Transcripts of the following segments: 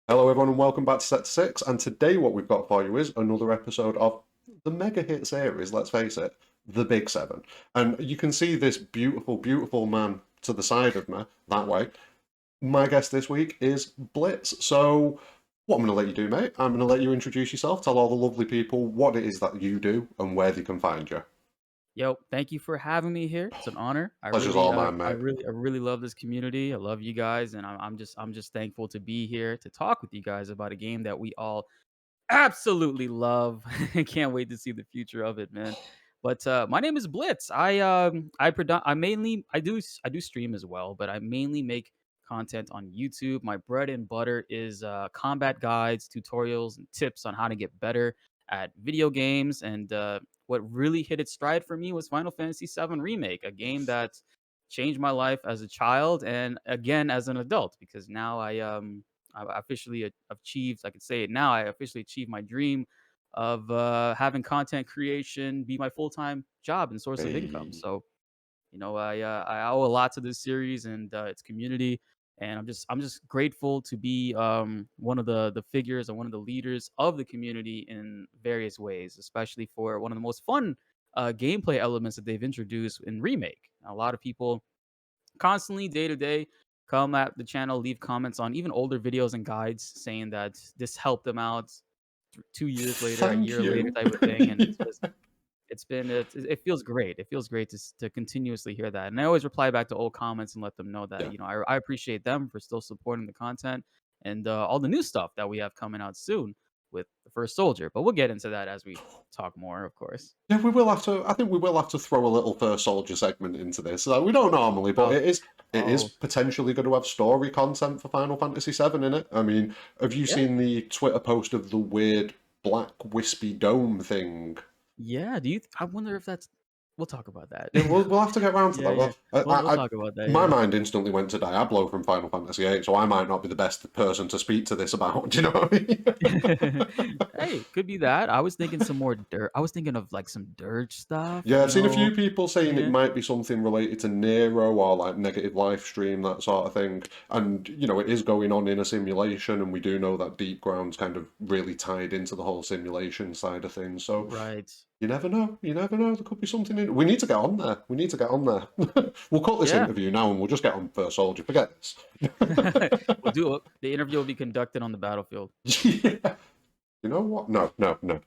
Hello, everyone, and welcome back to Set 6. And today, what we've got for you is another episode of the mega hit series, let's face it, the Big Seven. And you can see this beautiful, beautiful man to the side of me, that way. My guest this week is Bltzz. So, what I'm going to let you do, mate, I'm going to let you introduce yourself, tell all the lovely people what it is that you do and where they can find you. Yo, thank you for having me here. It's an honor. Pleasure's all mine, I mate. really, I really love this community. I love you guys, and I'm just thankful to be here to talk with you guys about a game that we all absolutely love. Can't wait to see the future of it, man. But my name is Bltzz. I do stream as well, but I mainly make content on YouTube. My bread and butter is combat guides, tutorials, and tips on how to get better at video games. And what really hit its stride for me was Final Fantasy VII Remake, a game that changed my life as a child and again as an adult because now I officially achieved, I could say it now, I officially achieved my dream of having content creation be my full-time job and source of income. Hey. So, I owe a lot to this series and its community, and I'm just grateful to be one of the figures and one of the leaders of the community in various ways, especially for one of the most fun gameplay elements that they've introduced in Remake. A lot of people constantly day to day come at the channel, leave comments on even older videos and guides saying that this helped them out 2 years later, a Thank year later you. type of thing. And Yeah. it feels great. It feels great to continuously hear that. And I always reply back to old comments and let them know that, Yeah. I appreciate them for still supporting the content and all the new stuff that we have coming out soon with the first soldier. But we'll get into that as we talk more, of course. Yeah, we will have to. I think we will have to throw a little first soldier segment into this. We don't normally, but Oh, it is oh, potentially going to have story content for Final Fantasy VII in it. I mean, have you yeah. seen the Twitter post of the weird black wispy dome thing? Yeah, I wonder if that's we'll talk about that. Yeah, we'll have to get round to Yeah, that. yeah. Well, We'll talk about that, my yeah. mind instantly went to Diablo from Final Fantasy VIII, so I might not be the best person to speak to this about. Do you know what I mean? Hey, could be that. I was thinking some more dirt. I was thinking of, like, some dirge stuff, Yeah, I've you seen a know? few people saying it Yeah. might be something related to Nero or like negative life stream, that sort of thing. And, it is going on in a simulation, and we do know that Deep Ground's kind of really tied into the whole simulation side of things. So Right. you never know. You never know. There could be something in. We need to get on there. We need to get on there. We'll cut this Yeah. interview now and we'll just get on First Soldier. Forget this. We'll do it. The interview will be conducted on the battlefield. Yeah. You know what? No, no, no.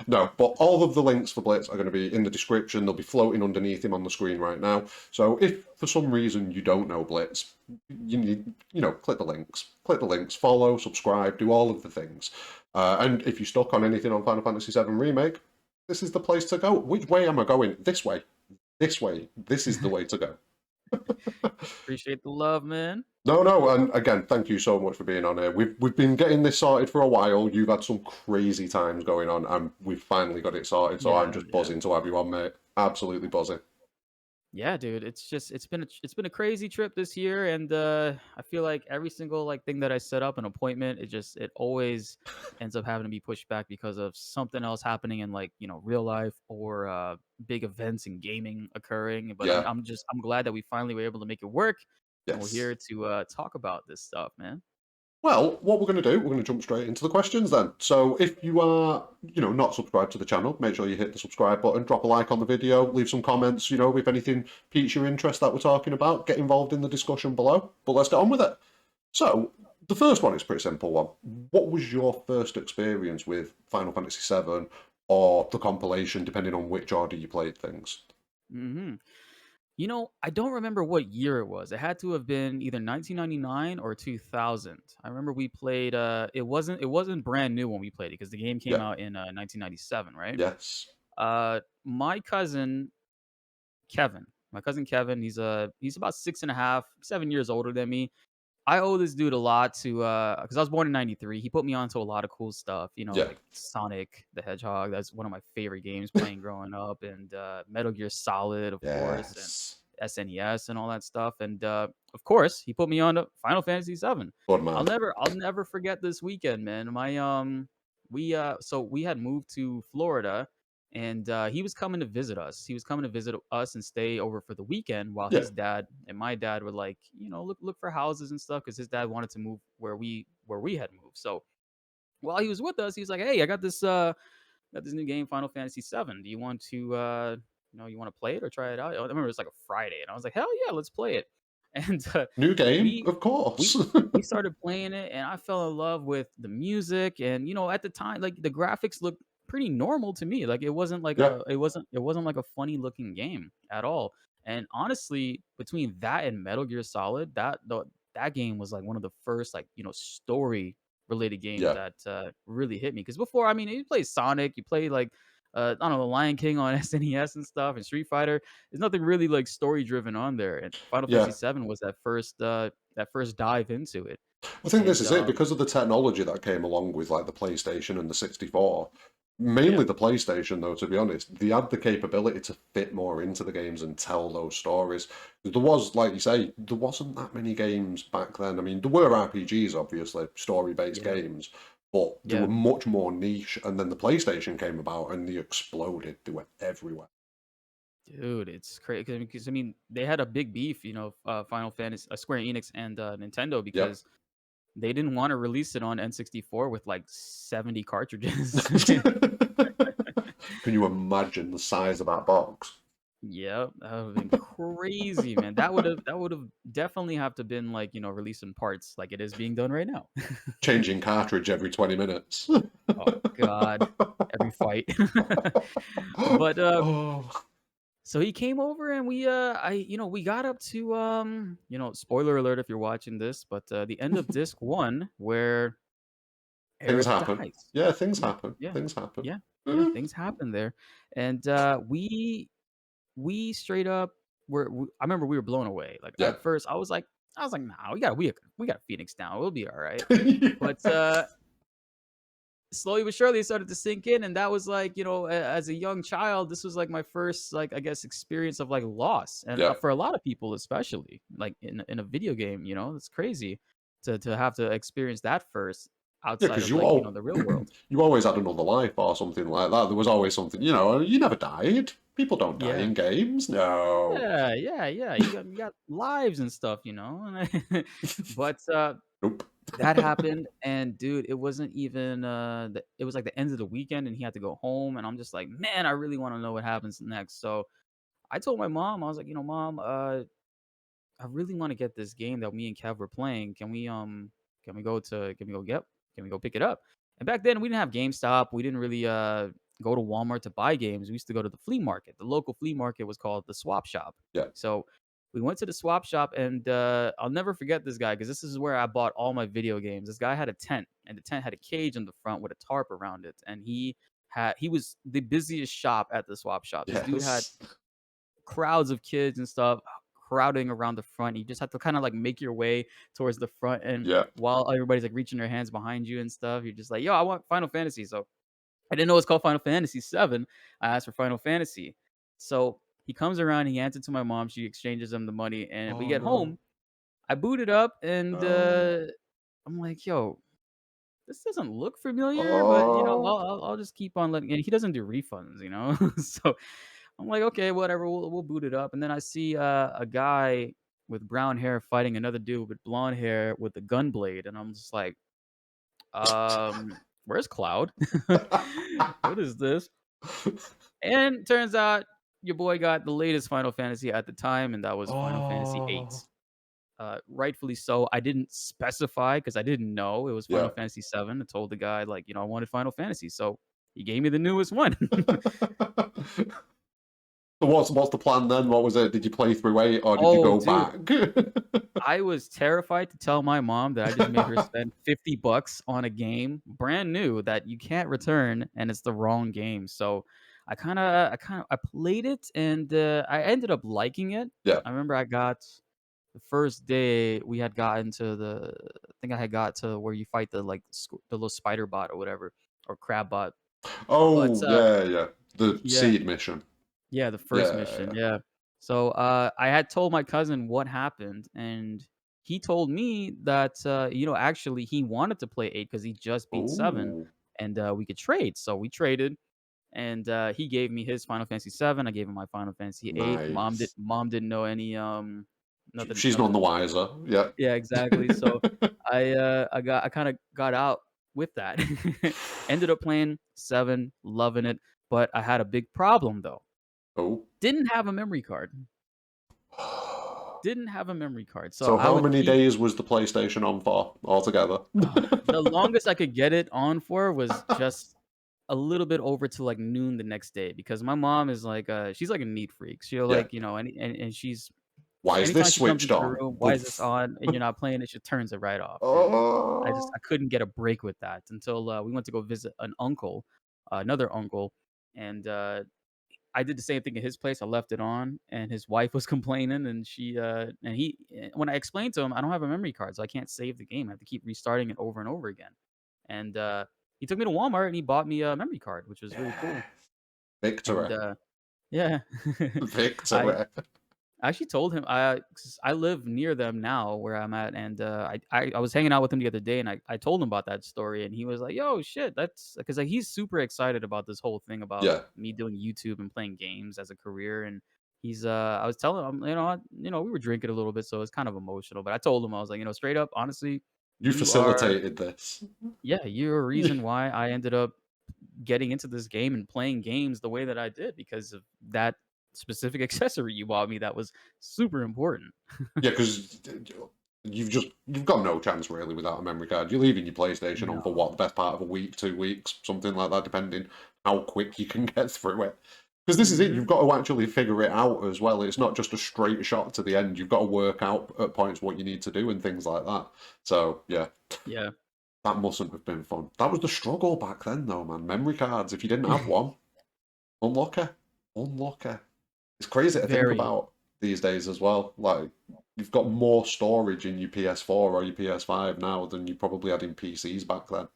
No, but all of the links for Blitz are going to be in the description. They'll be floating underneath him on the screen right now. So if for some reason you don't know Blitz, you need, click the links. Click the links, follow, subscribe, do all of the things. And if you're stuck on anything on Final Fantasy VII Remake, this is the place to go. Which way am I going? This way. This way. This is the way to go. Appreciate the love, man. No, no, and again, thank you so much for being on here. We've been getting this sorted for a while. You've had some crazy times going on, and we've finally got it sorted. So I'm Yeah, just yeah. buzzing to have you on, mate. Absolutely buzzing. Yeah, dude, it's been a crazy trip this year, and I feel like every single like thing that I set up an appointment, it always ends up having to be pushed back because of something else happening in like real life or big events in gaming occurring. But Yeah. I'm glad that we finally were able to make it work, and we're Yes. here to talk about this stuff, man. Well, what we're going to do, we're going to jump straight into the questions then. So if you are, not subscribed to the channel, make sure you hit the subscribe button, drop a like on the video, leave some comments, if anything piques your interest that we're talking about, get involved in the discussion below. But let's get on with it. So, the first one is a pretty simple one. What was your first experience with Final Fantasy VII or the compilation, depending on which order you played things? hmm I don't remember what year it was. It had to have been either 1999 or 2000. I remember we played. It wasn't brand new when we played it because the game came Yeah. out in 1997, right? Yes. My cousin Kevin, he's about 6.5, 7 years older than me. I owe this dude a lot to because I was born in '93. He put me onto a lot of cool stuff, Yeah. like Sonic the Hedgehog. That's one of my favorite games playing growing up, and Metal Gear Solid, of course, and Yes. SNES and all that stuff. And of course, he put me on to Final Fantasy VII. Good I'll man. never I'll never forget this weekend, man. My so we had moved to Florida and he was coming to visit us. He was coming to visit us and stay over for the weekend while Yeah. his dad and my dad were like, look for houses and stuff because his dad wanted to move where we had moved. So while he was with us, he was like, "Hey, I got this new game, Final Fantasy VII. Do you want to you want to play it or try it out?" I remember it was like a Friday, and I was like, "Hell yeah, let's play it." And New game, we of course. we we started playing it, and I fell in love with the music. And at the time, like, the graphics looked pretty normal to me. Like, Yeah, it wasn't like a funny looking game at all. And honestly, between that and Metal Gear Solid, that game was like one of the first, like, story related games yeah. that really hit me. Because before, I mean, you play Sonic, you play like I don't know, Lion King on SNES and stuff, and Street Fighter. There's nothing really like story driven on there. And Final Fantasy Yeah. VII was that first dive into it. I think this And is it because of the technology that came along with like the PlayStation and the 64. Mainly yeah, the PlayStation, though, to be honest, they had the capability to fit more into the games and tell those stories. There was, like you say, there wasn't that many games back then. I mean, there were RPGs, obviously, story-based yeah, games, but they were yeah. much more niche. And then the PlayStation came about and they exploded. They were everywhere. Dude, it's crazy because I mean they had a big beef, Final Fantasy, Square Enix and Nintendo Yep. because they didn't want to release it on N64 with like 70 cartridges. Can you imagine the size of that box? Yep, that would have been crazy, man. That would have definitely have to been like, released in parts like it is being done right now. Changing cartridge every 20 minutes. Oh god, every fight. But Oh, so he came over and we got up to spoiler alert if you're watching this, but the end of disc 1 where things Eric happen. dies. Yeah, things Yeah, happen. yeah, Things happen. yeah, yeah, Mm. things happen there. And we straight up I remember we were blown away. Like, Yeah. at first I was like, "Nah, we got Phoenix down. We'll be all right." But Yeah. slowly but surely it started to sink in, and that was like, as a young child, this was like my first, like, I guess, experience of like loss. And Yeah. for a lot of people, especially like in a video game, it's crazy to have to experience that first Yeah, outside because of, you like, all the real world. you always had another life or something like that. There was always something, you never died. People don't die Yeah. in games. No. Yeah, yeah, yeah. You got lives and stuff. But Nope. that happened, and dude, it wasn't even it was like the end of the weekend, and he had to go home, and I'm just like, man, I really want to know what happens next. So I told my mom, I was like, Mom, I really want to get this game that me and Kev were playing. Can we go pick it up? And back then we didn't have GameStop. We didn't really go to Walmart to buy games. We used to go to the flea market. The local flea market was called the Swap Shop. Yeah. So we went to the swap shop, and I'll never forget this guy because this is where I bought all my video games. This guy had a tent, and the tent had a cage in the front with a tarp around it. And he was the busiest shop at the swap shop. This dude had Yes. crowds of kids and stuff crowding around the front. You just have to kind of like make your way towards the front, and Yeah. while everybody's like reaching their hands behind you and stuff, you're just like, "Yo, I want Final Fantasy." So I didn't know it's called Final Fantasy VII. I asked for Final Fantasy. So he comes around, he hands it to my mom. She exchanges him the money, and we Oh get no. home. I boot it up, and No. I'm like, "Yo, this doesn't look familiar," but Oh. I'll just keep on letting. And he doesn't do refunds. So I'm like, okay, whatever, we'll boot it up. And then I see a guy with brown hair fighting another dude with blonde hair with a gun blade, and I'm just like, where's Cloud? What is this? And turns out your boy got the latest Final Fantasy at the time, and that was Final Fantasy VIII. Oh. Rightfully so. I didn't specify because I didn't know it was Final Yeah. Fantasy VII. I told the guy, like, I wanted Final Fantasy, so he gave me the newest one. So what's the plan then? What was it? Did you play through 8 or did you Oh, go dude, back? I was terrified to tell my mom that I just made her spend $50 on a game, brand new, that you can't return, and it's the wrong game. So I played it, and I ended up liking it. Yeah. I remember I got the first day we had gotten to I think I had got to where you fight the little spider bot or whatever, or crab bot. But Oh, yeah, yeah. The yeah, seed mission. yeah, the first Yeah, mission, yeah. yeah. So, I had told my cousin what happened, and he told me that, actually he wanted to play 8 because he just beat 7, Oh. and, we could trade. So we traded, and he gave me his Final Fantasy 7. I gave him my Final Fantasy 8. Nice. Mom didn't know any She's none nothing. the wiser. Yeah. Yeah, exactly. So I kind of got out with that. Ended up playing 7, loving it, but I had a big problem though. Oh. Didn't have a memory card. Didn't have a memory card. So So I how would many keep days was the PlayStation on for altogether? the longest I could get it on for was just a little bit over to like noon the next day because my mom is like she's like a neat freak. She'll Yeah. like, and she's Why is anytime this she comes switched into the on? room, "Why is this on?" and you're not playing it, she turns it right off, and I Oh. couldn't get a break with that until, we went to go visit an uncle, another uncle, and, I did the same thing at his place. I left it on, and his wife was complaining, and when I explained to him, "I don't have a memory card, so I can't save the game. I have to keep restarting it over and over again." And, he took me to Walmart, and he bought me a memory card, which was really Yeah. cool, and, Victory. yeah. I Victory. I actually told him 'cause I live near them now where I'm at, and, I was hanging out with him the other day, and I told him about that story, and he was like, "Yo, shit, that's" because like, he's super excited about this whole thing about Yeah. me doing YouTube and playing games as a career, and I was telling him, we were drinking a little bit, so it's kind of emotional, but I told him, I was like, "Straight up, honestly, You you are facilitated this. yeah, you're a reason why I ended up getting into this game and playing games the way that I did because of that specific accessory you bought me that was super important." Yeah, because you've got no chance really without a memory card. You're leaving your PlayStation on for No. what, the best part of a week, 2 weeks, something like that, depending how quick you can get through it. Because this is it, you've Mhm. got to actually figure it out as well. It's not just a straight shot to the end. You've got to work out at points what you need to do and things like that. So yeah, Yeah. that mustn't have been fun. That was the struggle back then, though, man. Memory cards. If you didn't have one, unlucky, unlucky. It's crazy to think Very. about these days as well. Like you've got more storage in your PS4 or your PS5 now than you probably had in PCs back then.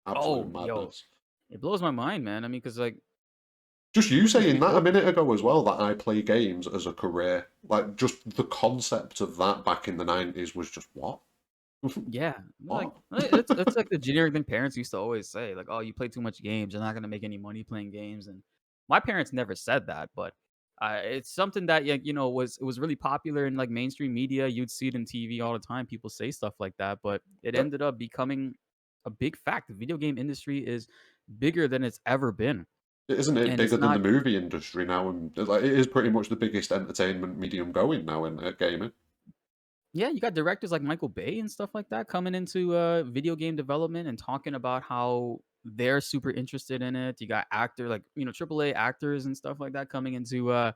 Absolute Oh, yo, madness. it blows my mind, man. I mean, because like, Just you saying that a before minute ago as well, that I play games as a career. Like just the concept of that back in the 90s was just what? yeah, like, What? it's like the generic thing parents used to always say, like, "Oh, you play too much games, you're not gonna make any money playing games," and my parents never said that, but, it's something that, yeah, was really popular in, like, mainstream media. You'd see it in TV all the time, people say stuff like that, but it Yep. ended up becoming a big fact. The video game industry is bigger than it's ever been, Isn't it and bigger it's than the not. movie industry now? And like, it is pretty much the biggest entertainment medium going now in gaming. Yeah, you got directors like Michael Bay and stuff like that coming into video game development and talking about how they're super interested in it. You got like, AAA actors and stuff like that coming into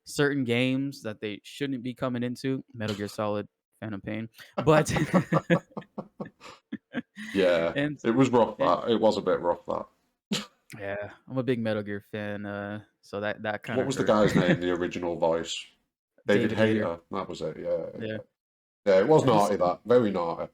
certain games that they shouldn't be coming into. Metal Gear Solid, Phantom Pain. But Yeah, and it was rough. and That it was a bit rough. That. yeah, I'm a big Metal Gear fan, so that kind What of was the hurt. guy's name? The original voice, David David Hayter. Hayter. That was it. Yeah, Yeah. yeah. It was He's naughty. That very naughty.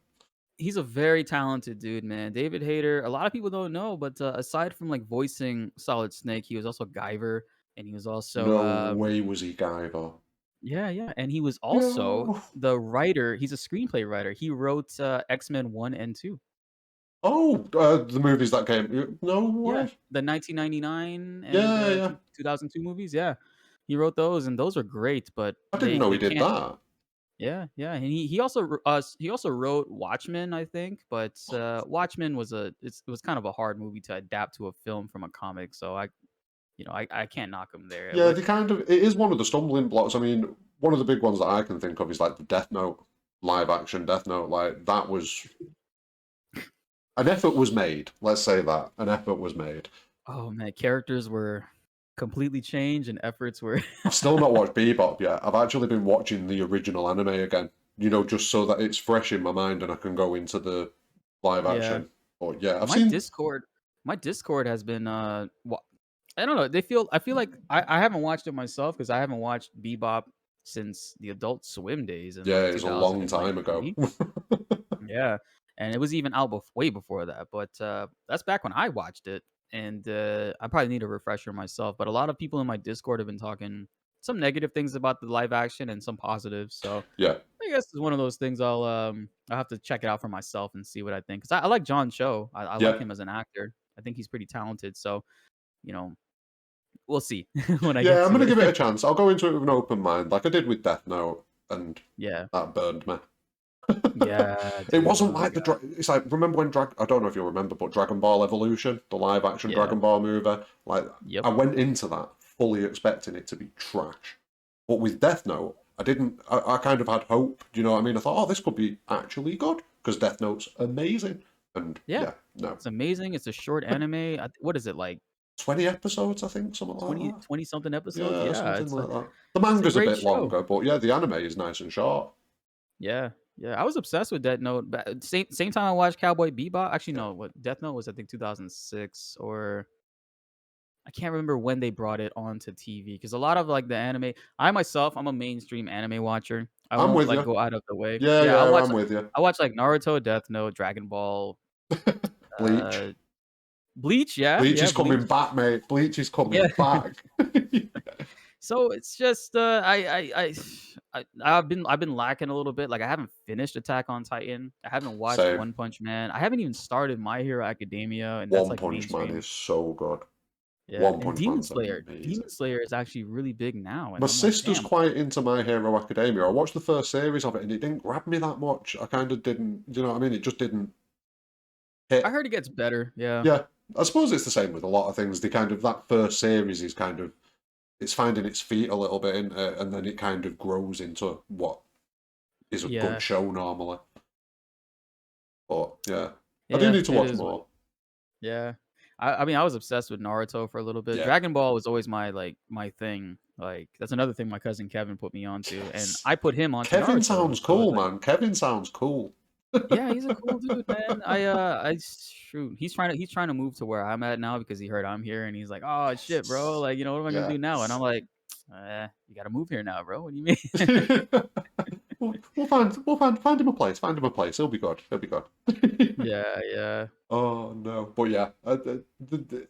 he's a very talented dude, man. David Hayter, a lot of people don't know, but aside from like voicing Solid Snake, he was also Guyver, and he was also No way was he Guyver. yeah, yeah, and he was also No. the writer. He's a screenplay writer. He wrote X-Men 1 and 2. Oh, the movies that came. No Yeah, way. the 1999 and Yeah, yeah. 2002 movies. Yeah, he wrote those, and those are great. But I didn't they know they he did can't. that. Yeah, yeah, and he also wrote Watchmen, I think, but Watchmen it was kind of a hard movie to adapt to a film from a comic, so I can't knock him there. Yeah, But they kind of. It is one of the stumbling blocks. I mean, one of the big ones that I can think of is like the Death Note live action Death Note. Like that was an effort was made. Let's say that an effort was made. oh man, characters were completely changed and efforts were I've still not watched Bebop yet. I've actually been watching the original anime again. Just so that it's fresh in my mind and I can go into the live yeah. action. But yeah, I've My seen. Discord my Discord has been I don't know. I feel like I haven't watched it myself because I haven't watched Bebop since the Adult Swim days in Yeah, like it's a long time ago. 2003. Yeah, and it was even out way before that, but, that's back when I watched it, and, I probably need a refresher myself, but a lot of people in my Discord have been talking some negative things about the live action and some positives, so Yeah, I guess it's one of those things I'll have to check it out for myself and see what I think, 'cause I like John Cho. I like yeah. him as an actor. I think he's pretty talented, so, you know, we'll see when I get Yeah, I'm to gonna give it a it. chance. I'll go into it with an open mind, like I did with Death Note, and Yeah. that burned me. Yeah, It dude. wasn't Oh my like god. it's like, remember when I don't know if you remember, but Dragon Ball Evolution, the live action Yeah. Dragon Ball movie, like Yep. I went into that fully expecting it to be trash. But with Death Note, I didn't. I kind of had hope. Do you know what I mean? I thought, oh, this could be actually good because Death Note's amazing. And Yeah. yeah, no, It's amazing. It's a short anime. What is it like 20 episodes, I think, something like 20 that. 20 something episodes? Yeah, Yeah, something it's a like that. The it's a manga's a great bit show. longer, but yeah, the anime is nice and short. Yeah. Yeah, I was obsessed with Death Note. Same time I watched Cowboy Bebop. Actually, Yeah, no. What Death Note was, I think 2006, or I can't remember when they brought it onto TV. Because a lot of like the anime, I myself, I'm a mainstream anime watcher. I I'm won't with like you. go out of the way. Yeah, Yeah, yeah, I'm with you. I watch like Naruto, Death Note, Dragon Ball, Bleach. uh, Bleach. Yeah, Bleach yeah, is Bleach. coming back, mate. Bleach is Yeah. coming back. So it's just I've been lacking a little bit. Like I haven't finished Attack on Titan. I haven't watched Same. One Punch Man. I haven't even started My Hero Academia, and that's One like Punch Man mainstream. is so good. Yeah, One and Punch Demon Man's Slayer. Demon amazing. Slayer is actually really big now, My and I'm like, sister's damn. quite into My Hero Academia. I watched the first series of it and it didn't grab me that much. I kind of didn't, you know what I mean? It just didn't I hit. heard it gets better. Yeah, Yeah, I suppose it's the same with a lot of things. They kind of, that first series is kind of, it's finding its feet a little bit in it, and then it kind of grows into what is a good yeah, show normally. But yeah, I do yeah. need to It watch is. more. Yeah. I mean, I was obsessed with Naruto for a little bit. Yeah. Dragon Ball was always my like my thing. Like that's another thing my cousin Kevin put me onto, and Yes. I put him onto Kevin Naruto. sounds So it's cool, like, man. Kevin sounds cool. yeah, he's a cool dude, man. Shoot, he's trying to move to where I'm at now because he heard I'm here, and he's like, oh shit, bro. Yes. Like, what am I gonna do now? And I'm Yes. like, you gotta move here now, bro. What do you mean? We'll find him a place. Find him a place. He'll be good. He'll be good. Yeah, yeah. Oh no, but yeah,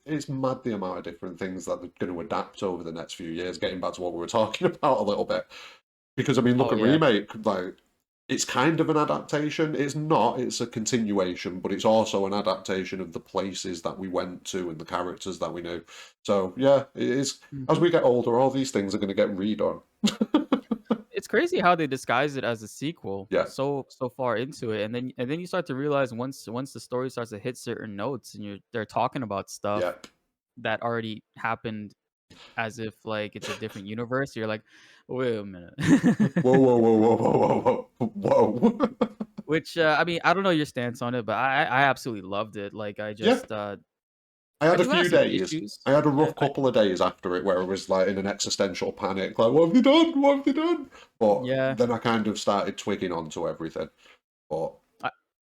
it's mad the amount of different things that they're going to adapt over the next few years. Getting back to what we were talking about a little bit, because I mean, look Oh at yeah. Remake. Like, it's kind of an adaptation. It's not. It's a continuation, but it's also an adaptation of the places that we went to and the characters that we knew. So yeah, it is. As Mhm. we get older, all these things are going to get redone. It's crazy how they disguise it as a sequel Yeah, so far into it, and then you start to realize once the story starts to hit certain notes, and they're talking about stuff yeah. that already happened as if like it's a different universe. You're like, wait a minute. Whoa, whoa, whoa, whoa, whoa, whoa, whoa, whoa. Which I mean, I don't know your stance on it, but I absolutely loved it. Like Yeah, I I had a do have few some days. issues. I had a Yeah, rough couple of days after it where I was like in an existential panic, like, what have they done? What have they done? But yeah. then I kind of started twigging onto everything. But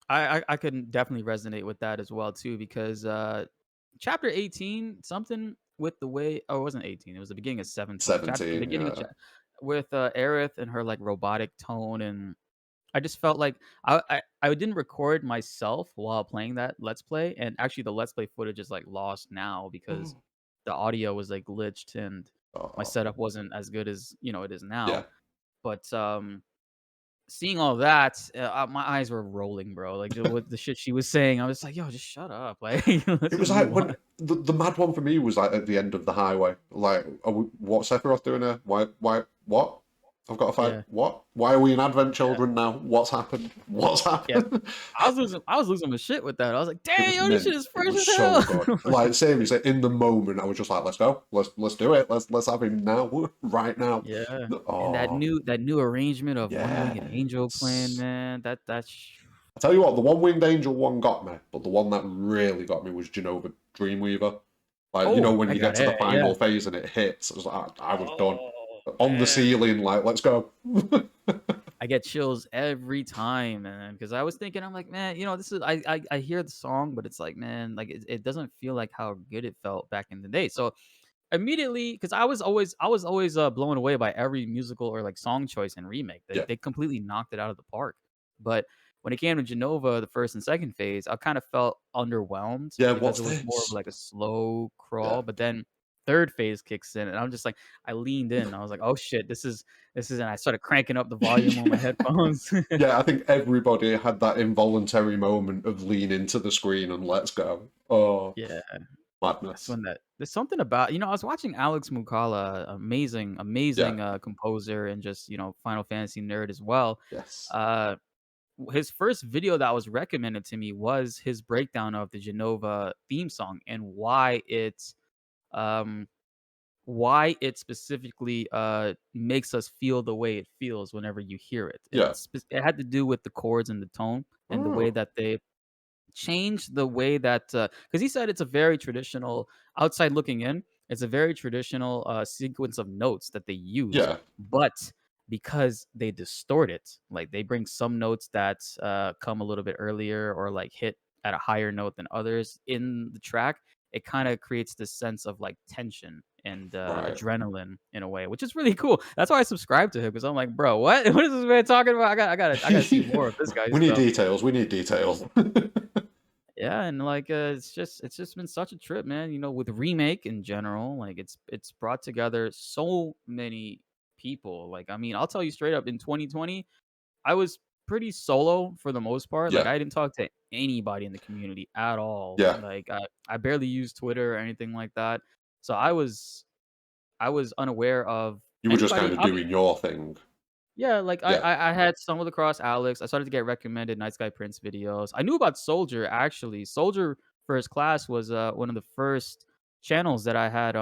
I I can definitely resonate with that as well too because chapter 18 something with the way, oh, it wasn't 18, it was the beginning of 17, chapter the 17, beginning of yeah. with Aerith and her like robotic tone, and I just felt like I didn't record myself while playing that let's play, and actually the let's play footage is like lost now because the audio was like glitched and my Oh, setup wasn't as good as it is yeah. now. But seeing all that, my eyes were rolling, bro. Like with the shit she was saying, I was like, "Yo, just shut up! Like, let's It was just like move on." when the mad one for me was like at the end of the highway. Like, what's Sephiroth doing here? What? I've got to fight. Yeah, What? Why are we in Advent yeah, Children now? What's happened? What's yeah. happened? I was losing my shit with that. I was like, It "Damn, was yo, this shit mint. is It fresh was as so good. hell." Like seriously, in the moment, I was just like, "Let's go. Let's do it. Let's have him now, right now." Yeah, and Oh that new arrangement of One Winged Angel playing, yes. man. I tell you what, the one winged angel one got me, but the one that really got me was Genova Dreamweaver. Like Oh when my you get god, to the yeah, yeah. final phase and it hits, I was like, I was done Oh on the man, ceiling. Like, let's go. I get chills every time, man. Because I was thinking, I'm like, man, this is I hear the song, but it's like, man, like it doesn't feel like how good it felt back in the day. So immediately, because I was always blown away by every musical or like song choice and remake. They Yeah, they completely knocked it out of the park. But when it came to Genova, the first and second phase, I kind of felt underwhelmed yeah. because What's it was more of this? like a slow Yeah. crawl. But then third phase kicks in, and I'm just like, I leaned in. I was like, oh shit, this is, and I started cranking up the volume on my headphones. Yeah, I think everybody had that involuntary moment of lean into the screen and let's go. Oh, Yeah. That's Madness. when that there's something about I was watching Alex Mukala, Yeah. amazing, composer and just, Final Fantasy nerd as well. Yes. Uh, his first video that was recommended to me was his breakdown of the Genova theme song and um, why it specifically, makes us feel the way it feels whenever you hear it, and Yeah. it had to do with the chords and the tone and the way Oh. that they change the way that because he said it's a very traditional outside looking in, it's a very traditional sequence of notes that they use, Yeah. but because they distort it, like they bring some notes that come a little bit earlier or like hit at a higher note than others in the track, it kind of creates this sense of like tension and Right. adrenaline in a way, which is really cool. That's why I subscribe to him because I'm like, bro, what? What is this man talking about? I gotta see more of this guy's We need stuff. details. We need details. Yeah, and like it's just been such a trip, man. With remake in general, like it's brought together so many people. Like, I mean, I'll tell you straight up, in 2020, I was pretty solo for the most part. Like, Yeah. I didn't talk to anybody in the community at all. Yeah. Like, I barely used Twitter or anything like that. So I was unaware of You were just kind anybody. of doing your thing. Yeah, like I Yeah. I I had stumbled across Alex. I started to get recommended Night Sky Prince videos. I knew about Soldier actually. Soldier First Class was one of the first channels that I had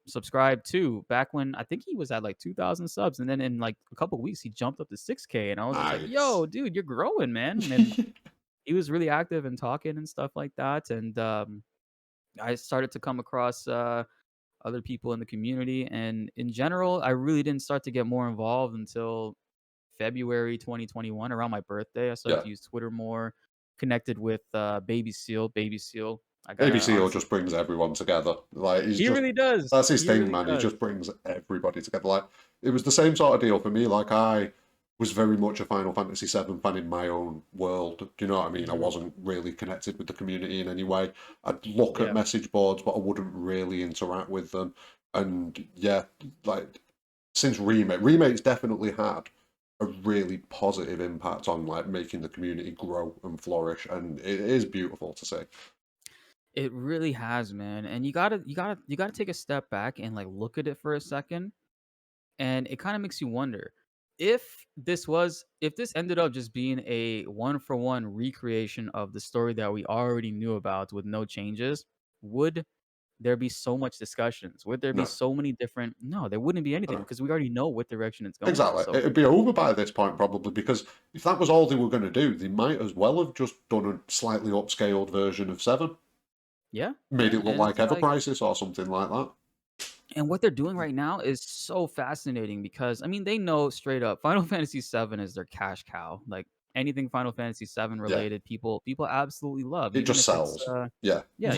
subscribed to back when I think he was at like 2,000 subs, and then in like a couple weeks he jumped up to 6K, and I was just like, Nice. "Yo, dude, you're growing, man!" And he was really active and talking and stuff like that, and I started to come across other people in the community, and in general, I really didn't start to get more involved until February 2021, around my birthday. I started Yeah. to use Twitter more, connected with Baby Seal. Baby Seal, I gotta ABC honestly, just brings everyone together. Like he's he just really does. that's his He thing, really man. He does. just brings everybody together. Like it was the same sort of deal for me. Like I was very much a Final Fantasy VII fan in my own world. Do you know what I mean? I Mhm. wasn't really connected with the community in any way. I'd look at Yeah. message boards, but I wouldn't really interact with them. And yeah, like since Remake's definitely had a really positive impact on like making the community grow and flourish, and it is beautiful to see. It really has, man. And you gotta take a step back and like look at it for a second. And it kind of makes you wonder if this ended up just being a one for one recreation of the story that we already knew about with no changes, would there be so much discussions? Would there be No, so many different No, there wouldn't be I anything know. because we already know what direction it's going in. Exactly. So, It'd be over by this point probably because if that was all they were going to do, they might as well have just done a slightly upscaled version of Seven, yeah, made yeah, it look and like it's Ever like Crisis or something like that. and what they're doing right now is so fascinating because I mean, they know straight up Final Fantasy 7 is their cash cow. Like anything Final Fantasy 7 Yeah, related, people absolutely love, it even just if it's sells. Yeah. yeah,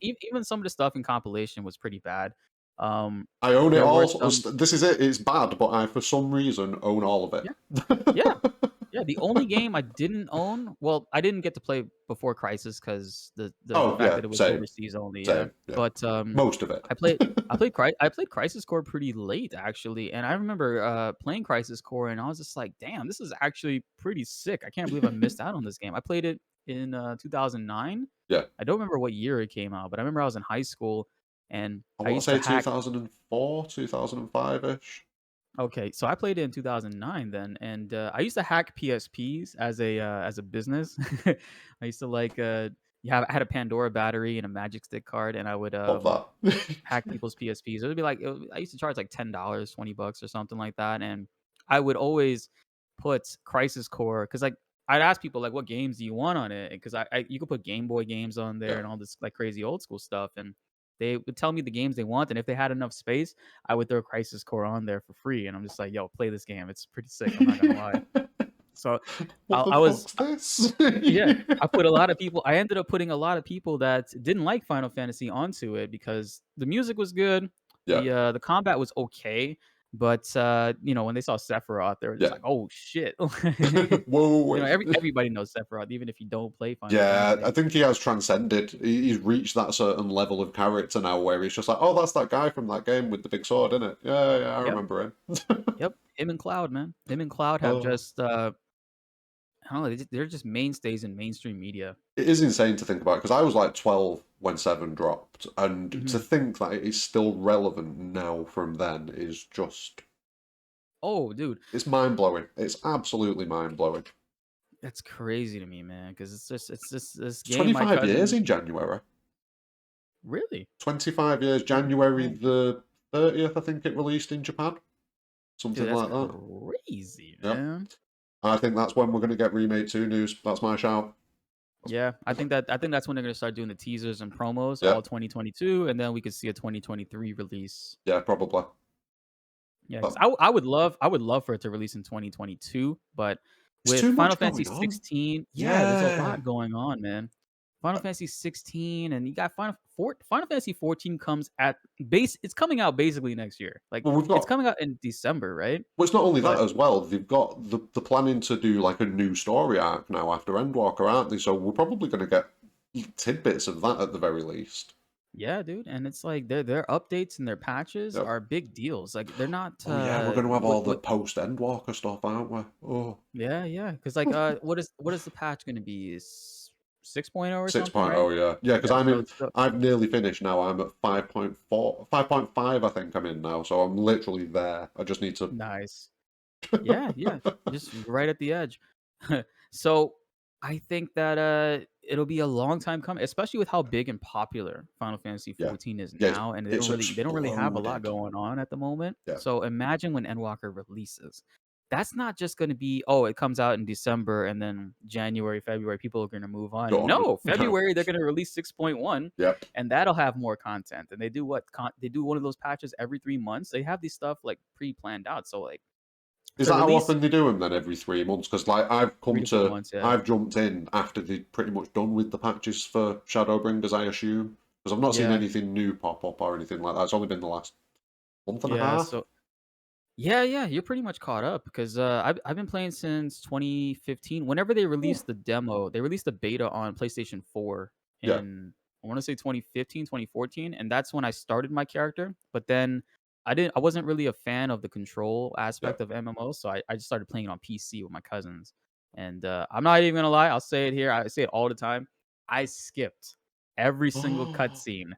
even some of the stuff in compilation was pretty bad. I own it There were all. some This is it. It's bad, but I, for some reason, own all of yeah, it. yeah. Yeah, the only game I didn't own, well, I didn't get to play before Crisis because the Oh, fact yeah, that it was same, overseas only, yeah. same. Yeah, But, most of it. I played I played Crisis Core pretty late, actually, and I remember, playing Crisis Core, and I was just like, "Damn, this is actually pretty sick. I can't believe I missed out on this game." I played it in, 2009. Yeah, I don't remember what year it came out, but I remember I was in high school, and I I want to used to say hack 2004, 2005 ish. Okay, so I played it in 2009 then, and I used to hack PSPs as a business. I used to like I had a Pandora battery and a Magic Stick card, and I would Love that. hack people's PSPs. It would be like I used to charge like $10, $20 or something like that, and I would always put Crisis Core because like I'd ask people like, "What games do you want on it?" Because I you could put Game Boy games on there Yeah. and all this like crazy old school stuff, and they would tell me the games they want, and if they had enough space, I would throw Crisis Core on there for free, and I'm just like, "Yo, play this game. It's pretty sick. I'm not gonna lie." So What the I was fuck's this? yeah, I ended up putting a lot of people that didn't like Final Fantasy onto it because the music was good, Yeah, the combat was okay, but, when they saw Sephiroth, they were just yeah. like, "Oh, shit." Whoa. Everybody knows Sephiroth, even if you don't play Final Yeah, I Fantasy. think he has transcended. He's reached that certain level of character now where he's just like, oh, that's that guy from that game with the big sword, isn't it? Yeah, yeah, I Yep, remember him. yep, him and Cloud, man. Him and Cloud have Oh, just, I don't know. They're just mainstays in mainstream media. It is insane to think about because I was like 12 when Seven dropped, and to Mhm. think that it is still relevant now from then is just Oh, dude, it's mind blowing. It's absolutely mind blowing. that's crazy to me, man. Because it's just this It's game. My 25 years cousin, in January. really? 25 years, Oh, January oh, the 30th, I think it released in Japan. dude, Something that's like that. crazy, Yep. man. I think that's when we're going to get Remake 2 news. That's my shout. Yeah, I think that's when they're gonna start doing the teasers and promos, all Yep. 2022, and then we could see a 2023 release. Yeah, probably. Yeah, because But I would love for it to release in 2022, but it's with too Final much Fantasy going on. 16, yeah, there's a Yeah. lot going on, man. Final Fantasy 16, and you got Final Fantasy 14 comes at base. It's coming out basically next year. Like Well, we've it's got. coming out in December, right? Well, it's not only that But as well. They've got the planning to do like a new story arc now after Endwalker, aren't they? So we're probably going to get tidbits of that at the very least. yeah, dude, and it's like their updates and their patches Yep. are big deals. Like they're not Oh yeah, we're going to have all the what post Endwalker stuff, aren't we? Oh. yeah, yeah, because like what is the patch gonna be? Is 6.0 or something, right? 6.0, yeah. Yeah, because Yeah, I'm so in, it's the I've nearly finished now. I'm at 5.4, 5.5, I think I'm in now. So I'm literally there. I just need to. nice. Yeah, yeah, just right at the edge. So, I think that, it'll be a long time coming, especially with how big and popular Final Fantasy Yeah. 14 is Yeah, now, and it's they don't really have a lot exploded. going on at the moment. Yeah. So, imagine when Endwalker releases. That's not just gonna be, "Oh, it comes out in December, and then January, February, people are gonna move on." Done. No, February, they're gonna release 6.1, Yep. and that'll have more content, and they do what? They do one of those patches every 3 months. They have these stuff, like, pre-planned out, so, like, Is to that how release often they do them then? Every 3 months? Because like 3 to 4 months, yeah. I've jumped in after they'd pretty much done with the patches for Shadowbringers, I assume. Because I've not seen Yeah, anything new pop up or anything like that. It's only been the last month and a yeah, half. so yeah, yeah, you're pretty much caught up because, I've been playing since 2015. Whenever they Ooh. released the demo, they released the beta on PlayStation 4 Yeah. in, I wanna say 2015, 2014, and that's when I started my character, but then I wasn't really a fan of the control Yeah. aspect of MMOs, so I just started playing it on PC with my cousins, and, I'm not even gonna lie, I'll say it here, I say it all the time, I skipped every single cutscene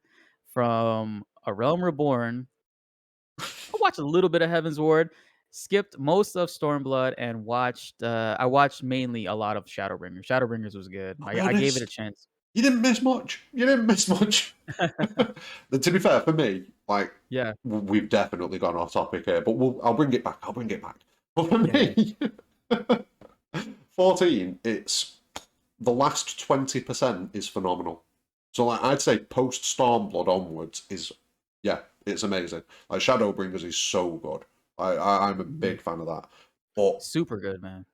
from A Realm Reborn. I watched a little bit of Heaven's Ward, skipped most of Stormblood, and I watched mainly a lot of Shadowbringers. Shadowbringers was good. I'll be I gave it a honest. chance. You didn't miss much. You didn't miss much. To be fair, for me, like Yeah, we've definitely gone off topic here, but I'll bring it back. I'll bring it back. But for yeah, yeah. me, 14, it's the last 20% is phenomenal. So like I'd say post Stormblood onwards is yeah, it's amazing. Like Shadowbringers is so good. I'm a Mhm. big fan of that. But Super good, man.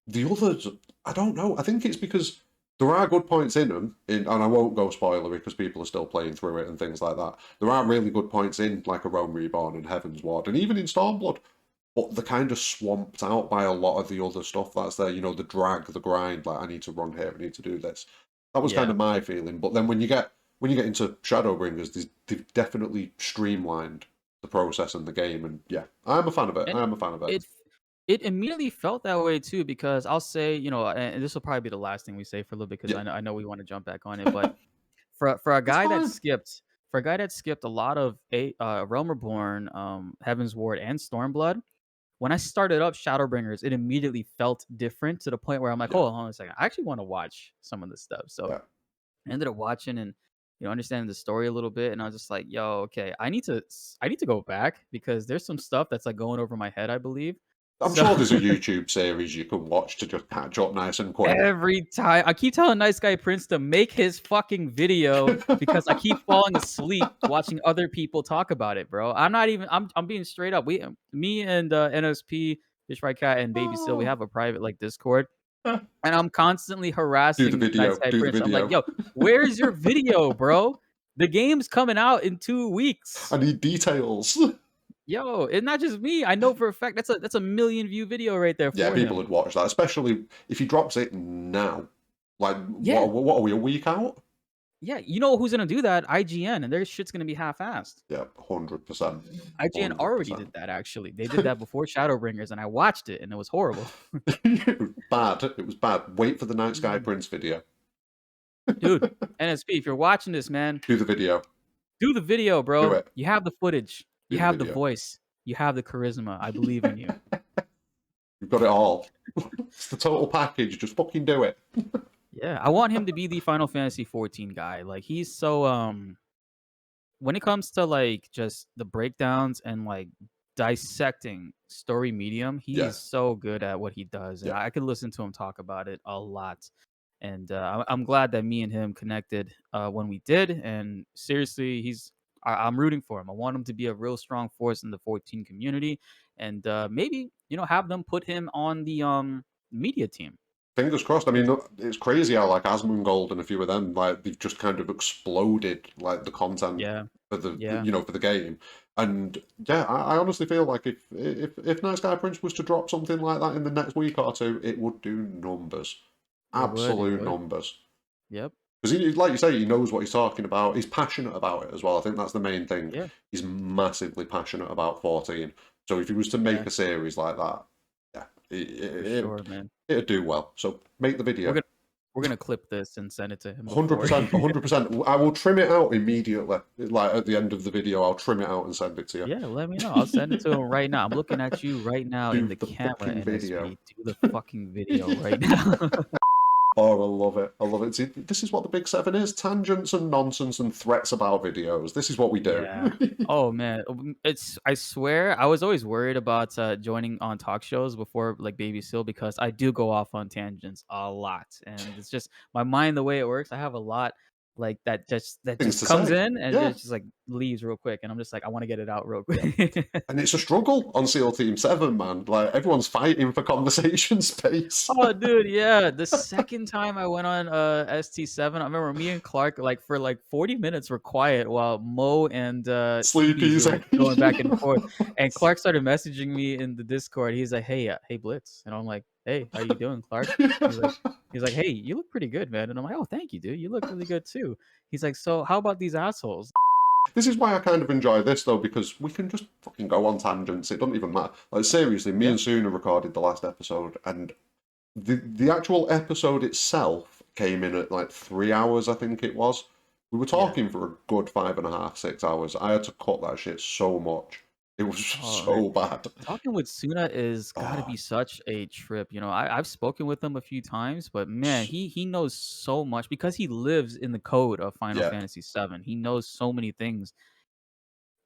the others, I don't know. I think it's because there are good points in them, and I won't go spoilery because people are still playing through it and things like that. There are really good points in like a Rome Reborn and Heaven's Ward, and even in Stormblood. But they're kind of swamped out by a lot of the other stuff that's there. You know, the drag, the grind. Like I need to run here, I need to do this. That was kind Yeah. of my feeling. But then when you get into Shadowbringers, they've definitely streamlined the process and the game. And yeah, I'm a fan of it. And I'm a fan of it. it it immediately felt that way too because I'll say, and this will probably be the last thing we say for a little bit because Yeah, I know we want to jump back on it, but for a it's guy that fine. skipped a lot of Realm Reborn, Heaven's Ward, and Stormblood. When I started up Shadowbringers, it immediately felt different to the point where I'm like, Yeah, hold on a second, I actually want to watch some of this stuff. So yeah. I ended up watching and understanding the story a little bit, and I was just like, yo, okay, I need to go back because there's some stuff that's like going over my head, I believe. I'm So sure there's a YouTube series you can watch to just catch up nice and quick. every time I keep telling Nice Guy Prince to make his fucking video because I keep falling asleep watching other people talk about it, bro. I'm not even I'm being straight up. Me and NSP, Fish Fry Cat, and Baby Seal, we Oh. have a private like Discord, and I'm constantly Do the harassing Nice video. Guy Do the Prince. I'm like, video. yo, where's your video, bro? The game's coming out in 2 weeks. I need details. Yo, it's not just me. I know for a fact that's a million view video right there Yeah, for people him. would watch that, especially if he drops it now. Like, Yeah, what are we, a week out? Yeah, you know who's gonna do that? IGN, and their shit's gonna be half-assed. Yeah, 100%. IGN already did 100%. that, actually. They did that before Shadowbringers, and I watched it, and it was horrible. It was bad. It was bad. Wait for the Night Sky Prince video. Dude, NSP, if you're watching this, man, Do the video. do the video, Do bro. it. You have the footage. Do You the have the video. voice. You have the charisma. I believe in you. You've got it all. It's the total package. Just fucking do it. Yeah, I want him to be the Final Fantasy 14 guy. Like, he's so, when it comes to, like, just the breakdowns and, like, dissecting story medium, he Yeah. is so good at what he does, and Yeah. I could listen to him talk about it a lot. And I'm glad that me and him connected when we did. And seriously, I'm rooting for him. I want him to be a real strong force in the 14 community, and maybe have them put him on the media team. Fingers crossed. I mean, 'Cause- it's crazy how like Asmongold and a few of them, like they've just kind of exploded like the content Yeah, for the yeah, for the game. And yeah, I honestly feel like if Night Sky Prince was to drop something like that in the next week or two, it would do numbers, it would. It absolute would. numbers. Yep. Because he, like you say, he knows what he's talking about. He's passionate about it as well. I think that's the main thing. Yeah. He's massively passionate about 14. So if he was to make Yeah. a series like that, yeah, For sure, man. it'd do well. So make the video. We're gonna clip this and send it to him. 100%, 100%. I will trim it out immediately. Like at the end of the video, I'll trim it out and send it to you. Yeah, let me know. I'll send it to him right now. I'm looking at you right now in Do the the camera, fucking video. NSP. Do the fucking video right now. Oh, I love it. I love it. See, this is what the Big Seven is: tangents and nonsense and threats about videos. This is what we do. Yeah. Oh man, I swear I was always worried about joining on talk shows before like Baby Seal because I do go off on tangents a lot, and it's just my mind the way it works. I have a lot like that Things just to comes say. in and Yeah. just like leaves real quick, and I'm just like I want to get it out real quick. And it's a struggle on SEAL Team 7, man. Like, everyone's fighting for conversation space. Oh, dude, yeah. The second time I went on ST7, I remember me and Clark for like 40 minutes were quiet while Mo and Sleepy's CPs were going back and forth. And Clark started messaging me in the Discord. He's like, "Hey, Blitz," and I'm like, "Hey, how you doing, Clark?" He's like, "Hey, you look pretty good, man." And I'm like, "Oh, thank you, dude. You look really good too." He's like, "So how about these assholes?" This is why I kind of enjoy this, though, because we can just fucking go on tangents. It doesn't even matter. Like, seriously, me Yeah. and Suna recorded the last episode, and the actual episode itself came in at like 3 hours, I think it was. We were talking for a good 5.5, 6 hours. I had to cut that shit so much. It was so bad. Talking with Suna is gotta Oh, be such a trip. I've spoken with him a few times, but man, he knows so much because he lives in the code of Final yeah, Fantasy VII. He knows so many things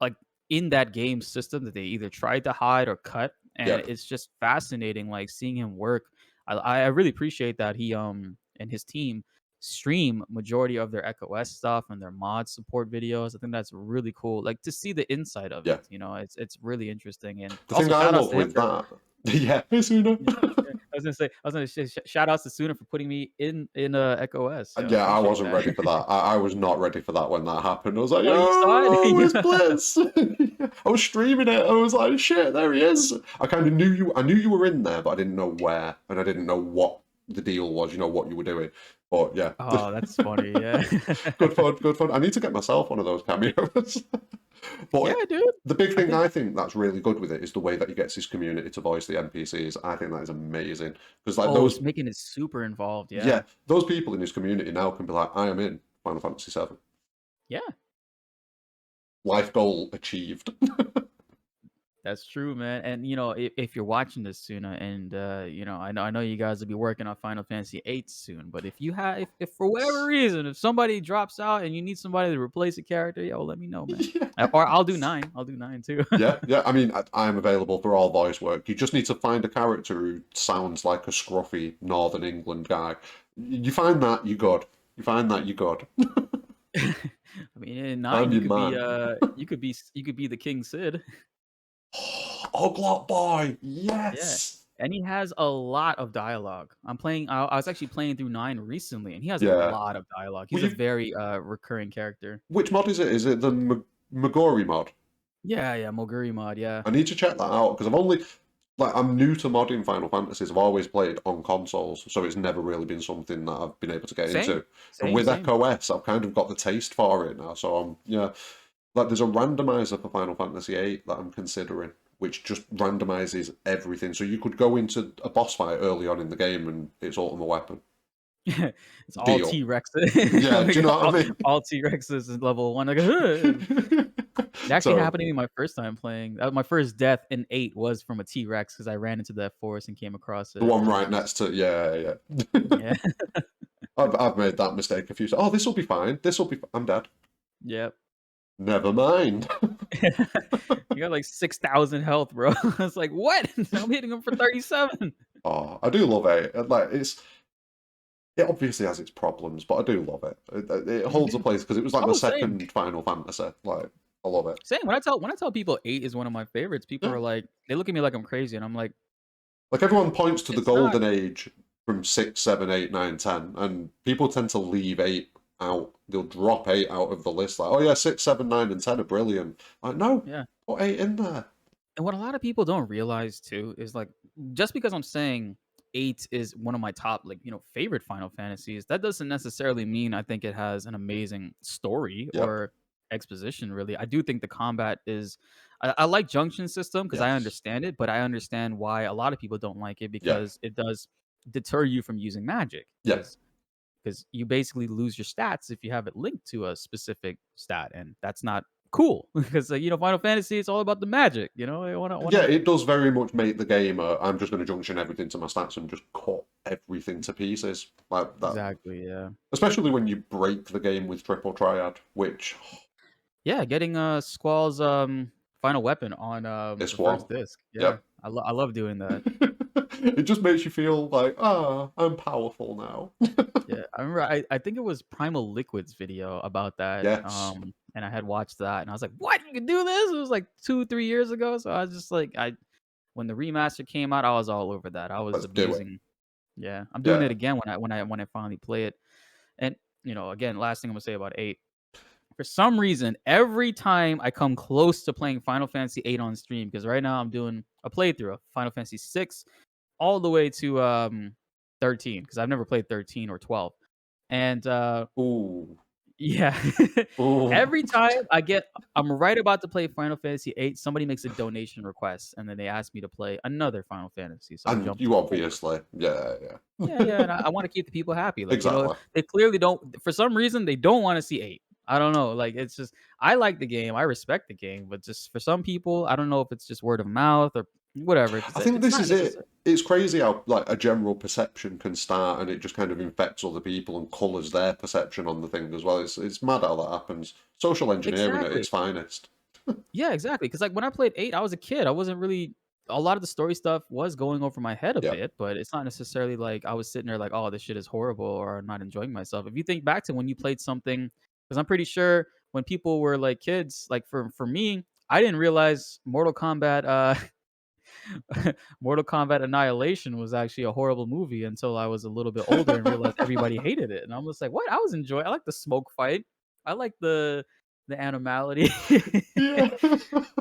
like in that game system that they either tried to hide or cut, and yeah. it's just fascinating, like seeing him work. I really appreciate that he and his team stream majority of their Echo S stuff and their mod support videos. I think that's really cool. Like to see the inside of Yeah. it. It's really interesting. And The also thing I shout outs love to him with for that, yeah, Suna. I was gonna say shout outs to Suna for putting me in Echo S. I Yeah, I appreciate wasn't that. ready for that. I was not ready for that when that happened. I was like, Oh, you saw it? "Oh, it's Yeah. Blitz!" I was streaming it. I was like, "Shit, there he is!" I kind of knew you. I knew you were in there, but I didn't know where, and I didn't know what the deal was. What you were doing. But yeah, Oh, that's funny. Yeah. good fun, good fun. I need to get myself one of those cameos. But Yeah, dude. the big I thing think I think that's really good with it is the way that he gets his community to voice the NPCs. I think that is amazing because like it's those, making it super involved. yeah, Yeah. those people in his community now can be like, "I am in Final Fantasy VII. Yeah. Life goal achieved." That's true, man. And if you're watching this soon, and I know you guys will be working on Final Fantasy VIII soon. But if for whatever reason, if somebody drops out and you need somebody to replace a character, let me know, man. Yeah. Or I'll do 9. I'll do 9 too. Yeah. I mean, I'm available for all voice work. You just need to find a character who sounds like a scruffy Northern England guy. You find that, you're good. You find that, you're good. I mean, in I'm 9 you your could be man. you could be the King Sid. Oglot boy, Yeah. yes. And he has a lot of dialogue. I was actually playing through 9 recently, and he has a Yeah. lot of dialogue. Well, He's a very recurring character. which mod is it? Is it the Magori mod? Yeah, Moguri mod, yeah. I need to check that out because like I'm new to modding Final Fantasies. I've always played on consoles, so it's never really been something that I've been able to get Same, into. And with same. EcoS, I've kind of got the taste for it now. So I'm yeah, like there's a randomizer for Final Fantasy VIII that I'm considering, which just randomizes everything. So you could go into a boss fight early on in the game and it's ultimate weapon. It's all Deal. T-Rexes. Yeah, do Like, you know what I all T-Rexes is level 1. Like, "Ugh." mean? It actually So happened to me my first time playing. My first death in 8 was from a T-Rex because I ran into that forest and came across the it, one and it was right just next to yeah, yeah. yeah. I've made that mistake a few times. Oh, this will be fine. This will be. I'm dead. Yep. Never mind. You got like 6,000 health, bro. It's like, "What?" I'm hitting him for 37. Oh, I do love it. Like it obviously has its problems, but I do love it. It holds a Mhm. place because it was like my Oh, same. second Final Fantasy. Like I love it. Same. When I tell people 8 is one of my favorites, people Yeah. are like they look at me like I'm crazy, and I'm like, Like everyone points to the "It's not." golden age from 6, 7, 8, 9, 10, and people tend to leave 8 out. They'll drop 8 out of the list. Like, oh yeah, 6, 7, 9, and 10 are brilliant. Like, no, Yeah. put 8 in there. And what a lot of people don't realize too is like just because I'm saying 8 is one of my top favorite Final Fantasies, that doesn't necessarily mean I think it has an amazing story Yep. or exposition really. I do think the combat is I like junction system because I Yes. understand it, but I understand why a lot of people don't like it Yeah. because it does deter you from using magic Yeah. because you basically lose your stats if you have it linked to a specific stat, and that's not cool because Final Fantasy it's all about the magic. I want Yeah, to it does very much make the game. I'm just going to junction everything to my stats and just cut everything to pieces like that. exactly, yeah. Especially when you break the game with triple triad, which Yeah, getting Squall's final weapon on is the one. first disc. Yeah, Yep. I love doing that. It just makes you feel like, I'm powerful now. Yeah, I remember I think it was Primal Liquid's video about that. Yes, And I had watched that and I was like, "What? You can do this?" It was like 2, 3 years ago. So I was just like I when the remaster came out, I was all over that. I was let's do it. abusing. Yeah, I'm doing it Yeah. again when I finally play it. And again, last thing I'm gonna say about 8. For some reason, every time I come close to playing Final Fantasy 8 on stream, because right now I'm doing a playthrough of Final Fantasy 6 all the way to 13, because I've never played 13 or 12. And Ooh. yeah, Ooh. every time I'm right about to play Final Fantasy 8, somebody makes a donation request, and then they ask me to play another Final Fantasy, so I And jump to you 4. obviously, yeah, Yeah, yeah. yeah, and I wanna keep the people happy, like, Exactly. they clearly don't for some reason, they don't wanna see 8. I don't know, like, it's just I like the game, I respect the game, but just for some people, I don't know if it's just word of mouth or whatever, 'cause I think it's this not is it. necessary. It's crazy how like a general perception can start, and it just kind of infects other people and colours their perception on the thing as well. It's mad how that happens. Social engineering at its Exactly. finest. Yeah, exactly. Because like, when I played 8, I was a kid, I wasn't really a lot of the story stuff was going over my head a Yeah. bit, but it's not necessarily like I was sitting there like, "Oh, this shit is horrible," or I'm not enjoying myself. If you think back to when you played something, because 'cause I'm pretty sure when people were, like, kids, like, for me, I didn't realize Mortal Kombat Annihilation was actually a horrible movie until I was a little bit older and realized everybody hated it, and I'm just like, "What?" I like the smoke fight. I like the animality. Yeah.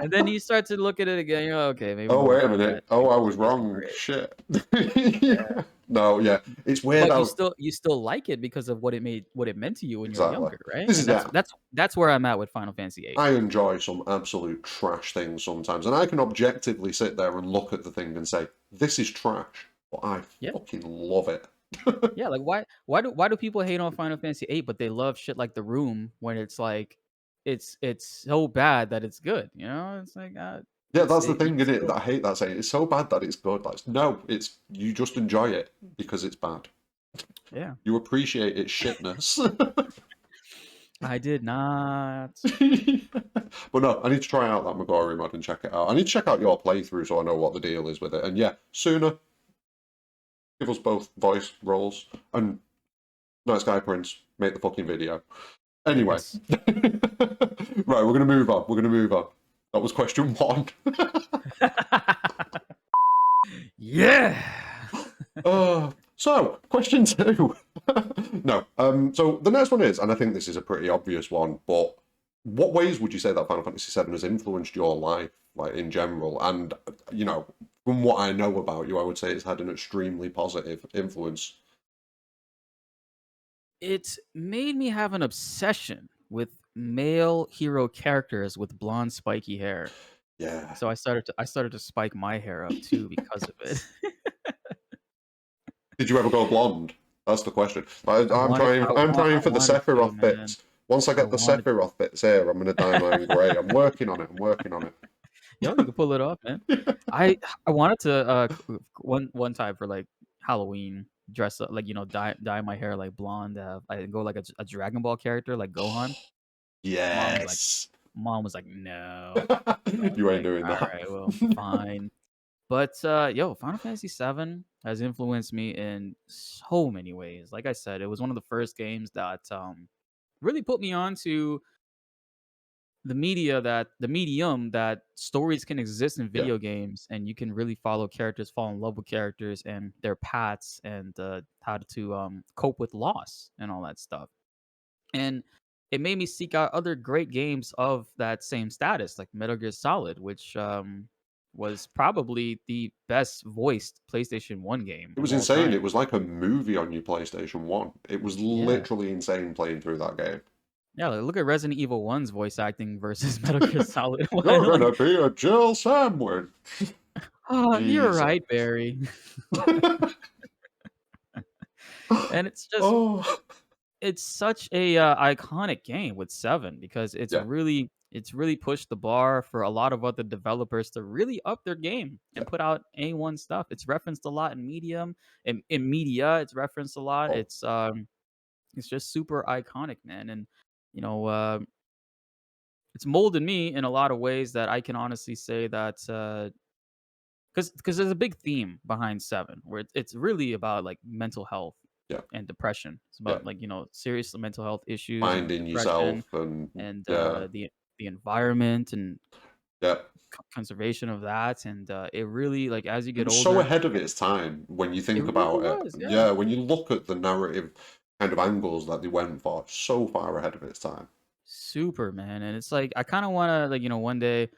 And then you start to look at it again, you're like, "Okay, maybe Oh, Mortal wait a Kombat minute. Oh, I was isn't wrong. great." Shit. Yeah. Yeah. No, yeah. It's weird But how you still like it because of what it meant to you when you were exactly. younger, right? This And is that's that. that's that's where I'm at with Final Fantasy VIII. I enjoy some absolute trash things sometimes, and I can objectively sit there and look at the thing and say, "This is trash," but I Yeah. fucking love it. Yeah, like, why do people hate on Final Fantasy VIII, but they love shit like The Room when it's like it's so bad that it's good, you know? It's like, Yeah, it's that's the it you thing can in it that still I hate that saying. It's so bad that it's good. Like, no, it's you just enjoy it because it's bad. yeah. You appreciate its shitness. I did not. But no, I need to try out that Megori mod and check it out. I need to check out your playthrough so I know what the deal is with it. And yeah, sooner, give us both voice roles. And Nice Guy Prince, make the fucking video. Anyway. Yes. Right, we're going to move on. We're going to move on. That was question one. Yeah. So, question two. No. So the next one is, and I think this is a pretty obvious one, but what ways would you say that Final Fantasy VII has influenced your life, like in general? And, from what I know about you, I would say it's had an extremely positive influence. It made me have an obsession with male hero characters with blonde spiky hair. Yeah. So I started to spike my hair up too because of it. Did you ever go blonde? That's the question. I wanted I I'm want I trying for the wanted to, Sephiroth man. bits. Once I I get the wanted Sephiroth bits here, I'm gonna dye mine grey. I'm working on it. I'm working on Yo, you can pull it off, man. it. I wanted to one time for like Halloween dress up like dye my hair like blonde. I go like a Dragon Ball character like Gohan. Mom was like, Yes. mom was like, no. I was You ain't like, doing all that. right, well, fine. But yo, Final Fantasy VII has influenced me in so many ways. Like I said, it was one of the first games that really put me on to the medium that stories can exist in Yeah. video games, and you can really follow characters, fall in love with characters and their paths, and how to cope with loss and all that stuff. And it made me seek out other great games of that same status, like Metal Gear Solid, which was probably the best voiced PlayStation 1 game It of was all insane. time. It was like a movie on your PlayStation 1. It was Yeah. literally insane playing through that game. Yeah, like, look at Resident Evil 1's voice acting versus Metal Gear Solid 1. You're Like, gonna be a Jill sandwich. oh, you're Jesus. right, Barry. And Oh. it's such a iconic game with 7 because Yeah, it's really pushed the bar for a lot of other developers to really up their game yeah. and put out A1 stuff. It's referenced a lot in medium in media. It's referenced a lot. Oh, It's just super iconic, man. And you know, it's molded me in a lot of ways that I can honestly say that because there's a big theme behind 7 where it's really about like mental health yeah, and depression. It's yeah. about like serious mental health issues and Finding depression yourself and and yeah, the environment and yeah. conservation of that. And it really, like, as you It get was so older, ahead of its time when you it think really about it. was, yeah. Yeah, when you look at the narrative kind of angles that they went for, so far ahead of its time. Super, man. And it's like I kind of want to, like, one day if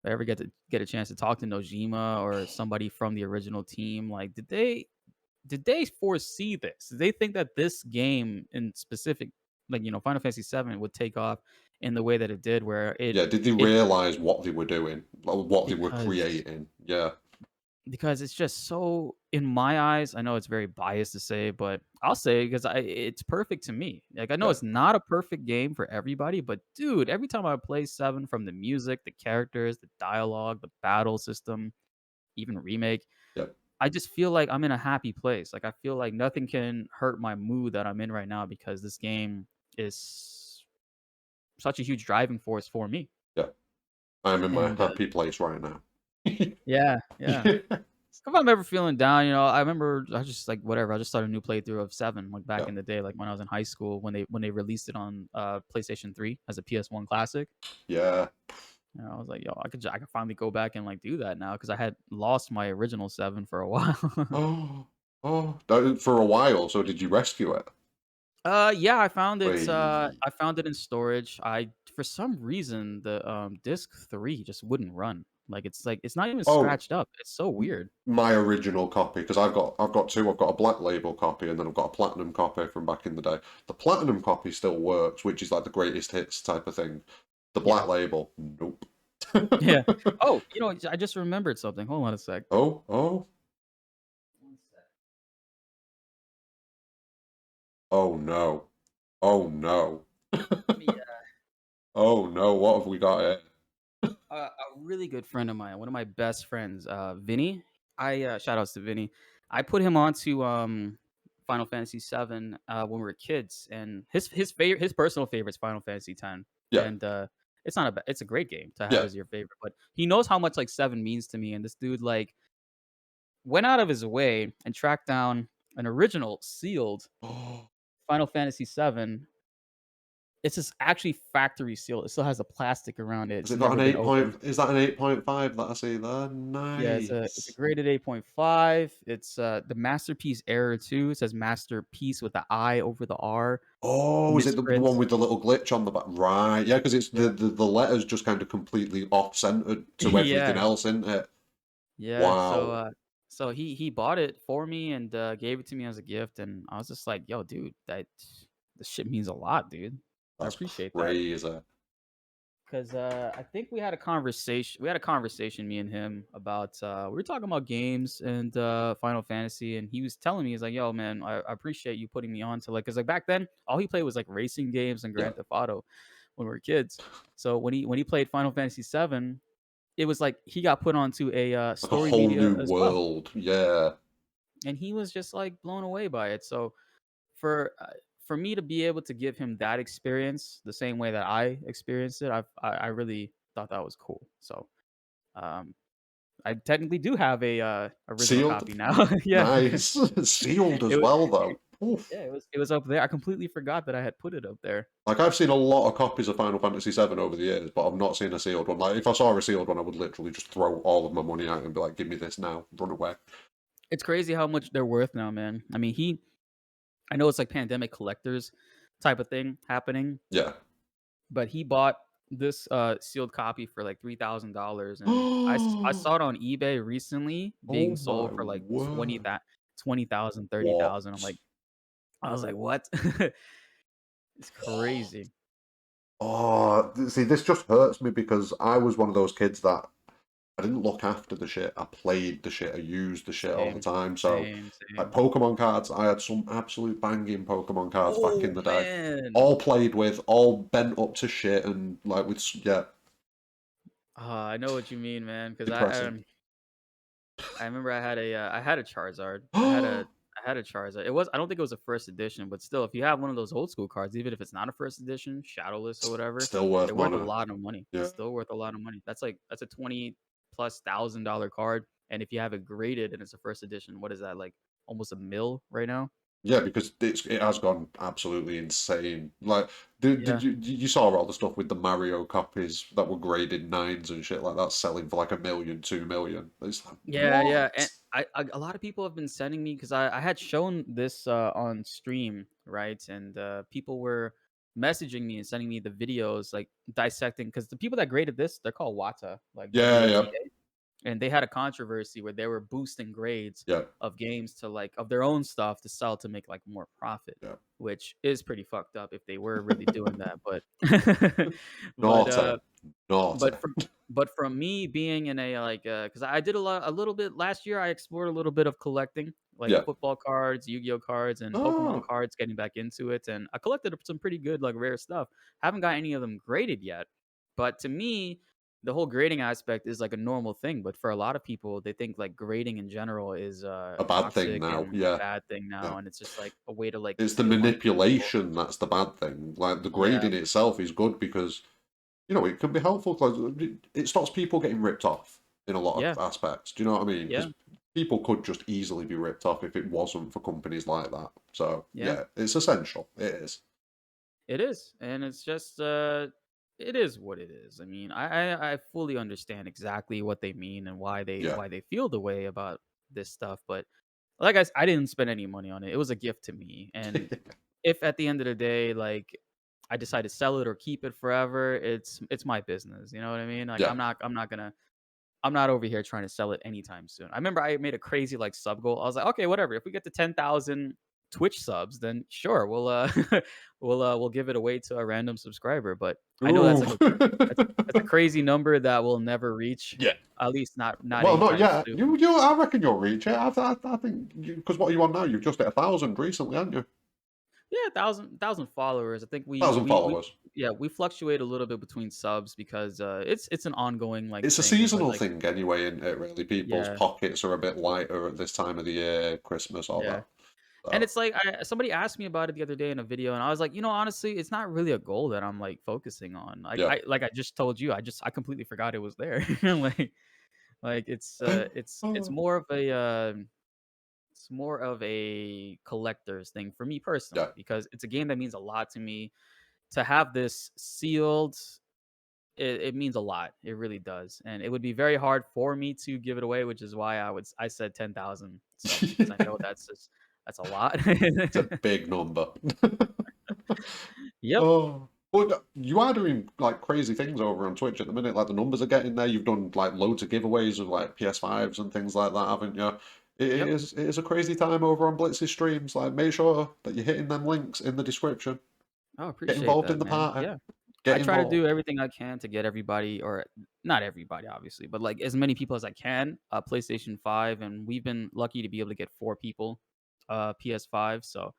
I ever get a chance to talk to Nojima or somebody from the original team, like, did they foresee this? Did they think that this game in specific, like, Final Fantasy VII would take off in the way that it did, where Yeah, did they it realize what they were doing, or what they were because creating? Yeah, because it's just so, in my eyes, I know it's very biased to say, but I'll say because it's perfect to me. Like, I know yeah, it's not a perfect game for everybody, but dude, every time I play 7, from the music, the characters, the dialogue, the battle system, even remake, yeah, I just feel like I'm in a happy place. Like, I feel like nothing can hurt my mood that I'm in right now because this game is such a huge driving force for me. yeah. I'm in my And happy place right now. yeah, yeah. Yeah, If I'm ever feeling down, I remember I just like whatever. I just started a new playthrough of 7, like back yeah, in the day, like when I was in high school when they released it on PlayStation 3 as a PS1 classic. yeah. I was like, yo, I could finally go back and like do that now because I had lost my original 7 for a while. Oh, oh, for a while. So did you rescue it? Yeah, Wait. I found it in storage. I For some reason the disc 3 just wouldn't run. Like it's not even Oh, scratched up. It's so weird. my original copy, because I've got two. I've got a black label copy and then I've got a platinum copy from back in the day. The platinum copy still works, which is like the greatest hits type of thing. The Yeah. black label, nope. Yeah. Oh, I just remembered something. Hold on a sec. Oh, oh, One sec. oh no. Oh no. Let me Oh no, what have we got here? a really good friend of mine, one of my best friends, Vinny. I shout outs to Vinny. I put him on to Final Fantasy 7 when we were kids, and his personal favorite is Final Fantasy 10. Yeah, And it's a great game to have yeah. as your favorite, but he knows how much like 7 means to me, and this dude like went out of his way and tracked down an original sealed Oh, Final Fantasy 7. It's just actually factory sealed. It still has a plastic around it. has It's it got never an been 8 opened. point? Is that an 8.5 that I see there? Yeah, it's a Nice. graded 8.5. It's the masterpiece error too. It says masterpiece with the I over the R. Oh, is it the Misprint. one with the little glitch on the back? Right, yeah, because it's Yeah. the letters just kind of completely off-centered to everything Yeah. else, isn't it? Yeah, Wow, so he bought it for me and, gave it to me as a gift, and I was just like, "Yo, dude, that this shit means a lot, dude. I that's appreciate that." crazy. 'Cause, I think we had a conversation, me and him, about, we were talking about games and, Final Fantasy, and he was telling me, he's like, "Yo, man, I appreciate you putting me on to, like," 'cause, like, back then, all he played was, like, racing games and Yeah, Grand Theft Auto when we were kids. So when he played Final Fantasy VII, it was like he got put onto a, like a story whole media new as well, world. Yeah, and he was just, like, blown away by it. So for, for me to be able to give him that experience the same way that I experienced it, I really thought that was cool. So, um, I technically do have a, original sealed. copy now. Yeah. Nice, sealed as It wa well though. Oof. yeah, it was up there. I completely forgot that I had put it up there. Like I've seen a lot of copies of Final Fantasy VII over the years, but I've not seen a sealed one. Like if I saw a sealed one, I would literally just throw all of my money out and be like, "Give me this now, run away." It's crazy how much they're worth now, man. I mean, I know it's like pandemic collectors type of thing happening, Yeah. but he bought this, sealed copy for like $3,000, and I saw it on eBay recently being Oh my sold for like 20 word! that 20,000, What? 30,000. I was like, "What?" It's crazy. Oh, see, this just hurts me because I was one of those kids that I didn't look after the shit. I played the shit. I used the shit all the Same, time. So, same, like same. Pokemon cards, I had some absolute banging Pokemon cards back Oh, in the day. man. All played with, all bent up to shit, and like with yeah, I know what you mean, man. Because depressing. I remember I had a Charizard. I had a Charizard. I don't think it was a first edition, but still, if you have one of those old school cards, even if it's not a first edition, shadowless or whatever, Still they're worth worth a money. lot of money. It's Yeah. still worth a lot of money. That's a 20 plus thousand dollar card, and if you have it graded and it's a first edition, what is that, like almost a mil right now? Yeah, because it has gone absolutely insane. Like, did Yeah. you saw all the stuff with the Mario copies that were graded nines and shit like that selling for like 1 million, 2 million? It's like Yeah, yeah, and what? a lot of people have been sending me, because I had shown this, on stream, right? And, people were messaging me and sending me the videos, like, dissecting, because the people that graded this, they're called WATA, like Yeah, yeah, WATA, and they had a controversy where they were boosting grades yeah, of games to, like, of their own stuff to sell to make, like, more profit, yeah. which is pretty fucked up if they were really doing that, but but, Naughty, naughty. but from me being in a, like, because I did a little bit last year, I explored a little bit of collecting, like Yeah. football cards, Yu-Gi-Oh cards, and Pokemon Oh, cards, getting back into it, and I collected some pretty good, like, rare stuff. Haven't got any of them graded yet, but to me, the whole grading aspect is like a normal thing, but for a lot of people, they think, like, grading in general is, a bad thing toxic now. and a Yeah, bad thing yeah. now, and it's just, like, a way to, like, It's the steal money from people. manipulation that's the bad thing. Like the Yeah, grading itself is good because it can be helpful because it stops people getting ripped off in a lot yeah, of aspects. Do you know what I mean? yeah, Because people could just easily be ripped off if it wasn't for companies like that. So yeah. yeah, it's essential. It is. It is, and it's just, it is what it is. I mean, I fully understand exactly what they mean and Yeah. why they feel the way about this stuff, but like I didn't spend any money on it. It was a gift to me, and if at the end of the day, like, I decide to sell it or keep it forever, it's my business. You know what I mean? Like, Yeah. I'm not over here trying to sell it anytime soon. I remember I made a crazy, like, sub goal. I was like, okay, whatever. If we get to 10,000 Twitch subs, then sure, we'll we'll give it away to a random subscriber. But I know Ooh. that's a crazy number that we'll never reach. Yeah. At least not Well, not anytime yet. soon. I reckon you'll reach it. I think because what are you on now? You've just hit 1,000 recently, haven't you? Yeah, thousand followers. I think 1,000 we followers. yeah, we fluctuate a little bit between subs because, it's an ongoing, like, It's a thing, but, seasonal like, thing anyway, isn't it? Really, people's yeah, pockets are a bit lighter at this time of the year, Christmas, all yeah. that. And So it's like, somebody asked me about it the other day in a video, and I was like, honestly, it's not really a goal that I'm, like, focusing on. yeah. Like I just told you, I completely forgot it was there. Like it's Oh, more of a, it's more of a collector's thing for me yeah. personally, because it's a game that means a lot to me. To have this sealed, it means a lot. It really does, and it would be very hard for me to give it away, which is why I said 10,000 subs, because I know that's a lot. It's a big number. Yep. Oh. But you are doing like crazy things over on Twitch at the minute. Like the numbers are getting there. You've done like loads of giveaways of like PS5s and things like that, haven't you? Yep. It is a crazy time over on Blitz's streams. Like make sure that you're hitting them links in the description. I Get appreciate involved in that, the man. party. Yeah. Get I try to involved. do everything I can to get everybody, or not everybody, obviously, but like as many people as I can, PlayStation 5, and we've been lucky to be able to get 4 people, PS5. So,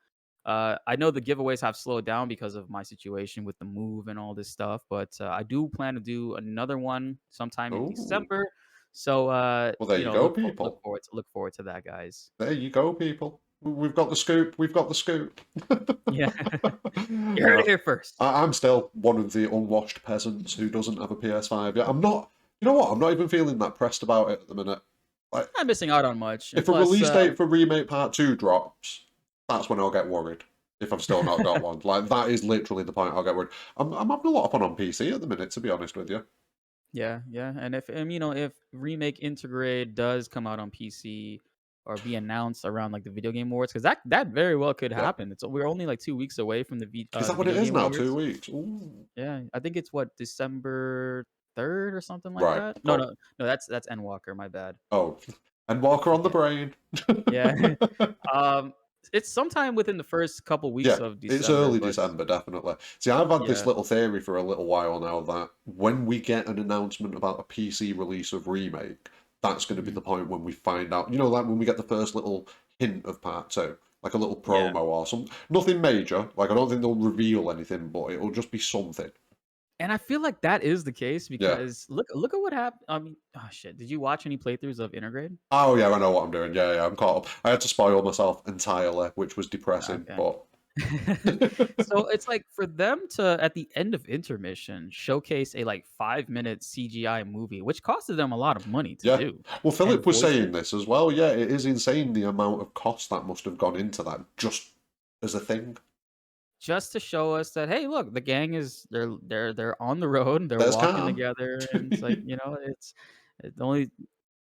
I know the giveaways have slowed down because of my situation with the move and all this stuff, but I do plan to do another one sometime in Oh, December. So, well, there you go, people. look forward to that, guys. There you go, people. We've got the scoop. We've got the scoop. Yeah, you heard Uh, it here first. I'm still one of the unwashed peasants who doesn't have a PS5 yet. I'm not. You know what? I'm not even feeling that pressed about it at the minute. Like, Not missing out on much, and if a plus, release date for Remake Part 2 drops, that's when I'll get worried. If I've still not got one. Like, that is literally the point I'll get worried. I'm having a lot of fun on PC at the minute, to be honest with you. yeah, yeah, and if if Remake Integrate does come out on PC or be announced around like the video game awards, because that very well could Yeah. happen. We're only like 2 weeks away from Is the that what it video is game now? Two awards. weeks? Ooh. Yeah, I think it's what, December 3rd or something like Right, that. No, cool. no, no, that's Endwalker. My bad. Oh. And Walker on the Yeah, brain. yeah. um, it's sometime within the first couple weeks Yeah, of it's December, early but December, definitely. See, I've had this yeah. little theory for a little while now that when we get an announcement about a PC release of Remake, that's going to be Mhm. the point when we find out, you know, like when we get the first little hint of part two, like a little Yeah. promo or something. Nothing major, like I don't think they'll reveal anything, but it'll just be something. And I feel like that is the case Yeah. because look at what happened. I mean, oh shit! Did you watch any playthroughs of Intergrade? Oh, yeah, I know what I'm doing. Yeah, yeah, I'm caught up. I had to spoil myself entirely, which was depressing, Okay. but So it's like for them to at the end of intermission showcase a like 5 minute CGI movie, which costed them a lot of money to yeah. do, Well, and Philip was voice saying it this as well. Yeah, it is insane the amount of cost that must have gone into that just as a thing. just to show us that hey, look, the gang is they're on the road, they're There's walking Cam. together, and it's like the only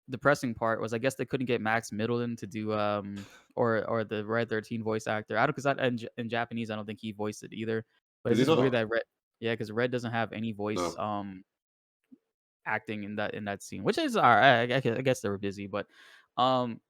depressing part was I guess they couldn't get Max Middleton to do or the Red 13 voice actor. I don't because in Japanese I don't think he voiced it either. But Did it's he just weird not? that Red yeah, because Red doesn't have any voice No. acting in that scene, which is all right. I guess they were busy, but um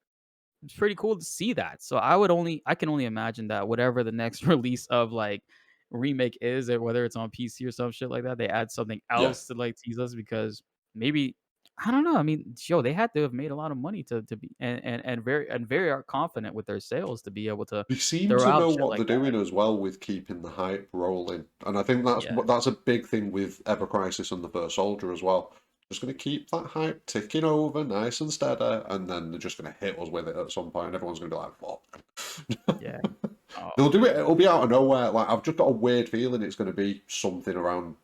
it's pretty cool to see that. So I can only imagine that whatever the next release of like remake is, or whether it's on PC or some shit like that, they add something Yeah. else to like tease us because maybe I don't know. I mean, yo, they had to have made a lot of money to be and very are confident with their sales to be able to They seem throw to out know shit what like they're that. doing as well with keeping the hype rolling. And I think Yeah, that's a big thing with Ever Crisis and the First Soldier as well. Just going to keep that hype ticking over nice and steady, and then they're just going to hit us with it at some point, and everyone's going to be like, yeah. fuck. Oh They'll do it, man. it'll be out of nowhere. Like, I've just got a weird feeling it's going to be something around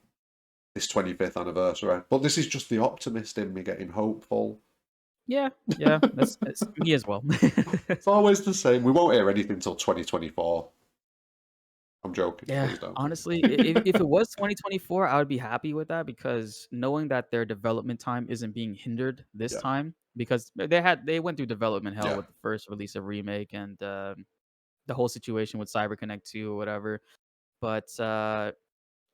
this 25th anniversary. But this is just the optimist in me getting hopeful. Yeah, yeah. That's me as well. It's always the same. We won't hear anything till 2024. I'm joking. Yeah, Please don't. honestly, if it was 2024, I would be happy with that because knowing that their development time isn't being hindered this Yeah. time because they went through development hell Yeah. with the first release of Remake and the whole situation with CyberConnect 2 or whatever. But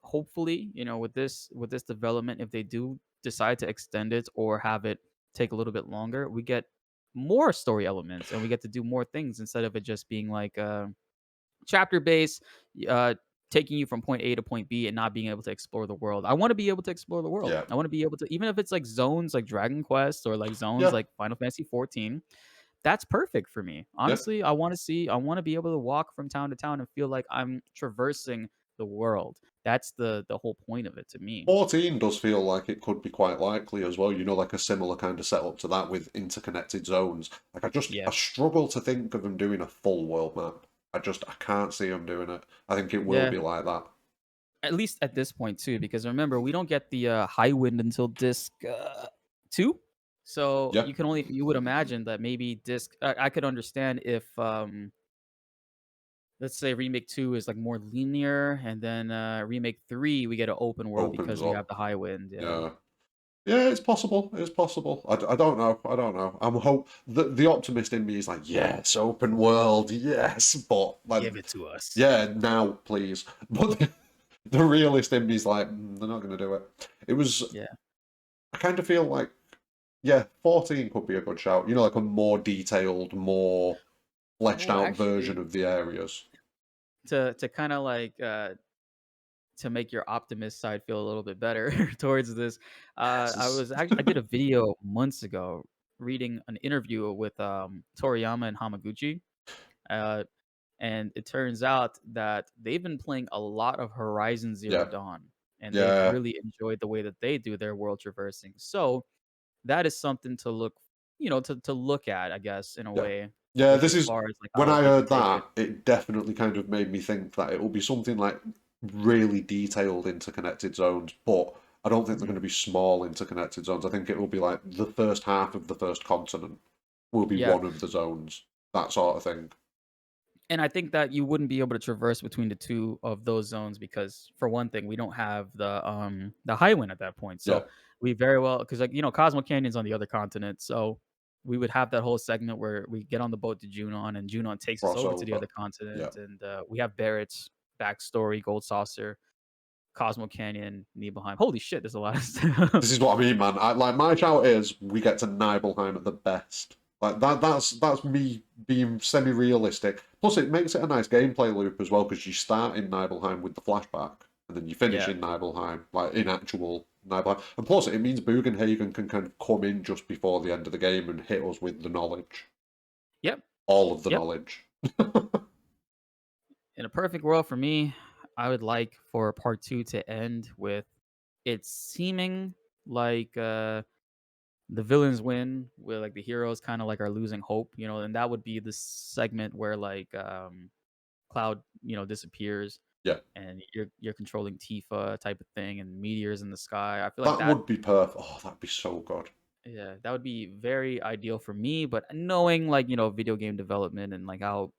hopefully, with this development, if they do decide to extend it or have it take a little bit longer, we get more story elements and we get to do more things instead of it just being like chapter based, uh, taking you from point A to point B and not being able to explore the world. I want to be able to explore the world. Yeah. I want to be able to, even if it's like zones like Dragon Quest or like zones Yeah. like Final Fantasy 14. That's perfect for me. Yeah. Honestly, I want to be able to walk from town to town and feel like I'm traversing the world. That's the whole point of it to me. 14 does feel like it could be quite likely as well, like a similar kind of setup to that with interconnected zones. Like I Yeah. struggle to think of them doing a full world map. I can't see them doing it. I think it will Yeah. be like that. At least at this point too, because remember we don't get the high wind until disc 2. So Yeah. you would imagine that maybe disc I could understand if let's say remake 2 is like more linear and then remake 3 we get an open world Opens because we have up. the high wind. Yeah. Yeah. Yeah, it's possible. It's possible. I don't know. I don't know. The optimist in me is like, yes, open world, yes, but like, Give it to us. yeah, now please. But The realist in me's like, they're not going to do it. It was. Yeah. I kind of feel like, yeah, 14 could be a good shout. You know, like a more detailed, more fleshed Well, out version actually, of the areas. to kind of like to make your optimist side feel a little bit better towards this, This is I did a video months ago reading an interview with Toriyama and Hamaguchi. Uh, and it turns out that they've been playing a lot of Horizon Zero yeah, Dawn, and they've yeah, really enjoyed the way that they do their world traversing. So that is something to look, to look at, I guess, in a yeah. way, Yeah, just this as is far as like when how I people heard take it. that, it definitely kind of made me think that it will be something like really detailed interconnected zones, but I don't think they're going Mhm. to be small interconnected zones. I think it will be like the first half of the first continent will be Yeah, one of the zones, that sort of thing. and I think that you wouldn't be able to traverse between the two of those zones because, for one thing, we don't have the highwind at that point. Yeah, So we very well, because like Cosmo Canyon's on the other continent, so we would have that whole segment where we get on the boat to Junon, and Junon takes us over to the crossover. other Yeah. continent, and we have Barrett's backstory, Gold Saucer, Cosmo Canyon, Nibelheim. Holy shit, there's a lot of stuff. This is what I mean, man. Like my shout is we get to Nibelheim at the best. Like that's me being semi-realistic. Plus, it makes it a nice gameplay loop as well because you start in Nibelheim with the flashback, and then you finish Yeah. in Nibelheim, like in actual Nibelheim. And plus, it means Bugenhagen can kind of come in just before the end of the game and hit us with the knowledge, Yep. all of the Yep. knowledge. In a perfect world for me, I would like for part two to end with it seeming like the villains win, where like the heroes kind of like are losing hope, and that would be the segment where like Cloud, disappears, Yeah, and you're controlling Tifa type of thing, and meteors in the sky. I feel like that that, would be perfect. Oh, that'd be so good. yeah, that would be very ideal for me. But knowing like video game development and like how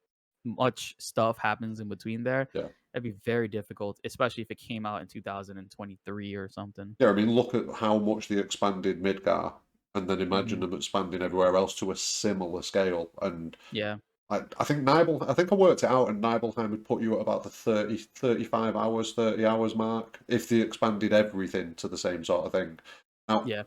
much stuff happens in between there, Yeah. that'd be very difficult, especially if it came out in 2023 or something. Yeah, I mean, look at how much they expanded Midgar, and then imagine Hmm. them expanding everywhere else to a similar scale. And Yeah, I think I think I worked it out, and Nibelheim would put you at about the 35 hours, 30 hours mark if they expanded everything to the same sort of thing. Now, yeah.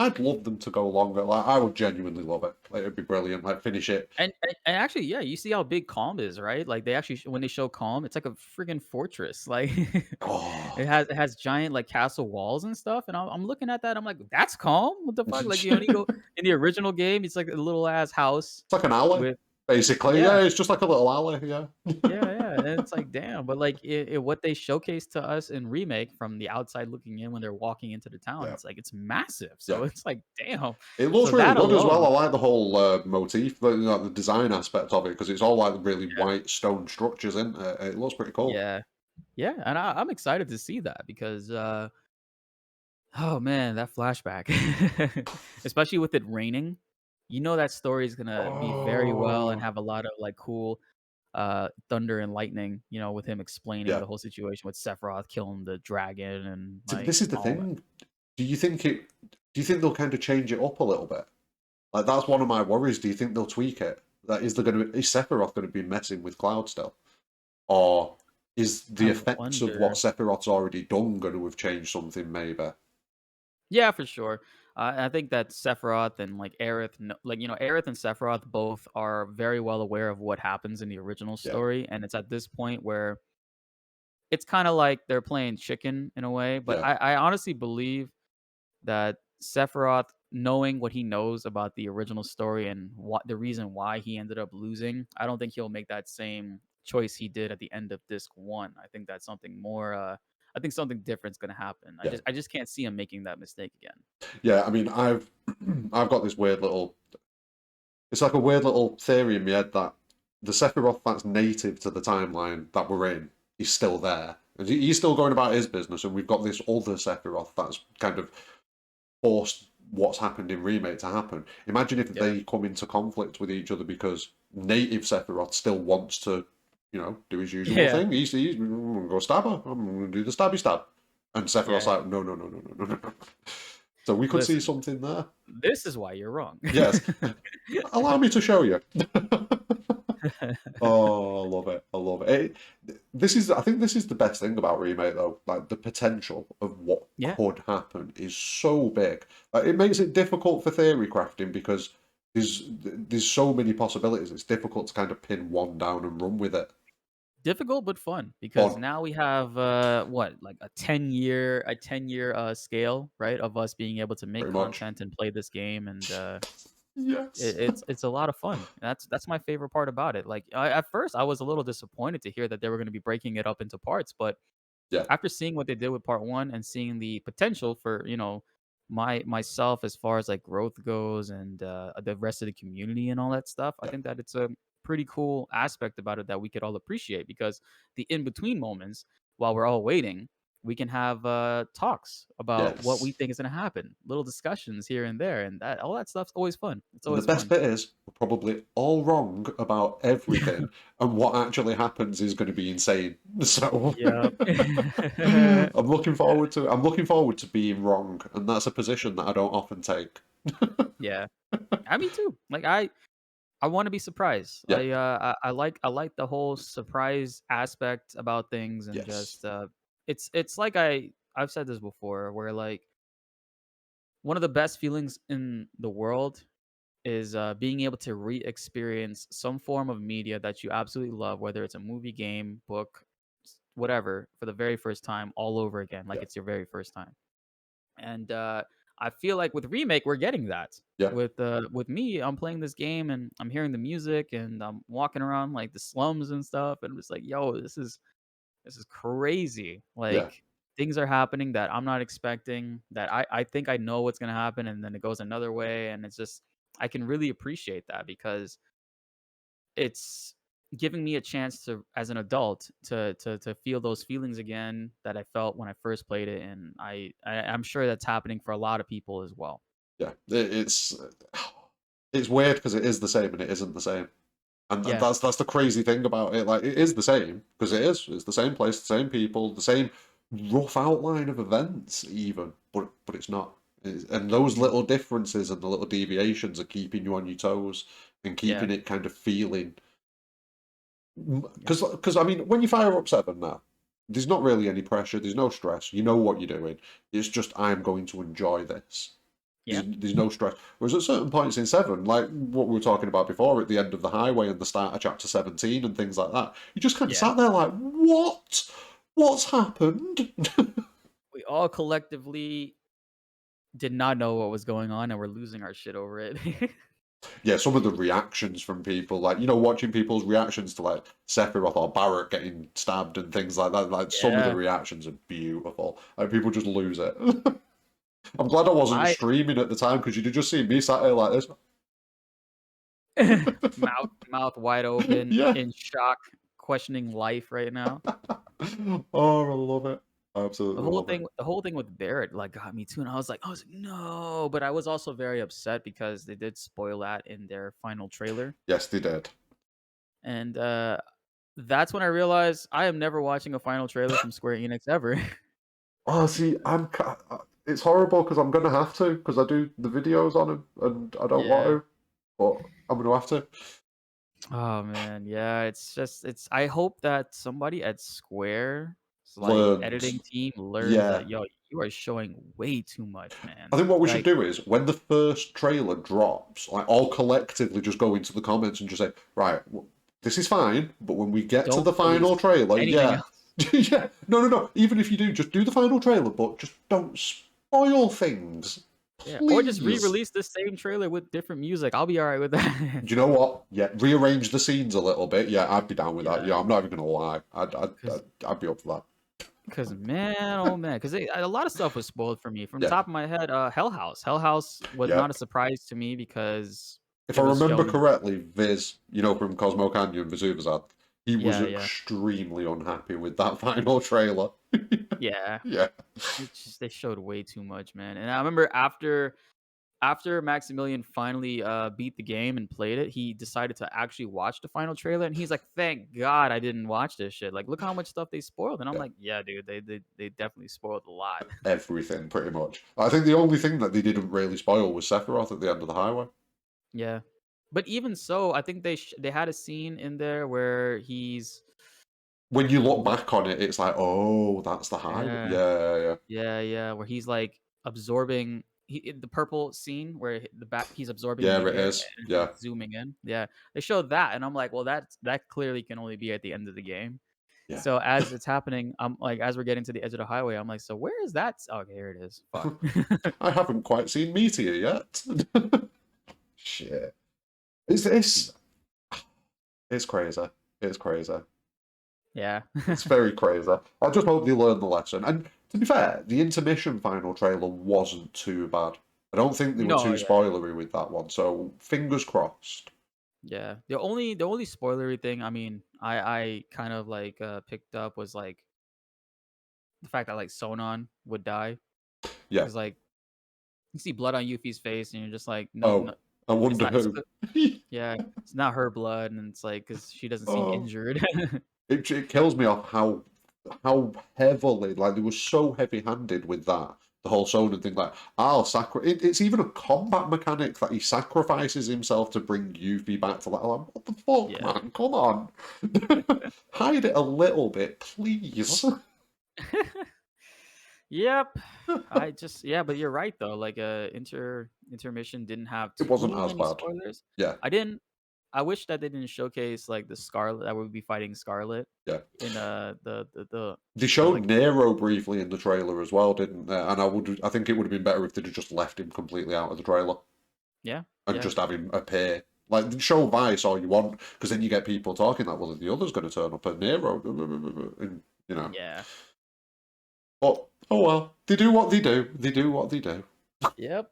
I'd love them to go longer. Like, I would genuinely love it. Like, it'd be brilliant. Like, finish it. And actually, yeah, you see how big Calm is, right? Like they actually when they show Calm, it's like a friggin' fortress. Like Oh, it has giant like castle walls and stuff. And I'm looking at that, I'm like, that's Calm. What the fuck? Like you only go in the original game, it's like a little ass house it's like an alley, with basically. yeah. Yeah, it's just like a little alley. Yeah, Yeah, yeah, and it's like, damn, but, like, what they showcased to us in Remake from the outside looking in when they're walking into the town, yeah, it's like, it's massive, yeah. so it's like, damn. It looks So really that good as well. alone I like the whole motif, the design aspect of it, because it's all like really white stone structures, isn't it? It looks pretty cool. yeah, yeah, and I'm excited to see that because, oh, man, that flashback, especially with it raining, that story is gonna be very well and Oh, have a lot of, like, cool, thunder and lightning, with him explaining yeah. the whole situation with Sephiroth killing the dragon and, See, but like, this is the all that. thing. Do you think it? Do you think they'll kind of change it up a little bit? Like that's one of my worries. Do you think they'll tweak it? That is, is Sephiroth going to be messing with Cloud still, or is the I effects of what wonder. Sephiroth's already done going to have changed something? Maybe. Yeah, for sure. I think that Sephiroth and like Aerith, Aerith and Sephiroth both are very well aware of what happens in the original Yeah, story, and it's at this point where it's kind of like they're playing chicken in a way. But yeah, I honestly believe that Sephiroth, knowing what he knows about the original story and what the reason why he ended up losing, I don't think he'll make that same choice he did at the end of disc one. I think that's something more. I think something different's gonna happen. I yeah, just I just can't see him making that mistake again. yeah. I mean, I've I've got this weird little. It's like a weird little theory in my head that the Sephiroth that's native to the timeline that we're in is still there. And he's still going about his business, and we've got this other Sephiroth that's kind of forced what's happened in Remake to happen. Imagine if Yeah. they come into conflict with each other because native Sephiroth still wants to, do his usual Yeah. thing. He's I'm gonna go stab her. I'm gonna do the stabby stab. And Sephiroth's Yeah. like, no, no, no, no, no, no, no. So we could see Listen, something there. this is why you're wrong. Yes. Allow me to show you. Oh, I love it. I love it. I think this is the best thing about Remake though. Like the potential of what Yeah. could happen is so big. It makes it difficult for theory crafting because there's so many possibilities. It's difficult to kind of pin one down and run with it. Difficult but fun because Fun, now we have what, like a 10-year scale, right, of us being able to make pretty much. content and play this game, and Yes. it's a lot of fun. That's my favorite part about it. Like at first I was a little disappointed to hear that they were going to be breaking it up into parts, but Yeah. after seeing what they did with part 1 and seeing the potential for, myself as far as, like, growth goes and, the rest of the community and all that stuff, I Yeah. think that it's a pretty cool aspect about it that we could all appreciate because the in-between moments, while we're all waiting, we can have, talks about what we Yes. think is gonna happen, little discussions here and there, and all that stuff's always fun. It's And the always best fun. bit is we're probably all wrong about everything, and what actually happens is going to be insane. So Yeah. I'm looking forward to being wrong, and that's a position that I don't often take. Yeah. Me too. Like, I wanna be surprised. Yeah. I like the whole surprise aspect about things and Yes. just, it's like I've said this before where, like, one of the best feelings in the world is, being able to re-experience some form of media that you absolutely love, whether it's a movie, game, book, whatever, for the very first time all over again, like Yeah. it's your very first time. And I feel like with remake, we're getting that. Yeah. With me, I'm playing this game and I'm hearing the music and I'm walking around like the slums and stuff, and I'm just like, yo, this is crazy. Yeah. Like things are happening that I'm not expecting. That I think I know what's gonna happen, and then it goes another way, and it's just I can really appreciate that because it's giving me a chance to, as an adult, to feel those feelings again that I felt when I first played it, and I'm sure that's happening for a lot of people as well. Yeah. It's weird because it is the same and it isn't the same. And Yeah, that's the crazy thing about it. Like it is the same because it is. It's the same place, the same people, the same rough outline of events, even. But it's not. And those mhm, little differences and the little deviations are keeping you on your toes and yeah, keeping it kind of feeling. yeah, Because I mean, when you fire up seven now, there's not really any pressure. There's no stress. You know what you're doing. It's just I'm going to enjoy this. yeah, There's no stress. Whereas at certain points in Seven, like what we were talking about before, at the end of the highway and the start of chapter 17 and things like that, you just kind of yeah. sat there like, what? What's happened? We all collectively did not know what was going on, and we're losing our shit over it. Yeah, some of the reactions from people, like, watching people's reactions to like Sephiroth or Barrett getting stabbed and things like that, like some of the Yeah, reactions are beautiful. Like people just lose it. I'm glad I wasn't I streaming at the time because you'd have just seen me sat here like this. mouth wide open, Yeah. in shock, questioning life right now. Oh, I love it. I The absolutely whole love it. thing the whole thing with Barrett, like, got me too, and I was like, "No," but I was also very upset because they did spoil that in their final trailer, Yes, they did. and, that's when I realized I am never watching a final trailer from Square Enix ever. Oh, see, it's horrible because I'm gonna have to because I do the videos on him and I don't want Yeah. to, but I'm gonna have to. Oh, man, yeah, it's just I hope that somebody at Square's, like, Learns, editing team learns yeah. that, "Yo, you are showing way too much, I man." think what we should Like, do is when the first trailer drops, like all collectively just go into the comments and just say, right, this is fine, but when we get to don't the release final trailer, anything yeah, else. yeah, no. Even if you do, just do the final trailer, but just don't spoil things, Yeah, or just please. re-release the same trailer with different music. I'll be alright with that. Do you know what? Yeah, rearrange the scenes a little bit. Yeah, I'd be down with that. Yeah, Yeah, I'm not even gonna lie. cause, I'd be up for cause man, oh man, cause a lot of stuff was spoiled for me. From the that. top of my head, Hell House. Hell House was Yeah, not a surprise to me because if it I was remember shown. correctly, Viz, from Cosmo Canyon, Vizuvazad, he was Yeah, yeah, extremely unhappy with that final trailer. yeah. Yeah, It's just they showed way too much, man. And I remember after Maximilian finally beat the game and played it, he decided to actually watch the final trailer, and he's like, "Thank God I didn't watch this shit. Like, look how much stuff they spoiled." And I'm yeah, like, "Yeah, dude, they definitely spoiled a lot." everything pretty much. I think the only thing that they didn't really spoil was Sephiroth at the end of the highway. Yeah. But even so, I think they had a scene in there where when you look back on it, it's like, oh, that's the high. Yeah. Yeah, yeah, Yeah, yeah, where he's, like, absorbing the purple scene where he's absorbing yeah. the It air is. and Yeah, it's zooming in. Yeah, they showed that, and I'm like, "Well, that clearly can only be at the end of the game." yeah. So, as it's happening, I'm like as we're getting to the edge of the highway, I'm like, "So where is that okay, here it is. Fuck." I haven't quite seen Meteor yet. Shit. It's it's crazy. It's crazy. Yeah. It's very crazy. I just hope they learn the lesson. And to be fair, the intermission final trailer wasn't too bad. I don't think they were No, too yeah, spoilery with that one, so fingers crossed. yeah. The only spoilery thing, I mean, I kind of, like, picked up was, like, the fact that, like, Sonon would die Yeah. because like, you see blood on Yuffie's face, and you're just like, "No, no, Oh, I it's wonder not it's who. yeah, it's not her blood," and it's like because she doesn't seem Oh, injured. it kills me off how heavily, like they were so heavy-handed with that. The whole Sonnen thing, like I'll it's even a combat mechanic that he sacrifices himself to bring Yuffie back to life. Like, what the fuck, Yeah. man? Come on, hide it a little bit, please. Yep. I just yeah, but you're right though, like, intermission didn't have It too wasn't as many bad. spoilers. Yeah, I didn't I wish that they didn't showcase, like, the Scarlet that would be fighting Scarlet yeah. in, They the, showed like Nero briefly in the trailer as well, didn't they? And I think it would have been better if they'd have just left him completely out of the trailer yeah, and yeah, just have him appear. Like, show Vice all you want, because then you get people talking like, well, the other's going to turn up at Nero, and, you know. yeah. But, oh well, they do what they do. They do what they do. Yep.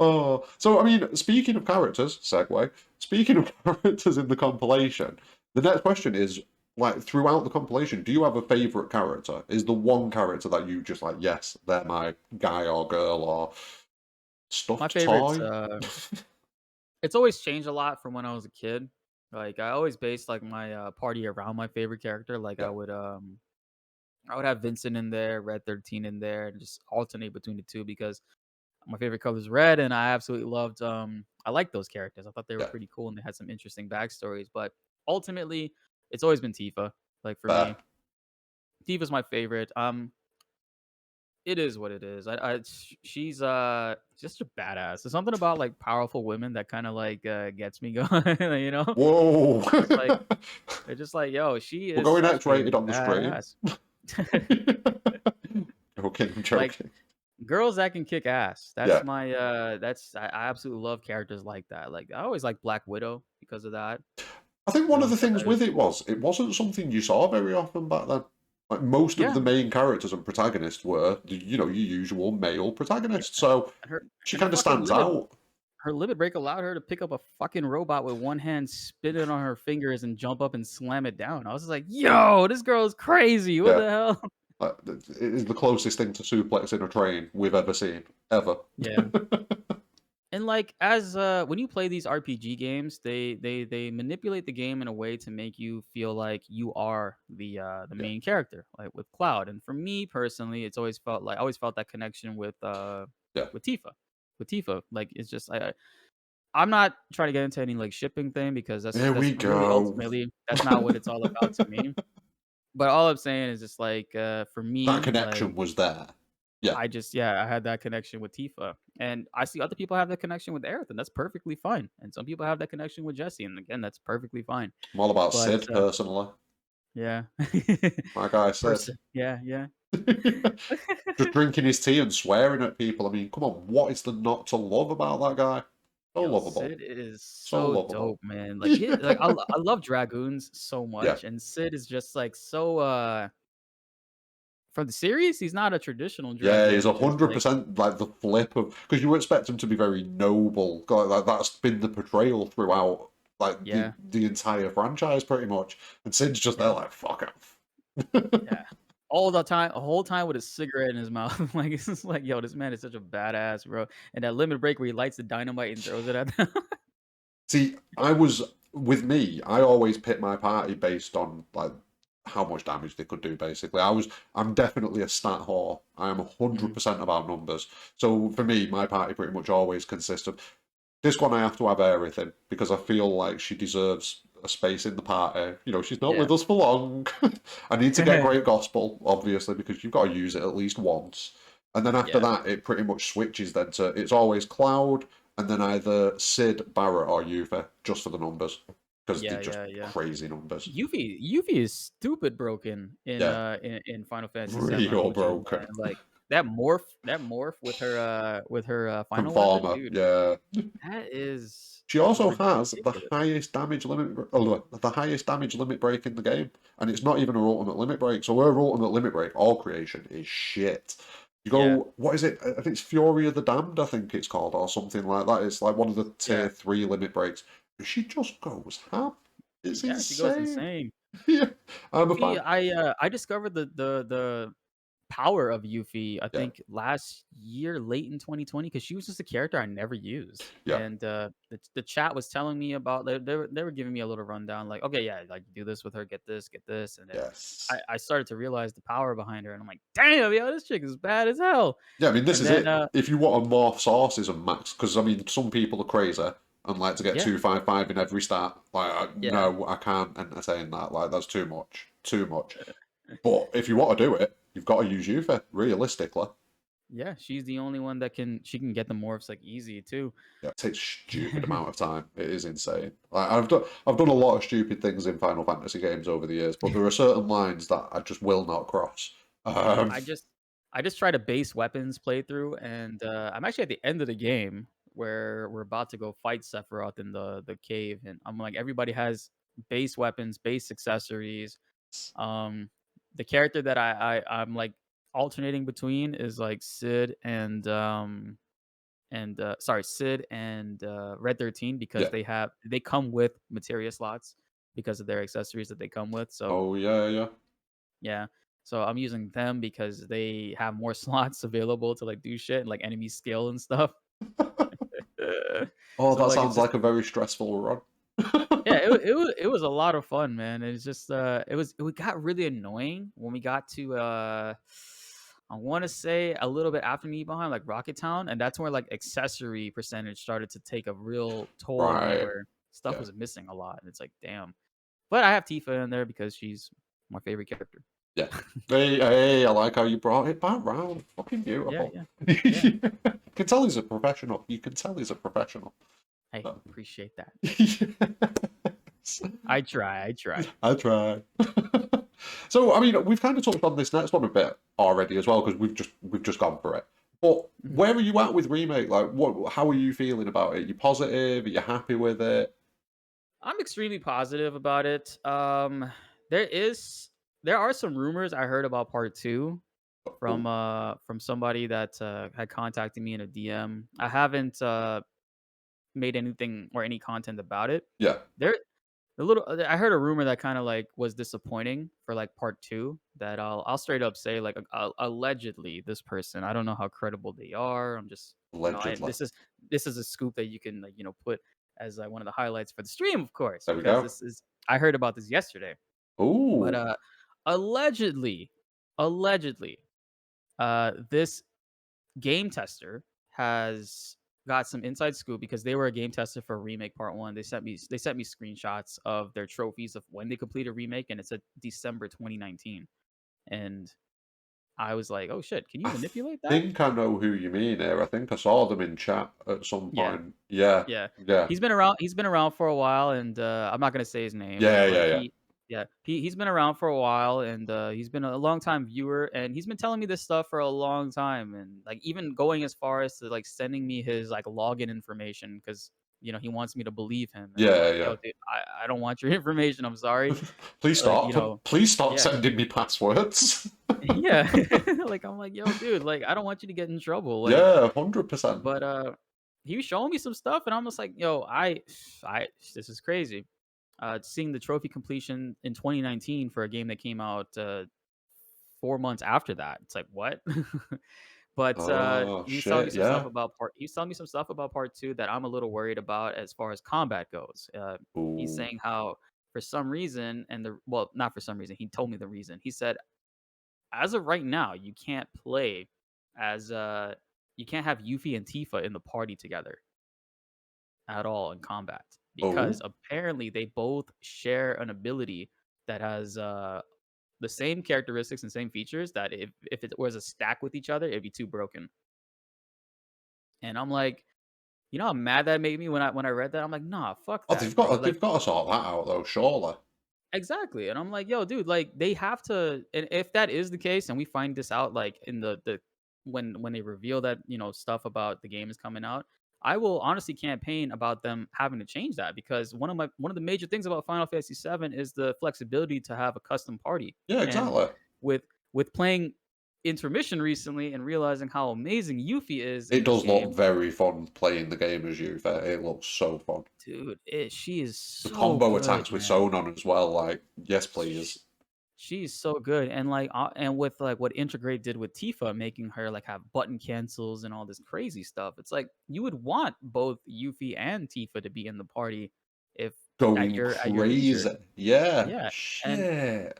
Oh, so I mean, speaking of characters, segue. Speaking of characters in the compilation, the next question is like throughout the compilation, do you have a favorite character? Is the one character that you just like, yes, they're my guy or girl or My stuffed favorites, toy? it's always changed a lot from when I was a kid. Like, I always based, like, my, party around my favorite character, like, Yeah, I would have Vincent in there, Red 13 in there, and just alternate between the 2 because my favorite color is red, and I absolutely loved, I liked those characters. I thought they were yeah, pretty cool, and they had some interesting backstories, but ultimately, it's always been Tifa. Like, for fair. me, Tifa's my favorite. It is what it is. She's, just a badass. There's something about, like, powerful women that kinda, like, gets me going, you know? Whoa! It's like they're just like, "Yo, she We're is going such a X-rated on the stream. badass." Joking, I'm Like, joking. girls that can kick ass. That's Yeah. my, I absolutely love characters like that. Like, I always like Black Widow because of that. I think You one of know, the because things I with it wasn't something you saw very often back then. Like most of yeah, the main characters and protagonists were, your usual male yeah, protagonists. So and her she and kind of stands out. her limit break allowed her to pick up a fucking robot with one hand, spin it on her fingers, and jump up and slam it down. I was just like, "Yo, this girl is crazy. What Yeah, the hell?" it is the closest thing to suplex in a train we've ever seen, ever. Yeah. And like as when you play these RPG games, they manipulate the game in a way to make you feel like you are the Yeah, main character, like with Cloud. And for me personally, it's always felt like I always felt that connection yeah. with Tifa. With Tifa. Like it's just I'm not trying to get into any like shipping thing because There that's we really go. ultimately that's not what it's all about to me. But all I'm saying is just like for That me, like connection was there. Yeah, I just yeah, I had that connection with Tifa, and I see other people have that connection with Aerith, and that's perfectly fine. And some people have that connection with Jesse, and again, that's perfectly fine. I'm all about But Sid personally. yeah, My guy Sid. person, yeah, yeah, Just drinking his tea and swearing at people. I mean, come on, what is there not to love about that guy? So yo, lovable. Sid is So so lovable. dope, man. Like he, like Yeah. I love Dragoons so Yeah. much, and Sid is just like so. For the series, he's not a traditional Yeah, he's Dragoon. He's just like 100% like the flip of because you expect him to be very noble. Like that's been the portrayal throughout like yeah, the entire franchise pretty much. And Sid's just there yeah, like fuck off. yeah. All the time, a whole time with a cigarette in his mouth. Like it's just like, yo, this man is such a badass, bro. And that limit break where he lights the dynamite and throws it at them. See, I was with me, I always pit my party based on like how much damage they could do basically. I'm definitely a stat whore. I am Mhm. 100% about numbers. So for me, my party pretty much always consists of this one I have to have everything because I feel like she deserves a space in the party. You know, she's not Yeah. with us for long. I need to get Great Gospel, obviously, because you've got to use it at least once. And then after Yeah. that, it pretty much switches then to it's always Cloud, and then either Sid, Barrett, or Yuffie, just for the numbers, because they're Yeah, just yeah, yeah. crazy numbers. Yuffie is stupid broken Yeah, in Final Fantasy VII real OG, broken. man. Like that morph with her final weapon, Conformer, dude. yeah. That is She also has the ridiculous. highest damage limit, the highest damage limit break in the game, and it's not even her ultimate limit break. So her ultimate limit break, all creation, is shit. You Yeah, go, what is it? I think it's Fury of the Damned. I think it's called, or something like that. It's like one of the yeah, tier 3 limit breaks. She just goes ham. It's yeah. She goes insane. insane. Yeah, I'm a Yuffie, fan. I discovered the power of Yuffie, I Yeah, think last year, late in 2020, because she was just a character I never used. yeah, And the chat was telling me about they were giving me a little rundown, like, okay, yeah, like do this with her, get this, and then yes. I started to realize the power behind her, and I'm like, damn, yo, this chick is bad as hell. Yeah, I mean, this And is then it. If you want to morph sources and max, because I mean, some people are crazy and like to get yeah, 255 in every stat. Like, yeah, no, I can't entertain that. Like, that's too much. Too much. But if you want to do it, you've got to use Yuffie, realistically. yeah, she's the only one that she can get the morphs like easy too. Yeah, it takes stupid amount of time. It is insane. Like, I've done a lot of stupid things in Final Fantasy games over the years, but there are certain lines that I just will not cross. Um, I just I just tried a base weapons playthrough, and I'm actually at the end of the game where we're about to go fight Sephiroth in the cave, and I'm like, everybody has base weapons, base accessories. Um, the character that I'm like alternating between is like Sid and sorry, Sid and Red 13, because yeah. they come with materia slots because of their accessories that they come with. So Oh yeah, yeah. yeah. So I'm using them because they have more slots available to like do shit and like enemy skill and stuff. Oh, So that like it's sounds just like a very stressful run. yeah, it was a lot of fun, man. It's just it got really annoying when we got to I want to say a little bit after me behind like Rocket Town, and that's where like accessory percentage started to take a real toll on me, Right. where stuff Yeah. was missing a lot, and it's like damn. But I have Tifa in there because she's my favorite character. Yeah. Hey, I like how you brought it back round. Fucking Yeah, beautiful. yeah, yeah. You can tell he's a professional. You can tell he's a professional. I So. appreciate that. Yes. I try. I try. I try. So, I mean, we've kind of touched on this next one a bit already as well because we've just gone for it. But Mhm. where are you at with remake? Like, what? How are you feeling about it? You positive? Are you happy with it? I'm extremely positive about it. There is there are some rumors I heard about part two Oh, from somebody that had contacted me in a DM. I haven't made anything or any content about it. yeah, There I heard a rumor that kind of like was disappointing for like part two. That I'll straight up say like allegedly this person. I don't know how credible they are. I'm just allegedly. this is a scoop that you can like put as one of the highlights for the stream, of course, There we because go. this is I heard about this yesterday. But Ooh, allegedly, allegedly, this game tester has got some inside scoop because they were a game tester for Remake Part 1. They sent me screenshots of their trophies of when they completed Remake, and it said December 2019. And I was like, "Oh shit, can you I manipulate that?" think I know who you mean here. I think I saw them in chat at some Yeah. point. Yeah, Yeah. yeah, He's been around for a while, and I'm not gonna say his name, but yeah, yeah, like yeah. he's been around for a while, and he's been a long time viewer, and he's been telling me this stuff for a long time, and like even going as far as to like sending me his like login information because he wants me to believe him, and I'm Yeah, like, yeah. yo, dude, I don't want your information. I'm sorry, Please like stop. Please stop yeah, sending me passwords. yeah, like I'm like, yo, dude, like I don't want you to get in trouble, like, Yeah, 100%. but he was showing me some stuff, and I'm just like, yo, I this is crazy. Seeing the trophy completion in 2019 for a game that came out 4 months after that, it's like what? But Oh he's telling me shit, some stuff yeah. about part. He's telling me some stuff about part two that I'm a little worried about as far as combat goes. He's Ooh. saying how for some reason, well, not for some reason. He told me the reason. He said, as of right now, you can't play as you can't have Yuffie and Tifa in the party together at all in combat because Oh, apparently they both share an ability that has the same characteristics and same features that if it was a stack with each other, it'd be too broken. And I'm like, you know how mad that made me when I read that? I'm like, nah, fuck oh, that, bro. Like they've got to sort that out though, surely. exactly. And I'm like, yo, dude, like they have to and if that is the case and we find this out like in the when they reveal that, stuff about the game is coming out, I will honestly campaign about them having to change that because one of the major things about Final Fantasy VII is the flexibility to have a custom party. Yeah, And exactly. with playing Intermission recently and realizing how amazing Yuffie is It in this does look game, very fun playing the game as you. It looks so fun. dude, she is The so combo good, attacks with man. Sonon as well, like, yes, Sh please. She's so good, and, like, and with, like, what Integrate did with Tifa, making her, like, have button cancels and all this crazy stuff, it's like, you would want both Yuffie and Tifa to be in the party if Going at your leisure. crazy. Yeah. Yeah, and Shit.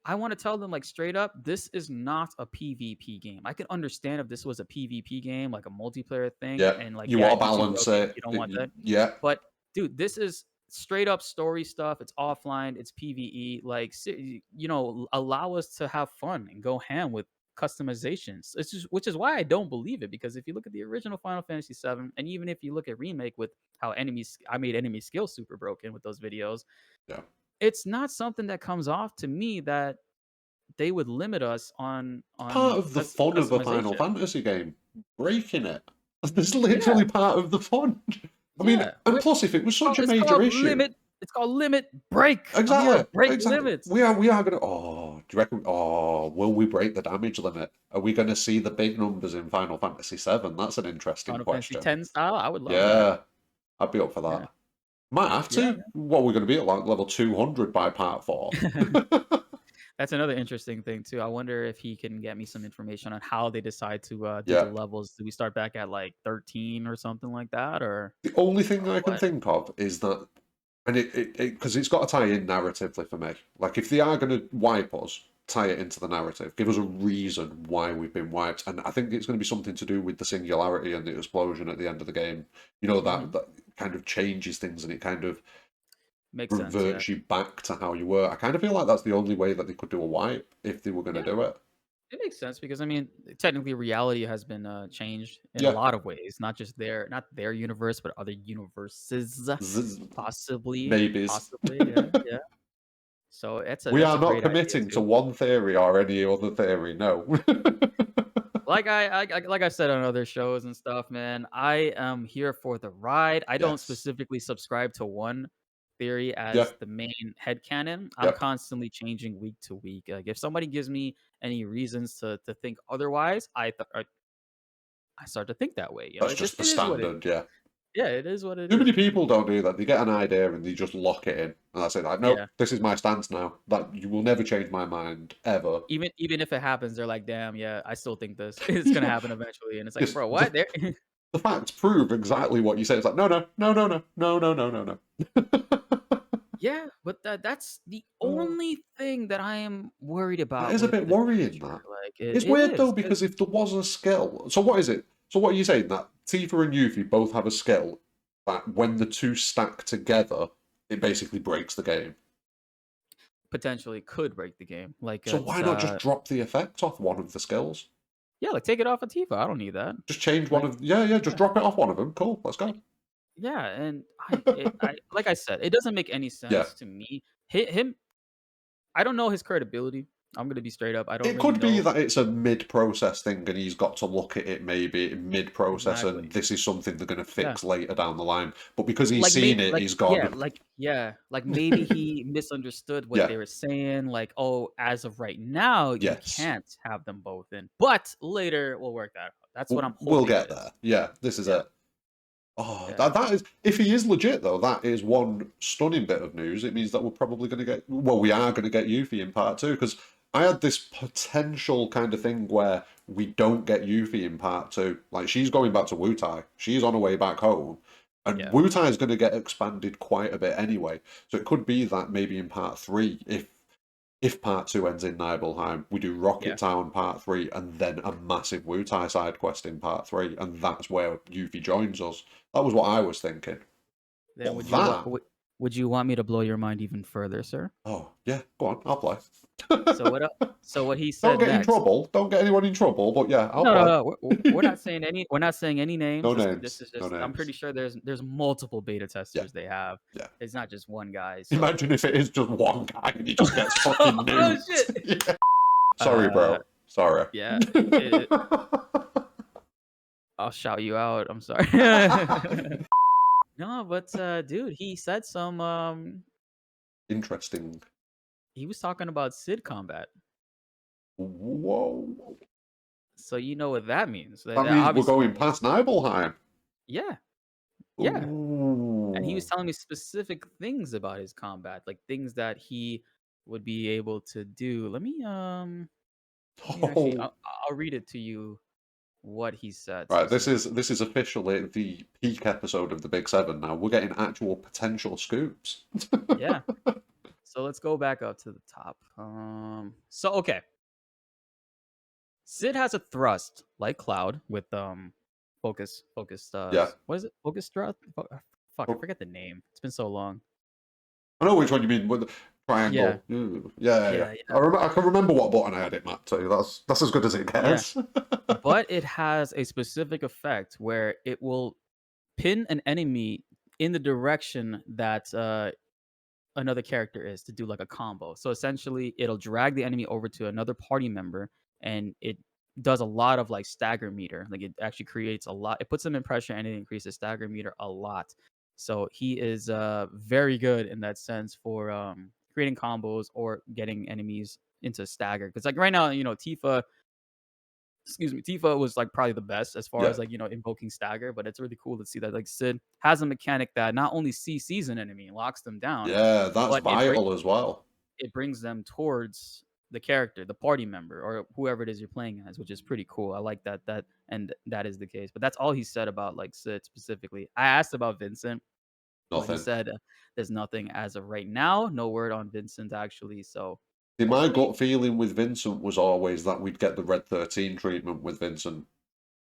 I wanna tell them, like, straight up, this is not a PvP game. I could understand if this was a PvP game, like a multiplayer thing, Yeah. and, like, You yeah, want to you too balance broken, it. you don't want that. Yeah. But, dude, this is straight up story stuff, it's offline, it's PvE, like, allow us to have fun and go ham with customizations. It's just which is why I don't believe it, because if you look at the original Final Fantasy VII, and even if you look at Remake with how enemies I made enemy skills super broken with those videos, Yeah. it's not something that comes off to me that they would limit us on Part of the fun of a Final customization. Fantasy game, breaking it. That's Yeah, literally part of the fun. I mean, yeah. and plus, if it was such a It's major called issue, limit. It's called limit break. I'm here to exactly, break exactly. limits. We are gonna. Oh, do you reckon? Oh, will we break the damage limit? Are we going to see the big numbers in Final Fantasy VII? That's an interesting Final Fantasy question. 10 style. I would love that. Yeah, I'd be up for Yeah, that. Might have yeah. to. What we're going to be at like level 200 by part 4. Man. That's another interesting thing too. I wonder if he can get me some information on how they decide to do the Yeah. levels. Do we start back at like 13 or something like that, The only thing or I can what? think of is that, and because it's got to tie in narratively for me. Like, if they are going to wipe us, tie it into the narrative. Give us a reason why we've been wiped. And I think it's going to be something to do with the singularity and the explosion at the end of the game. You know, Hmm. that kind of changes things and it kind of Makes sense. Yeah. reverts you back to how you were. I kind of feel like that's the only way that they could do a wipe if they were going to Yeah. do it. It makes sense because I mean, technically, reality has been changed in a Yeah. lot of ways. Not their universe, but other universes, Zzz, possibly, maybes. possibly. Yeah, yeah. So We that's are a not great idea committing to too. one theory or any other theory, no. Like I said on other shows and stuff, man. I am here for the ride. I don't Yes. specifically subscribe to one theory Yeah. as the main headcanon. I'm Yep. constantly changing week to week. Like if somebody gives me any reasons to think otherwise, I start to think that way. That's It just just the it is what it is. standard, yeah. Yeah, it is what it Too many is, man. people don't do that. They get an idea and they just lock it in. And that's it. Like, nope, Yeah. this is my stance now. That you will never change my mind ever. Even if it happens, they're like, "Damn, yeah, I still think this. It's gonna Yeah. happen eventually." And it's like, Just "Bro, what?" There the facts prove exactly what you say. It's like, no, no, no, no, no, no, no, no, no, no. Yeah, but that's the Oh, only thing that I am worried that about is a with bit the worrying, future. that. Like, It's it weird though, is, 'cause because if there was a skill, so what is it? So what are you saying? That Tifa and Yuffie both have a skill that when the two stack together, it basically breaks the game. potentially could break the game. Like, So it's, why not just drop the effect off one of the skills? yeah, like, take it off of Tifa, I don't need that. Just change one Like, of, yeah, yeah, just yeah, drop it off one of them. Cool, let's go. yeah, and I like I said, it doesn't make any Yeah. sense to me. Him I don't know his credibility. I'm gonna be straight up, I don't It really could be know that it's a mid-process thing and he's got to look at it maybe mid-process exactly. and this is something they're going to Yeah. fix later down the line. But because he's seen it, he's gone, Like, maybe he misunderstood what yeah, they were saying, like, "Oh, as of right now, you yes, can't have them both in, but later we'll work that out." That's what I'm we'll hoping it get is. there. Yeah, this is Yeah, it. Oh, yeah, that is, if he is legit though, that is one stunning bit of news. It means that we're probably going to get, well, we are going to get Yuffie in part 2 because I had this potential kind of thing where we don't get Yuffie in part 2. Like, she's going back to Wutai. She's on her way back home. And yeah, Wutai is going to get expanded quite a bit anyway. So it could be that maybe in part 3, if part 2 ends in Nibelheim, we do yeah. Rocket Town part 3 and then a massive Wutai side quest in part 3, and that's where Yuffie joins us. That was what I was thinking. Then What, that? would you want me to blow your mind even further, sir? Oh, yeah, go on, I'll play. So what so what he Don't said get in next. trouble. Don't get anyone in trouble, but yeah, I'll No, no, play. no. We're not saying any names. No This names. is No just I'm pretty names. sure there's multiple beta Yeah, testers they have. yeah. It's not just one guy. So Imagine if it is just one guy and he just gets fucking oh nuked. shit. Yeah. Sorry, Uh bro. Sorry. yeah. It, I'll shout you out. I'm sorry. No, but dude, he said some Interesting. he was talking about Sid combat. Whoa. So you know what that means. That That means we're obviously going past Nibelheim. yeah. Yeah. And he was Ooh. telling me specific things about his combat, like things that he would be able to do. Let me actually Oh. I'll read it to you what he said Right, this specifically. is officially the peak episode of the Big Seven now. We're getting actual potential scoops. Yeah. So let's go back up to the top. So okay. Sid has a thrust like Cloud with focus Yeah. what is it? Focus thrust? Fuck, I Oh, forget the name. It's been so long. I know which one you mean with the Yeah. triangle. Ooh, yeah, yeah. Yeah, I can remember what button I had it mapped to. That's as good as it yeah. gets. But it has a specific effect where it will pin an enemy in the direction that another character is to do like a combo. So essentially, it'll drag the enemy over to another party member, and it does a lot of like stagger meter. Like it actually creates a lot. It puts them in pressure and it increases stagger meter a lot. So he is very good in that sense for creating combos or getting enemies into stagger. Because like right now, Tifa, excuse me, Tifa was like probably the best as far Yeah, as like invoking stagger, but it's really cool to see that like Sid has a mechanic that not only CCs an enemy and locks them down, yeah, that's but vital as well. it brings them towards the character, the party member, or whoever it is you're playing as, which is pretty cool. I like that that is the case. But that's all he said about like Sid specifically. I asked about Vincent, but he Nothing. said there's nothing as of right now. No word on Vincent actually. So See, my hopefully, gut feeling with Vincent was always that we'd get the Red 13 treatment with Vincent.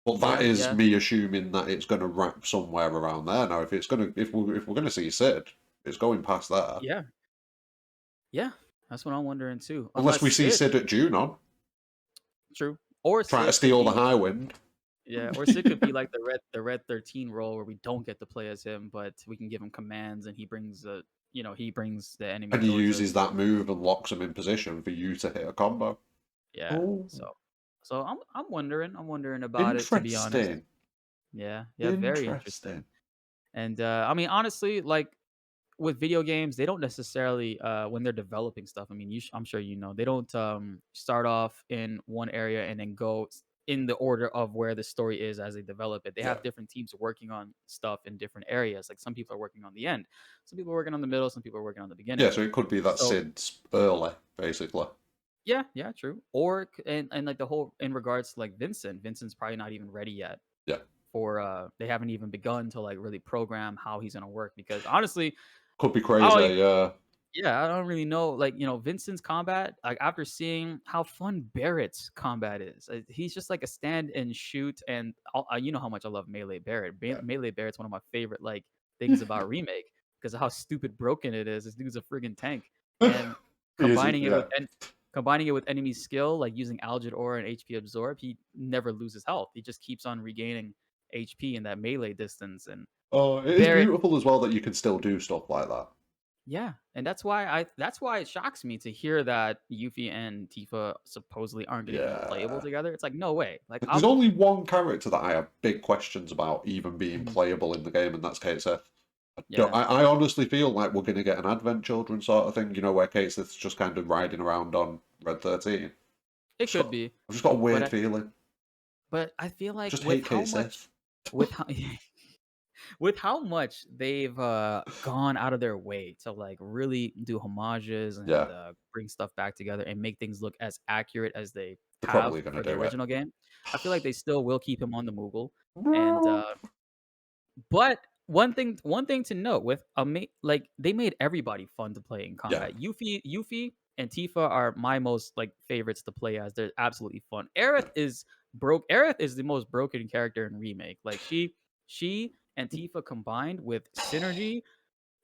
But that yeah, is yeah, me assuming that it's going to wrap somewhere around there. Now, if we're going to see Sid, it's going past there. yeah, yeah. That's what I'm wondering too. Unless Unless we see Sid, Sid at Junon, true, or trying to Sid could steal the be High Wind. yeah, or Sid could be like the Red 13 role where we don't get to play as him, but we can give him commands and he brings he brings the enemy And he towards us. uses that move and locks him in position for you to hit a combo. Yeah. Oh, So I'm wondering about it to be honest. interesting. Yeah, yeah, very interesting. Interesting. And I mean honestly, like with video games, they don't necessarily when they're developing stuff. I mean, I'm sure you know they don't start off in one area and then go in the order of where the story is as they develop it. They Yeah. have different teams working on stuff in different areas. Like some people are working on the end, some people are working on the middle, some people are working on the Yeah, beginning. so it could be that So Sid's early, basically. yeah, yeah, true. Or and like the whole in regards to like Vincent's probably not even ready yet Yeah. for they haven't even begun to like really program how he's gonna work because honestly, Could be I crazy, don't even yeah. yeah, I don't really know like Vincent's combat like after seeing how fun Barrett's combat is. He's just like a stand and shoot and you know how much I love Melee Barrett. Yeah. Melee Barrett's one of my favorite like things about Remake because of how stupid broken it is. This dude's a friggin' tank and He is, combining it yeah. with combining it with enemy skill, like using Algid Aura and HP Absorb, he never loses health. He just keeps on regaining HP in that melee distance. And Oh, it is Barrett, beautiful as well that you can still do stuff like that. yeah, and that's why it shocks me to hear that Yuffie and Tifa supposedly aren't going to be playable Yeah. together. It's like no way. Like There's I'm only one character that I have big questions about even being Mhm. playable in the game, and that's Kate Sith. Yeah, I honestly feel like we're going to get an Advent Children sort of thing, where Kate Sith's just kind of riding around on Red 13. it could be, I've just got a but weird feeling. I feel I like just hate Kate Sith. with how with how much they've gone out of their way to like really do homages and Yeah, bring stuff back together and make things look as accurate as they they're have probably going to for the do it. original game, I feel like they still will keep him on the Moogle. And but one thing to note with like they made everybody fun to play in Yeah, combat. Yuffie and Tifa are my most like favorites to play as. They're absolutely fun. yeah. Aerith is the most broken character in Remake. Like she and Tifa combined with synergy.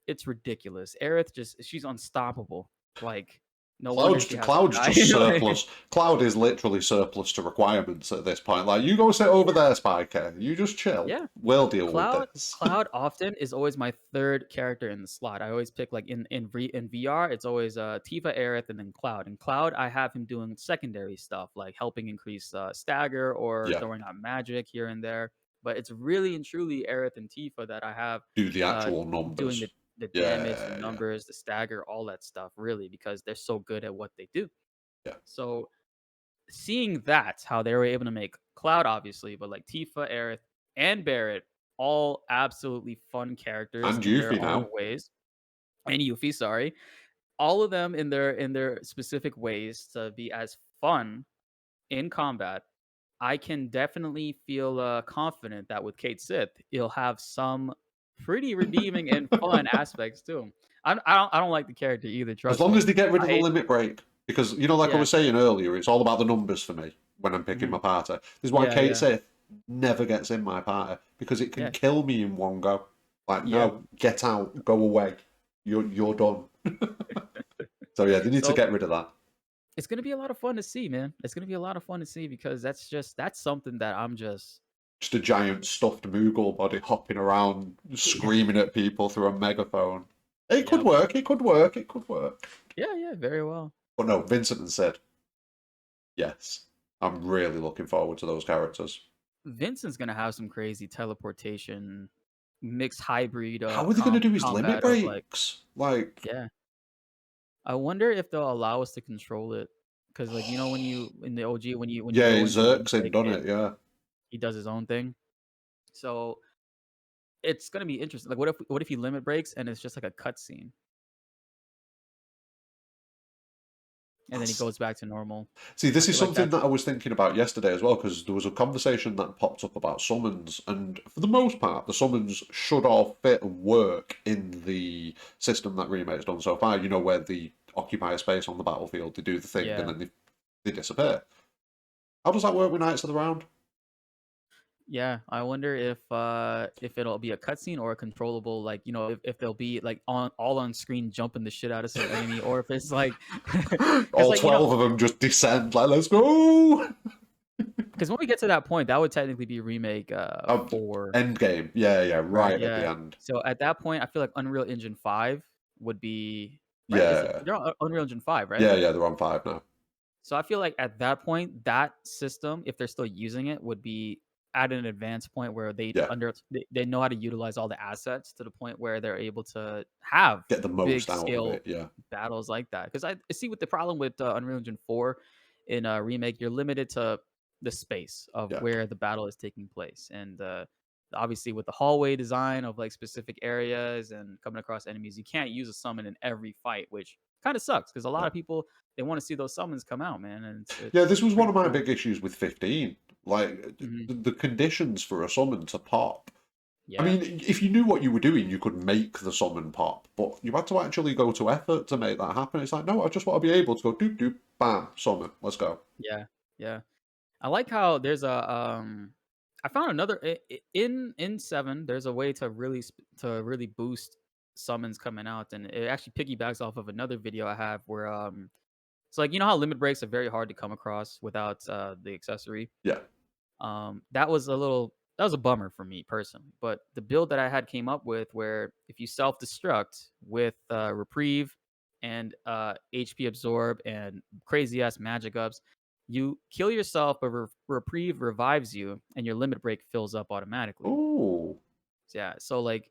it's ridiculous. Aerith she's unstoppable. Like, no wonder Cloud's she has to Cloud's die. just Like, surplus. Cloud is literally surplus to requirements at this point. Like, you go sit over yeah, there, Spiker. You just chill. yeah. We'll deal with Cloud this. Cloud often is always my third character in the slot. I always pick like in VR, it's always Tifa, Aerith, and then Cloud. And Cloud, I have him doing secondary stuff like helping increase stagger or Yeah, throwing out magic here and there. But it's really and truly Aerith and Tifa that I have do the uh, actual doing numbers. the damage, the Yeah, yeah, numbers, the stagger, all that stuff. Really, because they're so good at what they do. yeah. So seeing that, how they were able to make Cloud, obviously, but like Tifa, Aerith, and Barrett, all absolutely fun characters And in their Yuffie own now. ways. And Yuffie, sorry, all of them in their specific ways to be as fun in combat. I can definitely feel confident that with Kate Sith, he'll have some pretty redeeming and fun aspects to him. I don't like the character either. As Trust long me. as they get rid I of the hate. limit break. Because, like I Yeah. was saying earlier, it's all about the numbers for me when I'm picking Hmm. my party. This is why Yeah. Kate Yeah. Sith never gets in my party. Because it can Yeah. kill me in one go. Like, Yeah. no, get out, go away. You're done. So yeah, they need to So get rid of that. it's gonna be a lot of fun to see, man. It's gonna be a lot of fun to see because that's something that I'm just Just a giant stuffed Moogle body hopping around, screaming at people through a megaphone. It could yep. work, it could work, it could work. Yeah, yeah, very well. But no, Vincent and Sid, yes. I'm really looking forward to those characters. Vincent's gonna have some crazy teleportation, mixed hybrid How are they going to do his limit combat of like, breaks? Like, yeah. I wonder if they'll allow us to control it, because like when you in the OG when you yeah, go it into limit zerks in, break, done it? Yeah. he does his own thing. So it's gonna be interesting. Like, what if he limit breaks and it's just like a cutscene, and then he That's goes back to normal? See, I this is feel like something that's that I was thinking about yesterday as well, because there was a conversation that popped up about summons, and for the most part, the summons should all fit and work in the system that Remake's done so far. Where they occupy a space on the battlefield, they do the thing, and yeah. then they disappear. How does that work with Knights of the Round? Yeah, I wonder if it'll be a cutscene or a controllable, like if they'll be like on all on screen jumping the shit out of some enemy, or if it's like, because All like 12 of them just descend, like, let's go! because when we get to that point, that would technically be remake Oh, 4, end game. Yeah, yeah, right? right at the Yeah. end. So at that point, I feel like Unreal Engine 5 would be right. Is it? Yeah. They're on Unreal Engine 5, right? Yeah, yeah, they're on 5 now. So I feel like at that point, that system, if they're still using it, would be at an advanced point where Yeah. they know how to utilize all the assets to the point where they're able to have Get the most big out of scale it, yeah. battles like that. Because I see with the problem with Unreal Engine 4 in remake, you're limited to the space of Yeah. where the battle is taking place, and obviously with the hallway design of like specific areas and coming across enemies, you can't use a summon in every fight, which kind of sucks because a lot Yeah. of people they want to see those summons come out, man, and Yeah, it's this was one pretty of my cool. big issues with 15. Like, Hmm. the conditions for a summon to pop. I Yeah, mean, if you knew what you were doing, you could make the summon pop, but you had to actually go to effort to make that happen. It's like, no, I just want to be able to go doop doop, bam, summon, let's go. yeah, yeah. I like how there's a I found another in 7. There's a way to to really boost summons coming out, and it actually piggybacks off of another video I have where it's like how limit breaks are very hard to come across without the accessory. Yeah, That was a bummer for me personally. But the build that I had came up with where if you self destruct with reprieve and HP absorb and crazy ass magic ups, you kill yourself, but reprieve revives you, and your limit break fills up automatically. ooh, Yeah, so like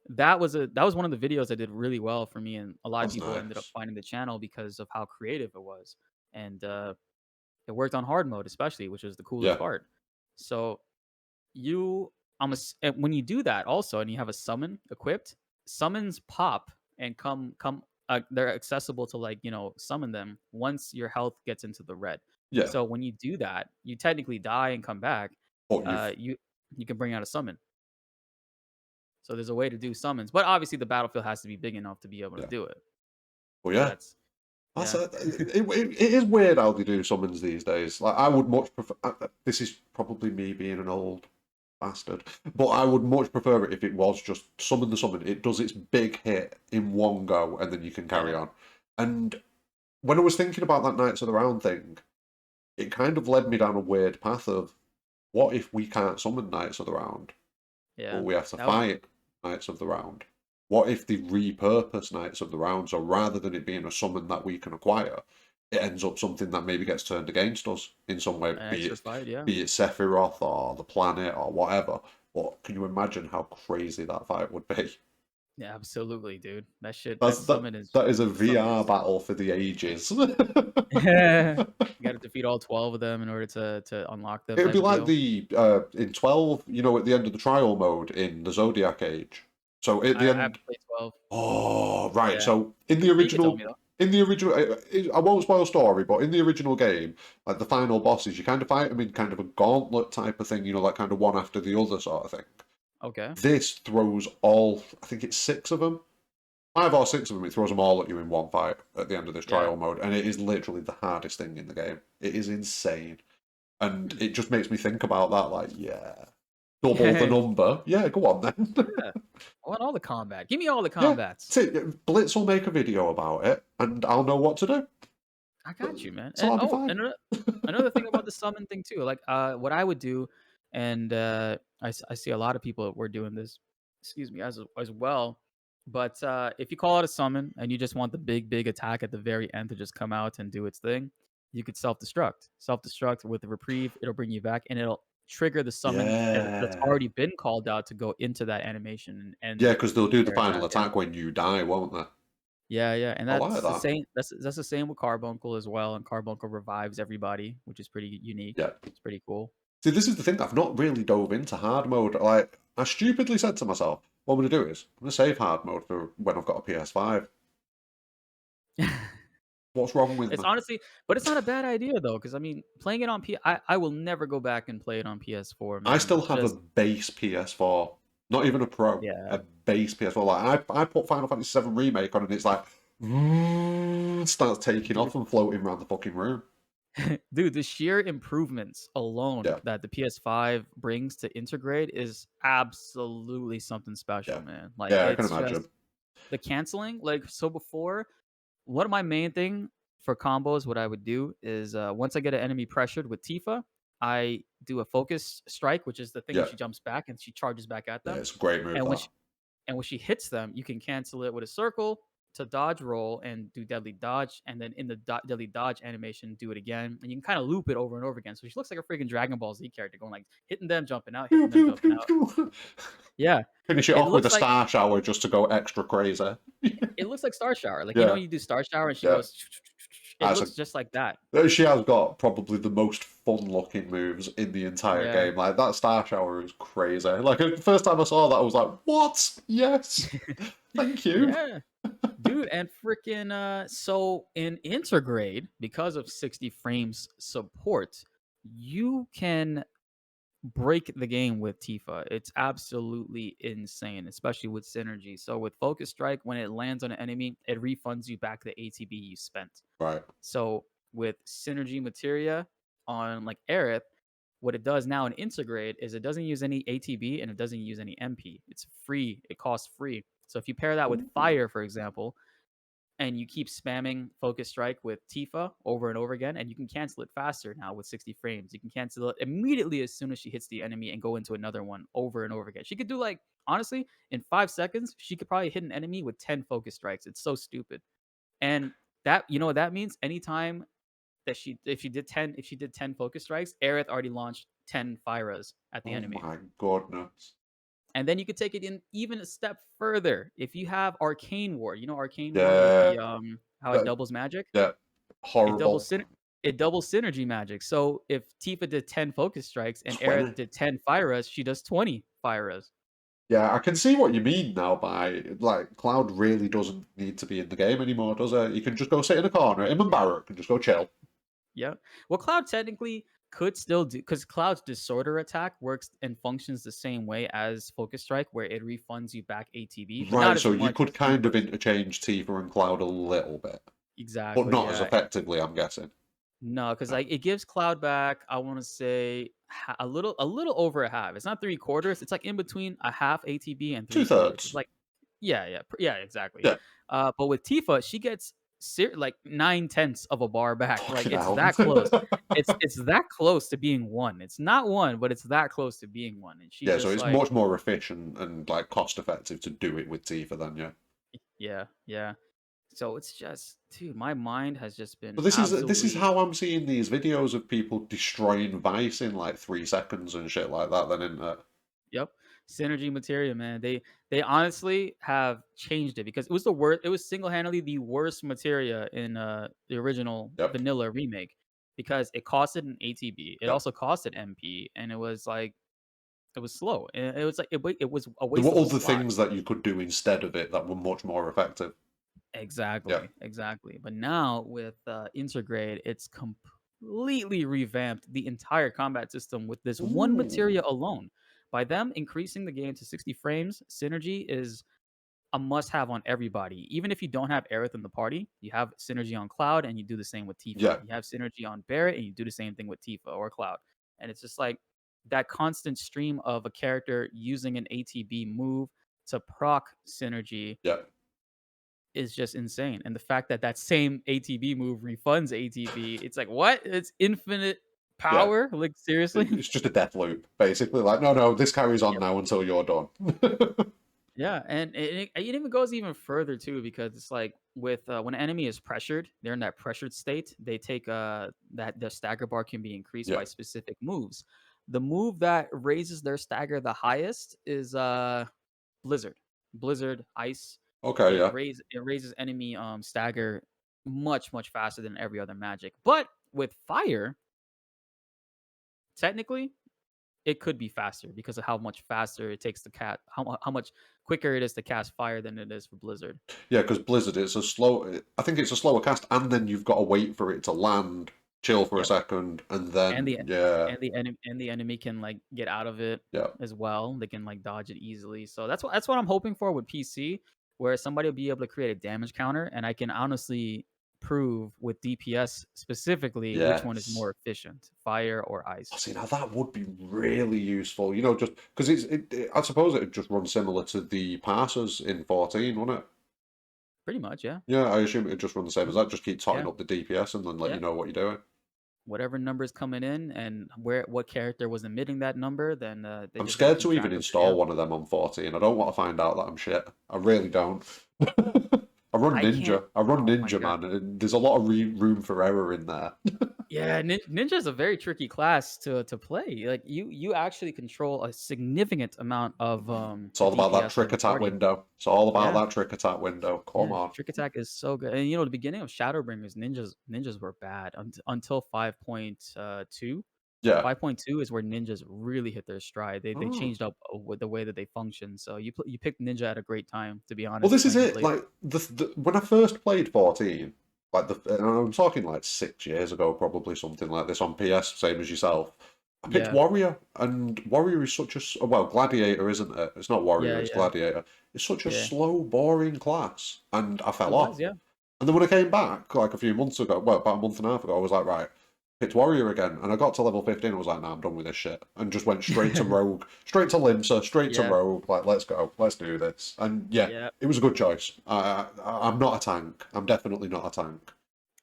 that was one of the videos that did really well for me, and a lot of that's people ended up nice. finding the channel because of how creative it was, and it worked on hard mode especially, which was the coolest Yeah, part. So you when you do that also and you have a summon equipped, summons pop and come they're accessible to like summon them once your health gets into the red. yeah, So when you do that, you technically die and come back. but uh you you can bring out a summon. So there's a way to do summons, but obviously the battlefield has to be big enough to be able to yeah, do it. well, So yeah. that's yeah. It is weird how they do summons these days. Like, I would much prefer. This is probably me being an old Bastard. But I would much prefer it if it was just summon the summon. It does its big hit in one go, and then you can carry Yeah, on. And when I was thinking about that Knights of the Round thing, it kind of led me down a weird path of what if we can't summon Knights of the Round, but yeah. we have to That would fight Knights of the Round? What if they repurpose Knights of the Round, so rather than it being a summon that we can acquire, it ends up something that maybe gets turned against us in some way, an extra fight, yeah. be it Sephiroth or the planet or whatever. But can you imagine how crazy that fight would be? Yeah, absolutely, dude. That shit, that That's that summon is that is a that summon VR is battle for the ages. you gotta defeat all 12 of them in order to unlock them It would type be of like deal. the in 12, at the end of the trial mode in the Zodiac Age. So at the I end, haven't played 12. oh right. Yeah. So But you can tell me though. in the original, I won't spoil story, but in the original game, like the final bosses, you kind of fight them in kind of a gauntlet type of thing. Like kind of one after the other sort of thing. Okay. This throws all, I think it's 6 of them, 5 or 6 of them. It throws them all at you in one fight at the end of this Yeah. trial mode, and it is literally the hardest thing in the game. It is insane. And Hmm. it just makes me think about that, like, yeah, double the number. Yeah, go on then. Yeah. I want all the combat. Give me all the Yeah, combats. see, Blitz will make a video about it, and I'll know what to do. I got you, man. So And I'll be oh, fine. another thing about the summon thing too, like what I would do, and I see a lot of people were doing this, excuse me, as well. But if you call out a summon and you just want the big attack at the very end to just come out and do its thing, you could self-destruct. Self-destruct with the reprieve, it'll bring you back and it'll trigger the summon that's Yeah. already been called out to go into that animation and Yeah, end because they'll do the their final attack. Yeah. attack when you die, won't they? Yeah, yeah, and I like that's the that. same. That's the same with Carbuncle as well. And Carbuncle revives everybody, which is pretty unique. Yeah. It's pretty cool. See, this is the thing. I've not really dove into hard mode. Like, I stupidly said to myself, what I'm going to do is, I'm going to save hard mode for when I've got a PS5. What's wrong with It's me? honestly, but it's not a bad idea though, because I mean, playing it on I will never go back and play it on PS4, I man. still It's have a just base PS4, not even a Pro, yeah, a base PS4. Like I put Final Fantasy VII Remake on, and it's like starts taking dude, off and floating around the fucking room. dude. The sheer improvements alone Yeah, that the PS5 brings to integrate is absolutely something yeah, special, man. Like yeah. I can it's imagine. just the canceling. Like so before. One of my main thing for combos, what I would do is once I get an enemy pressured with Tifa, I do a focus strike, which is the thing where Yeah, she jumps back and she charges back at yeah. them. It's a great move And when that. she, and when she hits them, you can cancel it with a circle to dodge roll and do deadly dodge, and then in the deadly dodge animation, do it again, and you can kind of loop it over and over again. So she looks like a freaking Dragon Ball Z character, going like hitting them, jumping out, Pew, hitting them, pew, jumping pew, out. pew. Yeah, Finish it it off with a looks like star shower just to go extra crazy. it looks like Star Shower. Like Yeah, you do Star Shower and she yeah. goes. It That's looks just like that. she has got probably the most fun-looking moves in the entire Yeah. game. Like that star shower is crazy. Like the first time I saw that, I was like, "What? Yes, thank you." Yeah. Dude, and freaking so in Intergrade, because of 60 frames support, you can break the game with Tifa. It's absolutely insane, especially with synergy. So with Focus Strike, when it lands on an enemy, it refunds you back the ATB you spent. Right. So with Synergy Materia on like Aerith, what it does now in Integrate is it doesn't use any ATB and it doesn't use any MP. It's free. It costs free. So if you pair that with Ooh. Fire, for example, and you keep spamming Focus Strike with Tifa over and over again, and you can cancel it faster now with 60 frames. You can cancel it immediately as soon as she hits the enemy and go into another one over and over again. She could do like, honestly, in 5 seconds, she could probably hit an enemy with 10 Focus Strikes. It's so stupid. And that, you know what that means? Anytime that if she did 10 Focus Strikes, Aerith already launched 10 Fyras at the Oh enemy. my goodness. And then you could take it in even a step further. If you have Arcane Ward, you know Arcane Ward with Yeah. the how it doubles magic? Yeah. It doubles Horrible. it doubles synergy magic. So if Tifa did 10 Focus Strikes and 20. Aerith did 10 Fyras, she does 20 Fyras. Yeah, I can see what you mean now. By like, Cloud really doesn't need to be in the game anymore, does it? You can just go sit in a corner. Him and Barrett can just go chill. Yeah. Well, Cloud technically could still do because Cloud's Disorder attack works and functions the same way as Focus Strike, where it refunds you back ATB, but not Right, as so you much could as kind of Tifa's. interchange Tifa and Cloud a little bit, but Exactly. not as Yeah. effectively, I'm guessing. No, because like it gives Cloud back. I want to say a little over a half. It's not 3/4. It's like in between a half ATB and Two 3/4. It's thirds. like yeah, yeah, yeah, exactly. Yeah. But with Tifa, she gets like 9/10 of a bar back. Like Fucking it's hell. that close. It's that close to being one. It's not one, but it's that close to being one. And she's Yeah, so just it's like, much more efficient and like cost effective to do it with Tifa then, yeah. yeah, yeah. So it's just, dude, my mind has just been But this is absolutely. how I'm seeing these videos of people destroying Vice in like 3 seconds and shit like that. Then, isn't it? Yep. Synergy materia, man. They honestly have changed it because it was the worst. It was single-handedly the worst materia in the original Yep. vanilla remake because it costed an ATB. It Yep. also costed MP, and it was like it was slow. And it was like it was a There waste were of a other slot. things that you could do instead of it that were much more effective. Yeah. Exactly, exactly. But now with Intergrade, it's completely revamped the entire combat system with this one Ooh. materia alone. By them increasing the game to 60 frames, synergy is a must-have on everybody. Even if you don't have Aerith in the party, you have synergy on Cloud, and you do the same with Tifa. Yeah. You have synergy on Barret, and you do the same thing with Tifa or Cloud. And it's just like that constant stream of a character using an ATB move to proc synergy Yeah. is just insane. And the fact that that same ATB move refunds ATB, it's like, what? It's infinite Yeah. power? Like, seriously? It's just a death loop, basically. Like, no, no, this carries on Yep. now until you're done. Yeah, and it even goes even further too because it's like with when an enemy is pressured, they're in that pressured state. They take that the stagger bar can be increased Yeah. by specific moves. The move that raises their stagger the highest is Blizzard, Blizzard Ice. Okay, yeah. It raises enemy stagger much faster than every other magic. But with fire, technically, it could be faster because of how much faster it takes to cast, how much quicker it is to cast fire than it is for Blizzard. Yeah, because Blizzard, I think it's a slower cast, and then you've got to wait for it to land, chill for a Yep. second, and And then, the yeah, and the enemy can like get out of it yeah. as well. They can like dodge it easily. So that's what I'm hoping for with PC, where somebody will be able to create a damage counter, and I can honestly prove with DPS specifically which one is Yes. more efficient, fire or Oh, ice. see, now that would be really useful, just because I suppose it would just run similar to the parsers in 14, wouldn't it? Pretty much, yeah. Yeah, I assume it'd just run the same as that, just keep totting Yeah. up the DPS and then let Yeah. you know what you're doing. Whatever number's coming in and what character was emitting that number, then they I'm just got to scared keep to even track of it. Yeah. install one of them on 14. I don't want to find out that I'm shit. I really don't. I run I can't. Ninja. I run Oh my Ninja, god. man, and there's a lot of room for error in there. Yeah, Ninja is a very tricky class to play. Like you actually control a significant amount of It's the all about that DPS of trick the attack party. window. It's all about Yeah, that trick attack window. Come yeah. on. Trick attack is so good. And the beginning of Shadowbringers, ninjas were bad until 5.2. Yeah. 5.2 is where ninjas really hit their stride. They Oh. changed up with the way that they function. So you picked ninja at a great time, to be Well, honest, this is playing as it. late. Like when I first played 14, and I'm talking like 6 years ago, probably something like this on PS, same as yourself. I picked Yeah, Warrior, and Warrior is such well, Gladiator, isn't it? It's not Warrior, yeah, it's yeah, Gladiator. It's such a yeah. slow, boring class, and I It fell was, off. yeah. And then when I came back, like a few months ago, well, about a month and a half ago, I was like, right, picked Warrior again, and I got to level 15. I was like, nah, I'm done with this shit, and just went straight to Rogue, straight to Limsa, straight to Yeah, Rogue. Like, let's go, let's do this. And yeah, yeah. it was a good choice. I'm not a tank. I'm definitely not a tank.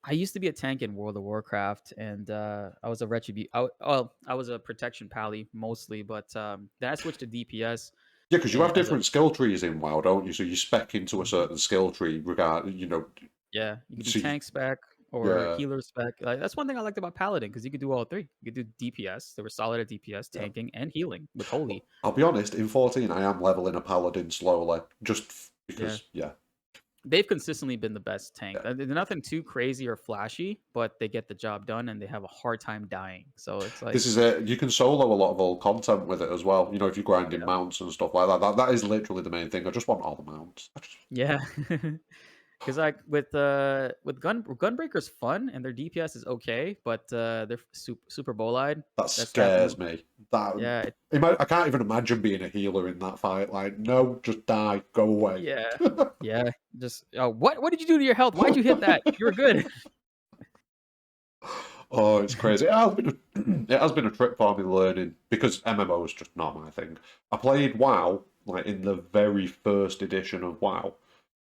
I used to be a tank in World of Warcraft, and I was a I was a protection pally mostly, but then I switched to DPS Yeah, because you have as a different skill trees in WoW, don't you? So you spec into a Mhm. certain skill tree, Yeah, you could do so tank spec or yeah, healer spec. Like that's one thing I liked about Paladin because you could do all three. You could do DPS. They were solid at DPS, yeah. tanking, and healing with Holy. I'll be honest, in 14, I am leveling a paladin slowly, just Yeah. because, yeah, They've consistently been the best tank. yeah. They're nothing too crazy or flashy, but they get the job done and they have a hard time dying. So it's like, This is it. You can solo a lot of old content with it as well. If you're grinding yeah, mounts and stuff like that. That is literally the main thing. I just want all the mounts. yeah. Because like with Gunbreaker's fun and their DPS is okay, but they're super bolide. That That's that move. scares me. That Yeah, I can't even imagine being a healer in that fight. Like, no, just die, go away. yeah, yeah. Just what did you do to your health? Why'd you hit that? You were good. Oh, it's crazy. It has been a trip for me learning because MMO is just not my thing. I played WoW like in the very first edition of WoW.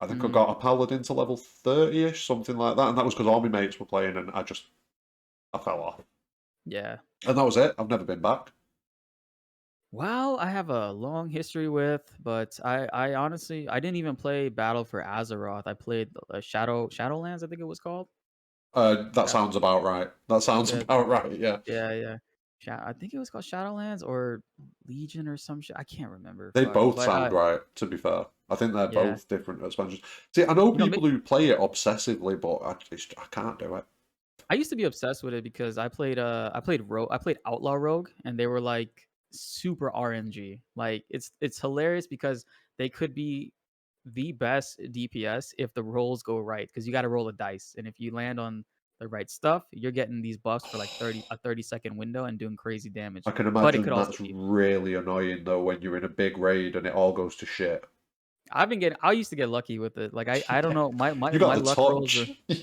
I think I Mm, got a paladin to level 30-ish, something like that, and that was because all my mates were playing, and I fell off, yeah. and that was it. I've never been back. WoW, I have a long history with, but I honestly I didn't even play Battle for Azeroth. I played Shadowlands, I think it was called. That Shadow, sounds about right. That sounds yeah, about right. Yeah, yeah, yeah. I think it was called Shadowlands or Legion or some shit. I can't remember. they Fuck. both But sound right. To be fair, I think they're yeah, both different expansions. See, I know you know, people who play it obsessively, but I can't do it. I used to be obsessed with it because I played Outlaw Rogue and they were like super RNG. Like it's hilarious because they could be the best DPS if the rolls go right because you got to roll a dice and if you land on the right stuff, you're getting these buffs for like 30-second window and doing crazy damage. I can But it could imagine also that's be really annoying though when you're in a big raid and it all goes to shit. I used to get lucky with it. Like I don't Yeah. know You got my the luck rolls touch. were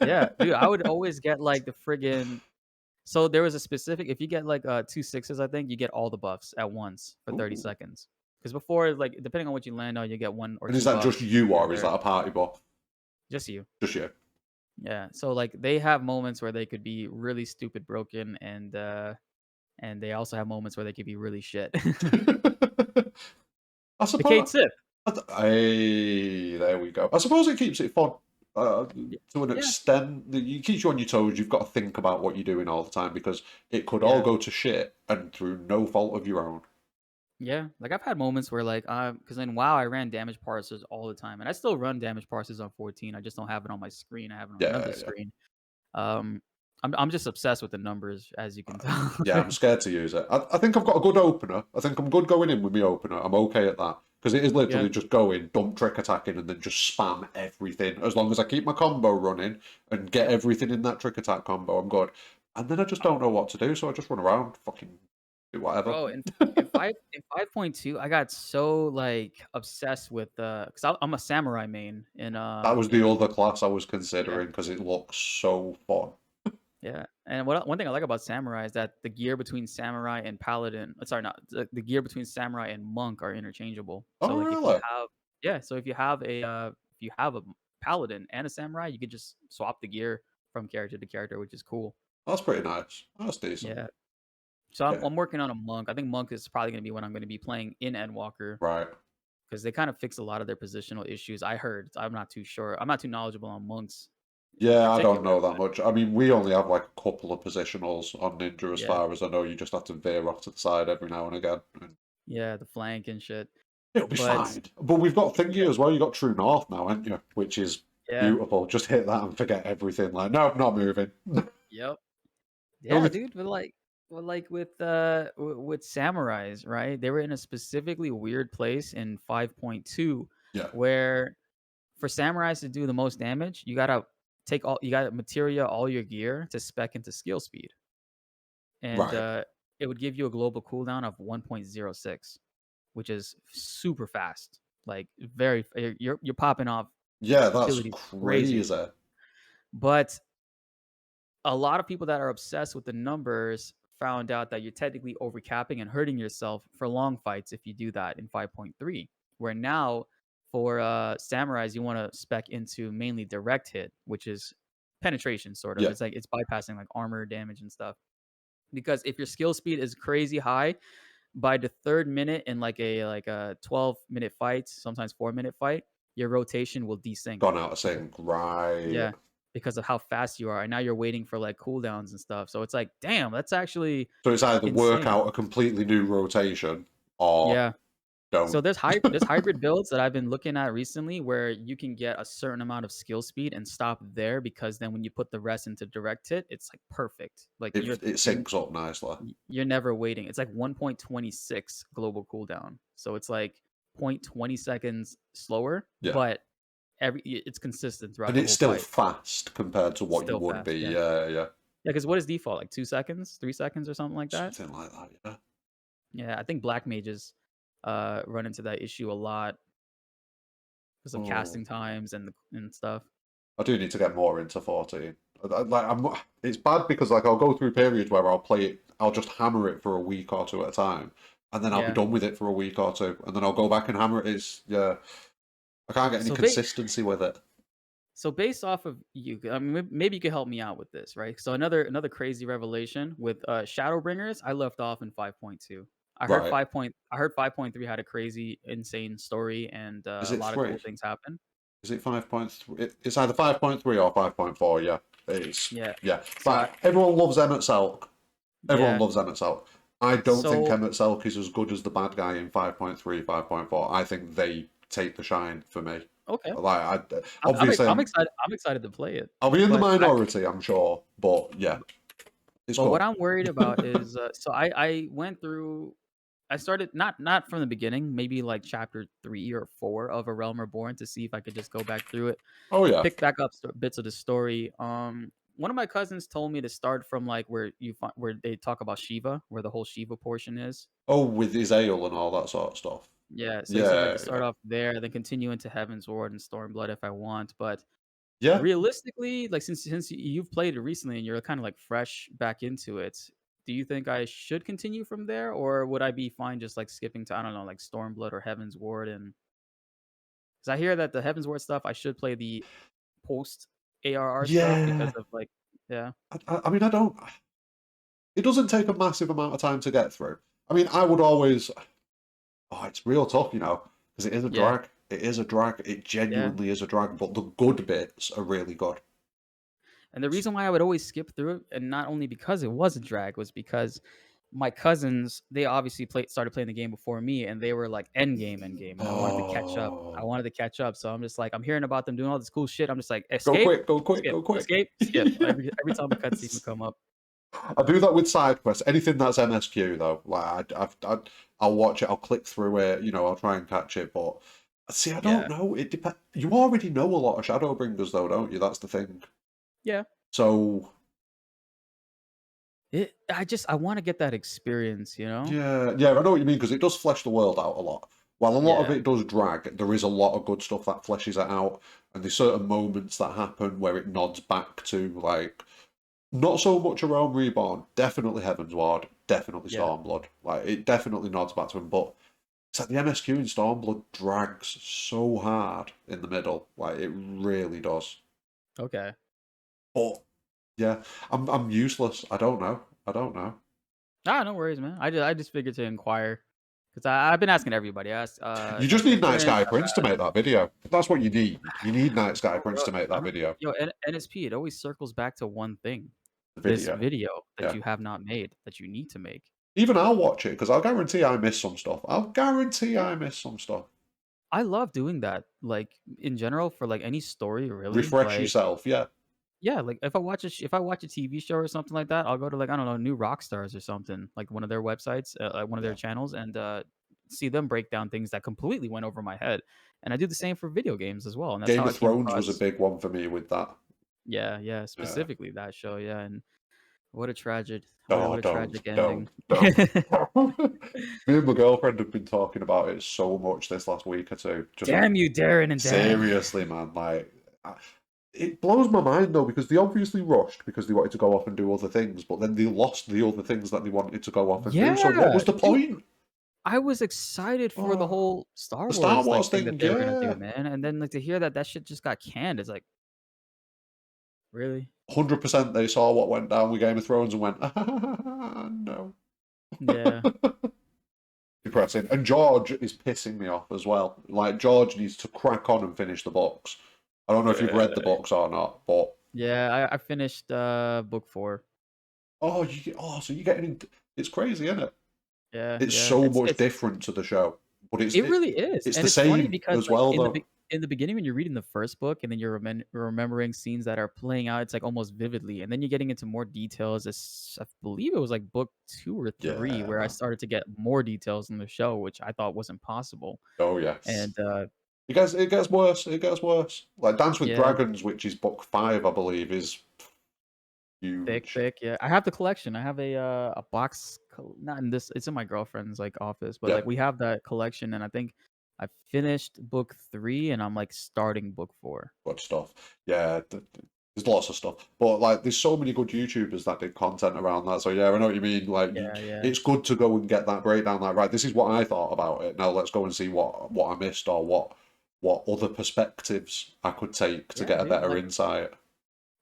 yeah, dude, I would always get like the friggin' so there was a specific if you get like two sixes, I think you get all the buffs at once for 30 Ooh. seconds. Because before, like depending on what you land on, you get one or And is two that just buffs you here and or is there. that a party buff? Just you. Just you. Yeah. So like they have moments where they could be really stupid broken and they also have moments where they could be really shit. I The Kate suppose. Sith. Hey, there we go. I suppose it keeps it fun Y- to an Yeah. extent. It keeps you on your toes. You've got to think about what you're doing all the time because it could all Yeah. go to shit and through no fault of your own. Yeah. Like I've had moments where like because in WoW I ran damage parsers all the time. And I still run damage parsers on 14. I just don't have it on my screen. I have it on another Yeah, yeah. screen. Um, I'm just obsessed with the numbers, as you can tell. Yeah, I'm scared to use it. I think I've got a good opener. I think I'm good going in with my opener. I'm okay at that. Because it is Yeah. literally just go in, dump trick attacking, and then just spam everything. As long as I keep my combo running and get everything in that trick attack combo, I'm good. And then I just don't know what to do, so I just run around, fucking do whatever. Bro, in 5.2, I got so like obsessed with because I'm a samurai main That was the in other class I was yeah. considering because it looks so fun. Yeah, and one thing I like about samurai is that the gear between samurai and paladin, sorry, not the gear between samurai and monk are interchangeable. Oh, So like if you really? have yeah, so if you have a paladin and a samurai, you could just swap the gear from character to character, which is cool. That's pretty nice. That's decent. Yeah. So Yeah, I'm working on a monk. I think monk is probably going to be what I'm going to be playing in Endwalker right. because they kind of fix a lot of their positional issues. I heard. I'm not too sure. I'm not too knowledgeable on monks in Yeah, I don't particular, know that but much. I mean, we only have like a couple of positionals on Ninja as yeah, far as I know. You just have to veer off to the side every now and again. And yeah, the flank and shit. it'll be But fine. But we've got yeah, Thingy as well. You got True North now, haven't you? Which is yeah, beautiful. Just hit that and forget everything. Like, nope, not moving. yep, The yeah, only dude. With samurais, right? They were in a specifically weird place in 5.2 yeah, where for samurais to do the most damage, you gotta materia all your gear to spec into skill speed. And right. it would give you a global cooldown of 1.06, which is super fast. Like you're popping off Yeah, that's abilities crazy. crazy. But a lot of people that are obsessed with the numbers found out that you're technically overcapping and hurting yourself for long fights if you do that in 5.3. Where now for samurais you want to spec into mainly direct hit, which is penetration sort of. Yeah, It's bypassing like armor damage and stuff. Because if your skill speed is crazy high, by the third minute in like a 12-minute fight, sometimes 4-minute fight, your rotation will desync gone out of because sync. Right. yeah, because of how fast you are, and now you're waiting for like cooldowns and stuff. So it's like, damn, that's actually So it's either work insane. out a completely new rotation or Yeah. So don't. there's hybrid builds that I've been looking at recently where you can get a certain amount of skill speed and stop there because then when you put the rest into direct hit, it's like perfect. Like It syncs up nicely. you're never waiting. It's like 1.26 global cooldown. So it's like 0.20 seconds slower, Yeah. but it's consistent throughout And the it's whole still fight. fast compared to what you Still would fast, be. yeah. Yeah, yeah. Yeah, because what is default? Like 2 seconds, 3 seconds, or something like that. Something like that, yeah. Yeah, I think black mages run into that issue a lot because of Oh. casting times and stuff. I do need to get more into 14. Like it's bad because like I'll go through periods where I'll play it, I'll just hammer it for a week or two at a time, and then I'll be Yeah. done with it for a week or two, and then I'll go back and hammer it. It's yeah, I can't get any So consistency with it. so based off of you, I mean, maybe you could help me out with this, right? So another crazy revelation with Shadowbringers, I left off in 5.2. Right? I heard 5.3 had a crazy, insane story and Is a it lot of cool three? things happen. Is it 5.3? It's either 5.3 or 5.4. Yeah, it's Yeah. yeah. So I But everyone loves Emmett Selk. Everyone yeah. loves Emmett Selk. I don't think So Emmett Selk is as good as the bad guy in 5.3, 5.4. I think they take the shine for me. okay. Obviously, I'm excited to play it. I'll be in the But I minority, I'm sure. But yeah, it's but what good. I'm worried about is so I went through I started not from the beginning, maybe like chapter 3 or 4 of A Realm Reborn to see if I could just go back through it, Oh yeah. pick back up bits of the story. One of my cousins told me to start from like where they talk about Shiva, where the whole Shiva portion is. Oh, with his ale and all that sort of stuff. Yeah, so he said like to Yeah, start yeah, off there, then continue into Heaven's Ward and Stormblood if I want. But yeah. realistically, like since you've played it recently and you're kind of like fresh back into it, do you think I should continue from there, or would I be fine just like skipping to I don't know like Stormblood or Heaven's Ward? And because I hear that the Heaven's Ward stuff, I should play the post ARR stuff because Yeah. of like yeah. I mean, I don't. It doesn't take a massive amount of time to get through. I mean, I would always. Oh, it's real tough, because it is a Yeah, drag. It is a drag. It yeah. genuinely is a drag. But the good bits are really good. And the reason why I would always skip through it, and not only because it was a drag, was because my cousins, they obviously started playing the game before me, and they were like end game, and I wanted to catch up. I Oh, wanted to catch up, so I'm just like, I'm hearing about them doing all this cool shit. I'm just like, go escape, quick, go quick, skip, go quick. escape, skip. Every time a cutscene would Yes. come up. I do that with side quests. Anything that's MSQ though, like I'll watch it. I'll click through it. I'll try and catch it. But see, I don't Yeah, know. It depends. You already know a lot of Shadowbringers though, don't you? That's the thing. yeah. So I want to get that experience, you know? yeah, yeah, I know what you mean because it does flesh the world out a lot. While a lot of Yeah, it does drag, there is a lot of good stuff that fleshes it out, and there's certain moments that happen where it nods back to like not so much a Realm Reborn, definitely Heaven's Ward, definitely yeah. Stormblood. Like it definitely nods back to him, but it's like the MSQ in Stormblood drags so hard in the middle, like it really does. Okay. But yeah, I'm useless. I don't know. I don't know. Ah, no worries, man. I just figured to inquire because I've been asking everybody. You I just asked my need Night friends. Sky Prince to make that video. That's what you need. You need Night Sky No, Prince bro, to make that video. NSP, it always circles back to one thing. The This video. video that Yeah. you have not made, that you need to make. Even I'll watch it because I'll guarantee I miss some stuff. I'll guarantee Yeah. I miss some stuff. I love doing that, like, in general for, like, any story, really. Refresh Like, yourself. Yeah. yeah, like, if I watch a TV show or something like that, I'll go to, like, I don't know, New Rockstars or something, like, one of their websites, like, one of their Yeah. channels, and, see them break down things that completely went over my head. And I do the same for video games as well, and that's how Game I of came Thrones was a across big one for me with that. yeah, yeah, Yeah. specifically that show, yeah, and what a tragic Oh, what a don't, tragic ending. don't, don't. Me and my girlfriend have been talking about it so much this last week or two. Just Damn you, Darren and Dan. seriously, man. Like, it blows my mind though because they obviously rushed because they wanted to go off and do other things, but then they lost the other things that they wanted to go off and do. So what Yeah, was the dude, point? I was excited for the Oh, whole Star the Star Wars, like, Wars thing that thing, they were gonna do, yeah. man, and then, like, to hear that that shit just got canned, it's like, "Really?" 100% they saw what went down with Game of Thrones and went, no. Yeah. Depressing. And George is pissing me off as well. Like, George needs to crack on and finish the books. I don't know if you've read the books or not, but Yeah, I finished, book 4. so you're getting into, it's crazy, isn't it? Yeah, It's yeah, so much different to the show, but it really is, it's and the it's funny same because, as like, well though. in the beginning when you're reading the first book and then you're remembering scenes that are playing out, it's, like, almost vividly, and then you're getting into more details, I believe it was, like, book 2 or 3 Yeah, where I man. started to get more details in the show, which I thought wasn't possible, Oh yes. and, It gets worse. It gets worse. Like Dance with yeah. Dragons, which is book 5, I believe, is huge. Thick, yeah. I have the collection. I have a box not in this it's in my girlfriend's, like, office, but, Yeah, like, we have that collection, and I think I finished book 3, and I'm, like, starting book 4. good stuff. Yeah, There's lots of stuff, but like, there's so many good YouTubers that did content around that. So yeah, I know what you mean. Like, Yeah, yeah. it's good to go and get that breakdown. Like, right, this is what I thought about it. Now let's go and see what I missed, or what other perspectives I could take to Yeah, get a dude. better Like insight.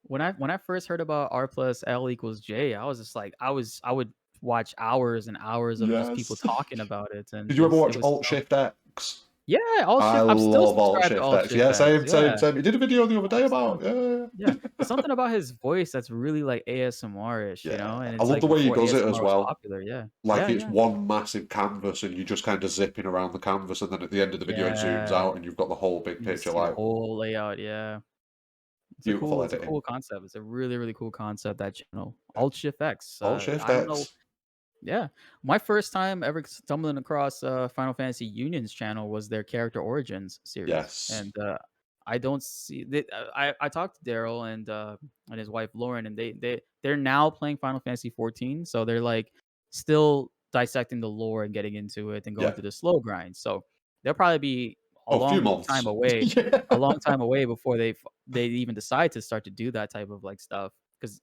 when I first heard about R plus L equals J, I was just like, I would watch hours and hours of just people Yes. talking about it, and Did you ever it watch was Alt so Shift X? yeah. All I shift. I'm still love Alt subscribed to Shift all X. shift Yeah, X. same, same, Yeah, same. You did a video the other I'm day still. about, yeah. Yeah, something about his voice that's really like ASMR-ish, you Yeah, know, and I it's love like the way he before does it as ASMR was well. popular. Yeah, Like, yeah, it's yeah, one massive canvas and you're just kind of zipping around the canvas, and then at the end of the video it zooms yeah. out and you've got the whole big You can picture. see the Like, whole layout. Yeah, beautiful it's a editing. cool concept. It's a really really cool concept. That channel, Alt Shift X. Alt Shift I don't know. X. Yeah, my first time ever stumbling across Final Fantasy Union's channel was their character origins series, Yes. and I don't see. I talked to Daryl and his wife Lauren, and they're now playing Final Fantasy 14, so they're like still dissecting the lore and getting into it and going Yeah. through the slow grind. So they'll probably be Oh, a few months. Yeah. a long time away before they even decide to start to do that type of like stuff because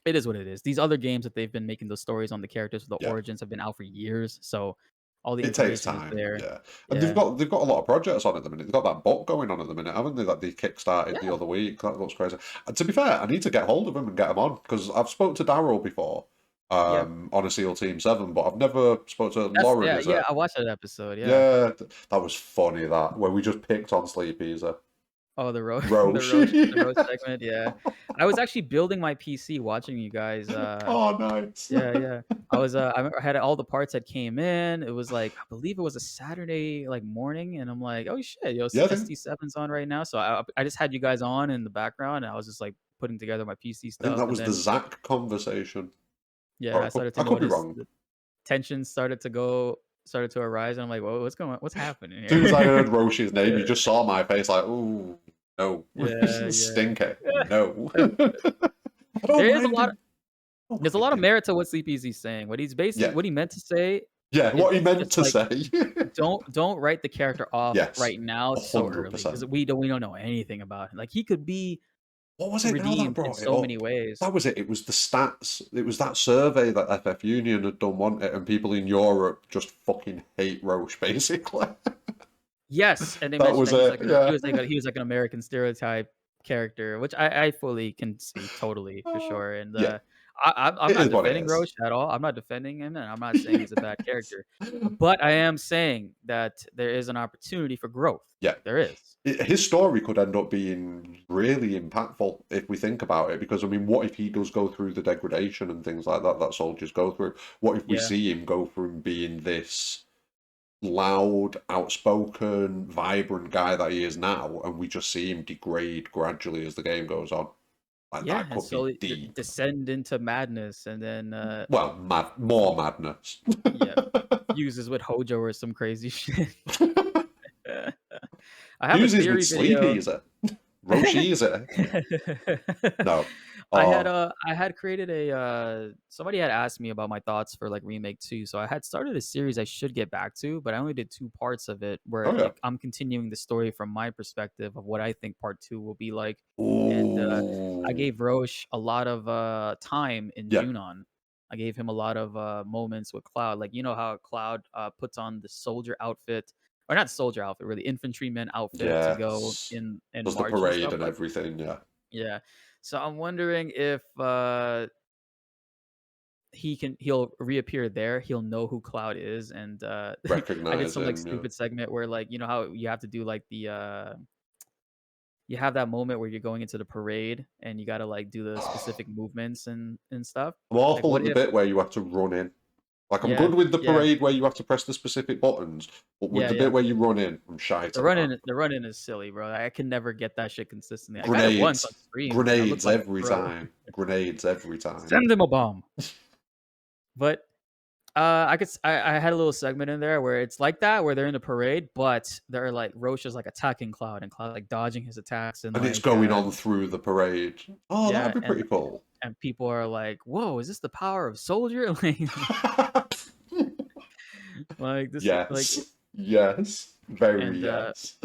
it is what it is. These other games that they've been making those stories on the characters, the Yeah. origins have been out for years, so all the It takes information is time, there. yeah. And Yeah. they've got a lot of projects on at the minute. They've got that book going on at the minute, haven't they? That they kickstarted the Yeah. other week. That looks crazy. And to be fair, I need to get hold of them and get them on, because I've spoke to Daryl before, Yeah. on a SEAL Team 7, but I've never spoke to Lauren, Yeah, is yeah, it? I watched that episode, yeah. Yeah, that was funny, that, where we just picked on Sleep Easy. Oh, the roast Roche. the roast segment, yeah. I was actually building my PC watching you guys, Oh, nice. yeah, yeah. I remember I had all the parts that came in. It was like, I believe it was a Saturday, like, morning, and I'm like, "Oh, shit, yo, Yeah, ST7's on right now." So I just had you guys on in the background, and I was just, like, putting together my PC I think stuff, that and was the then Zach conversation. yeah, Or I started to I could be notice wrong. the tension started to arise, and I'm like, "Whoa, what's happening As soon as I here?" heard Roche's name, you Yeah, just saw my face like, ooh, no. yeah, yeah. Stinker, no. I don't There is a mind lot him. I don't there's a mind lot of him. merit to what Sleep Easy's saying. Yeah, What he meant to say, yeah, what he it's meant just to like, say. don't write the character off Yes, right now so early because 100%. we don't know anything about him. Like, he could be What was it now that redeemed in brought it so many up? ways. That was it. It was the stats. It was that survey that FF Union had done, wasn't it? And people in Europe just fucking hate Roche, basically. Yes, and they That mentioned was that it. Yeah. he was like an American stereotype character, which I fully can see totally for sure. And Yeah, I'm it not is what it defending is. Roche at all. I'm not defending him, and I'm not saying he's a bad character. But I am saying that there is an opportunity for growth. Yeah. Like, there is. His story could end up being really impactful if we think about it, because I mean, what if he does go through the degradation and things like that that soldiers go through? What if we Yeah. see him go from being this loud, outspoken, vibrant guy that he is now, and we just see him degrade gradually as the game goes on? Like, Yeah, that and could be slowly deep. descend into madness, and then Well, more madness. yeah, fuses with Hojo or some crazy shit. I have a Fuses with theory Sleep video. Easy. Roche Easy. No. Oh, I had created somebody had asked me about my thoughts for like Remake 2. So I had started a series I should get back to, but I only did two parts of it where oh yeah. like I'm continuing the story from my perspective of what I think part 2 will be like. And I Ooh. gave Roche a lot of time in Yeah. Junon. I gave him a lot of moments with Cloud. Like, you know how Cloud puts on the soldier outfit, or not soldier outfit, really infantryman outfit to go Yes. in Does the March and parade stuff and like. everything, yeah. Yeah. So I'm wondering if he'll reappear there. He'll know who Cloud is, and I did Recognize some like him, yeah. stupid segment where like, you know how you have to do like the you have that moment where you're going into the parade and you got to like do the specific movements and stuff. I'm Like, awful what at the if? bit where you have to run in. Like, I'm Yeah, good with the yeah, parade where you have to press the specific buttons, but with yeah, the bit yeah. where you run in, I'm shite at that. The run in is silly, bro. I can never get that shit consistently. I got it once on Grenades. stream and I look Grenades like a every pro. time. Grenades every time. Send him a bomb. But I had a little segment in there where it's like that, where they're in the parade, but they're like Roche is like attacking Cloud, and Cloud like dodging his attacks, and And it's like going on through the parade. Oh, that'd yeah, be pretty cool. and people are like, "Whoa, is this the power of soldier?" Like this, like, Yes. Yes. Very and yes.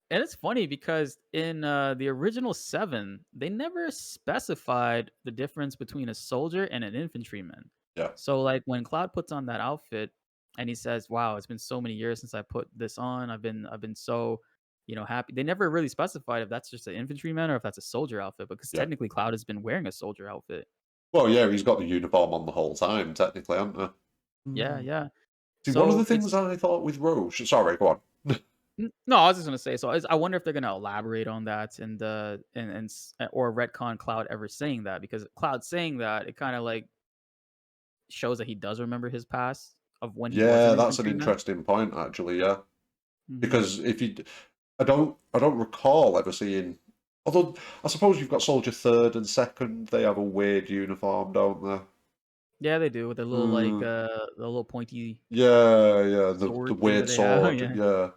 And it's funny because in the original Seven, they never specified the difference between a soldier and an infantryman. Yeah. So, like when Cloud puts on that outfit, and he says, "Wow, it's been so many years since I put this on. I've been so, happy." They never really specified if that's just an infantryman or if that's a soldier outfit, because Yeah. technically Cloud has been wearing a soldier outfit. Well, yeah, he's got the uniform on the whole time, technically, hasn't he? Yeah, Mm. yeah. See, one of the So it's things I thought with Roche. Sorry, go on. No, I was just gonna say. So I wonder if they're gonna elaborate on that and or retcon Cloud ever saying that, because Cloud saying that, it kind of like shows that he does remember his past of when he was an Yeah, that's an infantryman. interesting point, actually. Yeah, Hmm. because if you, I don't recall ever seeing. Although I suppose you've got Soldier Third and Second. They have a weird uniform, don't they? Yeah, they do with their little like Mm, the little pointy yeah, yeah, the sword thing that weird they have. sword. Yeah, Yeah,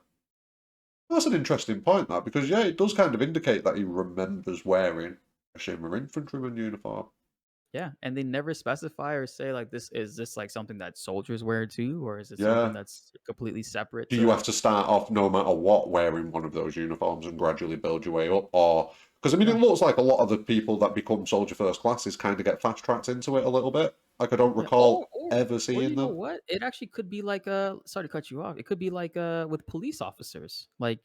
that's an interesting point. That because yeah, it does kind of indicate that he remembers wearing a Shimmer infantryman uniform. yeah, and they never specify or say like this like something that soldiers wear too, or is it something Yeah. that's completely separate Do you to? have to start off no matter what wearing one of those uniforms and gradually build your way up, or because I mean it No. looks like a lot of the people that become soldier first classes kind of get fast tracked into it a little bit. Like I don't Yeah, recall ever or seeing you know them. what? It actually could be like, sorry to cut you off. It could be like, with police officers. Like,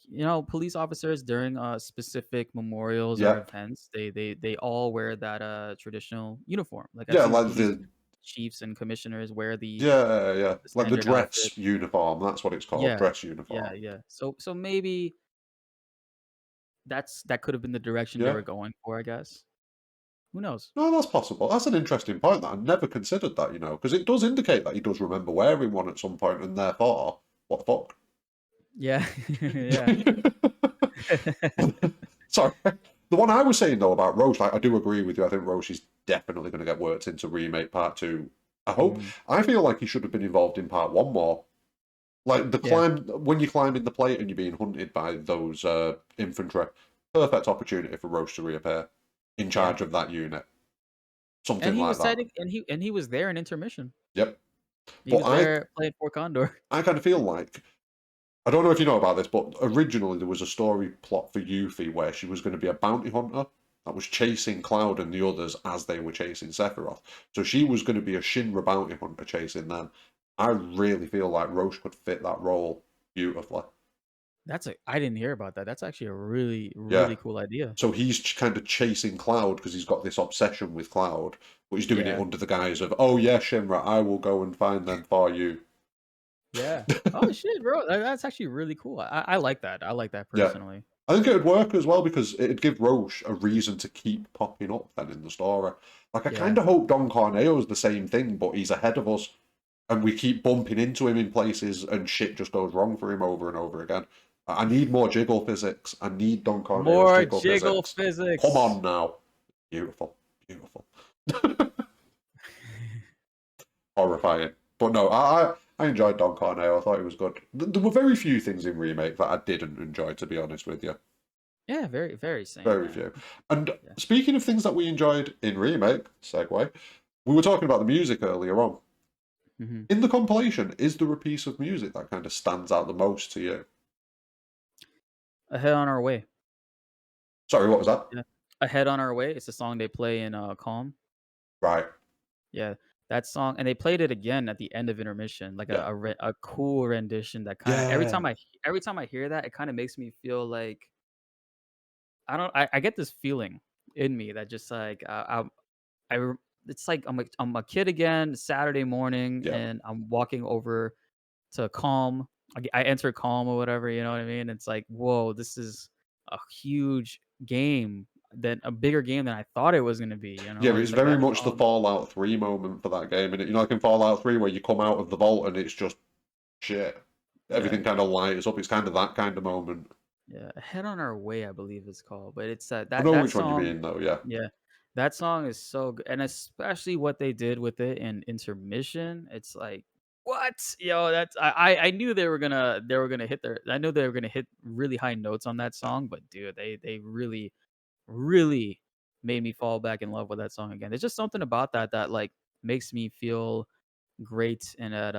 police officers during, specific memorials or Yep. events, they all wear that, traditional uniform. Like, I've Yeah, seen like police the chiefs and commissioners wear yeah, yeah, the like the standard outfit. dress uniform. That's what it's called, Yeah. dress Yeah, uniform. yeah. So maybe that could have been the direction they Yeah. were going for, I guess. Who knows? No, that's possible. That's an interesting point that I never considered that, because it does indicate that he does remember wearing one at some point, and therefore, what the fuck? Yeah. Yeah. Sorry. The one I was saying though about Roche, like I do agree with you. I think Roche is definitely going to get worked into remake part two. I hope. Mhm. I feel like he should have been involved in part one more. Like the Yeah. climb when you climb in the plate and you're being hunted by those infantry. Perfect opportunity for Roche to reappear in Yeah. charge of that unit. And Something he like was that. setting and he was there in intermission. Yep. He But was I there playing for Condor. I kind of feel like I don't know if you know about this, but originally there was a story plot for Yuffie where she was going to be a bounty hunter that was chasing Cloud and the others as they were chasing Sephiroth. So she was going to be a Shinra bounty hunter chasing them. I really feel like Roche could fit that role beautifully. I didn't hear about that. That's actually a really, Yeah. really cool idea. So he's kind of chasing Cloud because he's got this obsession with Cloud, but he's doing it Yeah. under the guise of, oh yeah, Shinra, I will go and find them for you. Yeah. Oh shit, bro. That's actually really cool. I like that. I like that Yeah. personally. I think it would work as well because it'd give Roche a reason to keep popping up then in the story. Like I Yeah. kind of hope Don Corneo's the same thing, but he's ahead of us, and we keep bumping into him in places, and shit just goes wrong for him over and over again. I need more jiggle physics. I need Don Corneo's More jiggle jiggle physics. Come physics. on now, beautiful, beautiful, horrifying. But no, I enjoyed Don Corneo. I thought it was good. There were very few things in remake that I didn't enjoy, to be honest with you. Yeah, very, very same, Very man. few. And Yeah. speaking of things that we enjoyed in remake, segue, we were talking about the music earlier on. Hmm. In the compilation, is there a piece of music that kind of stands out the most to you? Ahead on Our Way. Sorry, what was that? Yeah. Ahead on Our Way. It's a song they play in Calm. Right. Yeah, that song, and they played it again at the end of intermission, like Yeah. a cool rendition that kinda Yeah. every time I hear that, it kinda makes me feel like I get this feeling in me that just like, I rem it's like I'm a kid again, Saturday morning, Yeah. and I'm walking over to Calm. I enter Calm or whatever, you know what I mean? It's like, "Whoa, this is a huge game, than a bigger game than I thought it was gonna be," you know? Yeah, And it's it's like very that much the song. Fallout 3 moment for that game. And like in Fallout 3, where you come out of the vault and it's just shit. Yeah. Everything kind of lights up. It's kind of that kind of moment. Yeah, Head on Our Way, I believe it's called, but it's I that know that which one you song. mean, though. Yeah. Yeah, that song is so good, and especially what they did with it in intermission. It's like, what, yo, that's I knew they were gonna hit their. I knew they were gonna hit really high notes on that song, but dude, they really really made me fall back in love with that song again. There's just something about that like makes me feel great and at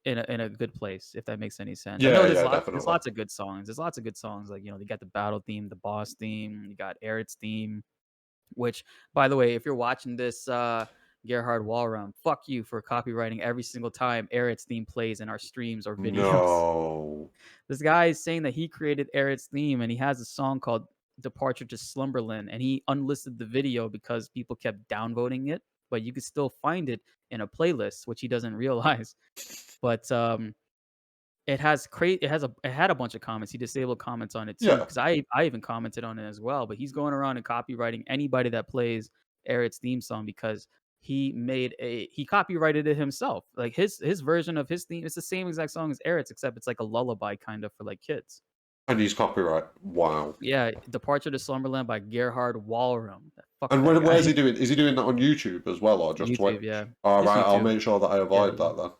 in a good place, if that makes any sense. I know Yeah, there's yeah, there's definitely. lots of good songs. There's lots of good songs, like, you got the battle theme, the boss theme, you got Eric's theme, which, by the way, if you're watching this, Gerhard Walram, fuck you for copywriting every single time Eric's theme plays in our streams or videos. No. This guy is saying that he created Eric's theme, and he has a song called "Departure to Slumberland," and he unlisted the video because people kept downvoting it, but you could still find it in a playlist, which he doesn't realize. But, it had a bunch of comments. He disabled comments on it too, Yeah. because I even commented on it as well, but he's going around and copywriting anybody that plays Eric's theme song because he copyrighted it himself. Like, his version of his theme, it's the same exact song as Eric's, except it's like a lullaby kind of for, like, kids. And he's copyright. Wow. Yeah, "Departure to Slumberland" by Gerhard Walram. Fuck And that where's guy. he doing? Is he doing that on YouTube as well, or just YouTube, Twitch? yeah. All It's right, I'll YouTube. make sure that I Yeah, avoid that then.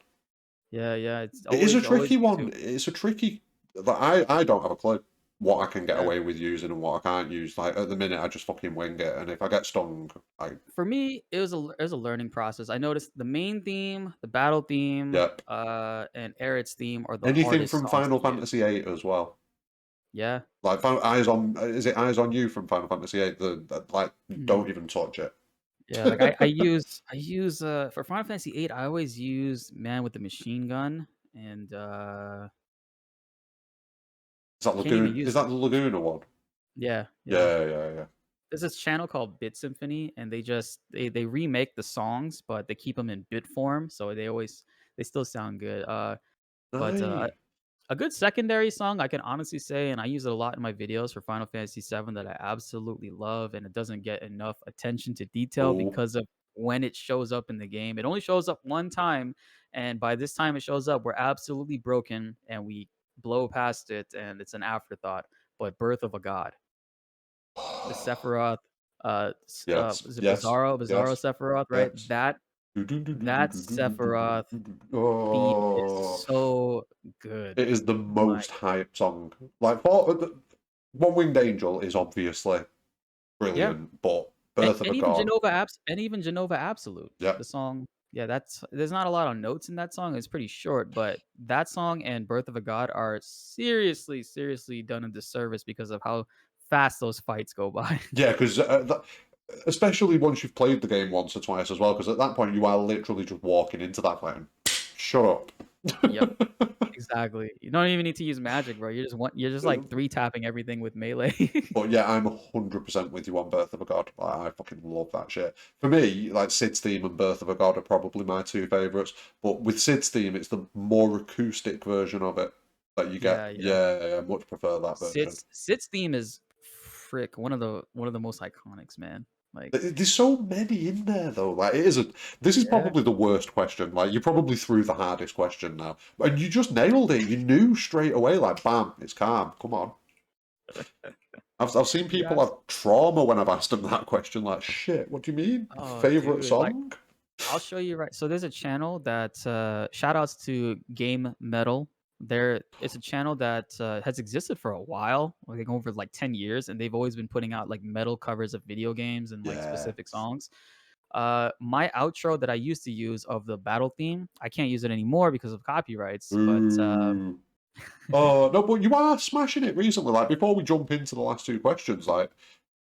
yeah, yeah, it's It is a always tricky one. YouTube. It's a tricky. Like, I don't have a clue what I can get Yeah. away with using and what I can't use. Like at the minute, I just fucking wing it, and if I get stung, I For me, it was a learning process. I noticed the main theme, the battle theme, yep. and Eric's theme are the Anything hardest from songs Final to use. Fantasy VIII as well. Yeah. Like Eyes on, is it Eyes on You from Final Fantasy VIII? Like Mhm. don't even touch it. Yeah, like, I use, for Final Fantasy VIII, I always use Man with the Machine Gun, and, Is that can't even Lagoon? Is use that the Laguna one? yeah, yeah. Yeah, yeah, yeah. There's this channel called Bit Symphony, and they remake the songs, but they keep them in bit form, so they still sound good, but, Nice. a good secondary song, I can honestly say, and I use it a lot in my videos for Final Fantasy VII that I absolutely love, and it doesn't get enough attention to detail Oh, because of when it shows up in the game. It only shows up one time, and by this time it shows up, we're absolutely broken, and we blow past it, and it's an afterthought. But Birth of a God, the Sephiroth, yes, is it yes, Bizarro yes, Sephiroth, right? yes. That Sephiroth theme is Oh, so good. it is the My most hyped song. Like, One Winged Angel is obviously yeah. brilliant, but And Birth of a and even God, Genova Abs and even Genova Absolute, yeah, the song yeah, that's there's not a lot of notes in that song, it's pretty short, but that song and Birth of a God are seriously, seriously done a disservice because of how fast those fights go by. yeah, because especially once you've played the game once or twice as well, because at that point you are literally just walking into that fight. Shut up. Yep, exactly. You don't even need to use magic, bro, you're just, like, 3 tapping everything with melee. But yeah, I'm 100% with you on Birth of a God. Like, I fucking love that shit. For me, like Sid's theme and Birth of a God are probably my two favourites. But with Sid's theme, it's the more acoustic version of it that you get. Yeah, yeah. Yeah, yeah, I much prefer that version. Sid's theme is frick, one of the most iconics, man. Like There's so many in there though. Like it is a. This is yeah. probably the worst question. Like you probably threw the hardest question now, and you just nailed it. You knew straight away. Like bam, it's calm. Come on. I've seen people Yes. have trauma when I've asked them that question. Like shit. What do you mean? Oh, Favorite dude, like song? I'll show you right. So there's a channel that shout outs to Game Metal. It's a channel that has existed for a while, I think over like 10 years, and they've always been putting out like metal covers of video games and like Yeah. specific songs. My outro that I used to use of the battle theme, I can't use it anymore because of copyrights, but Ooh. Oh no, but you are smashing it recently. Like before we jump into the last two questions, like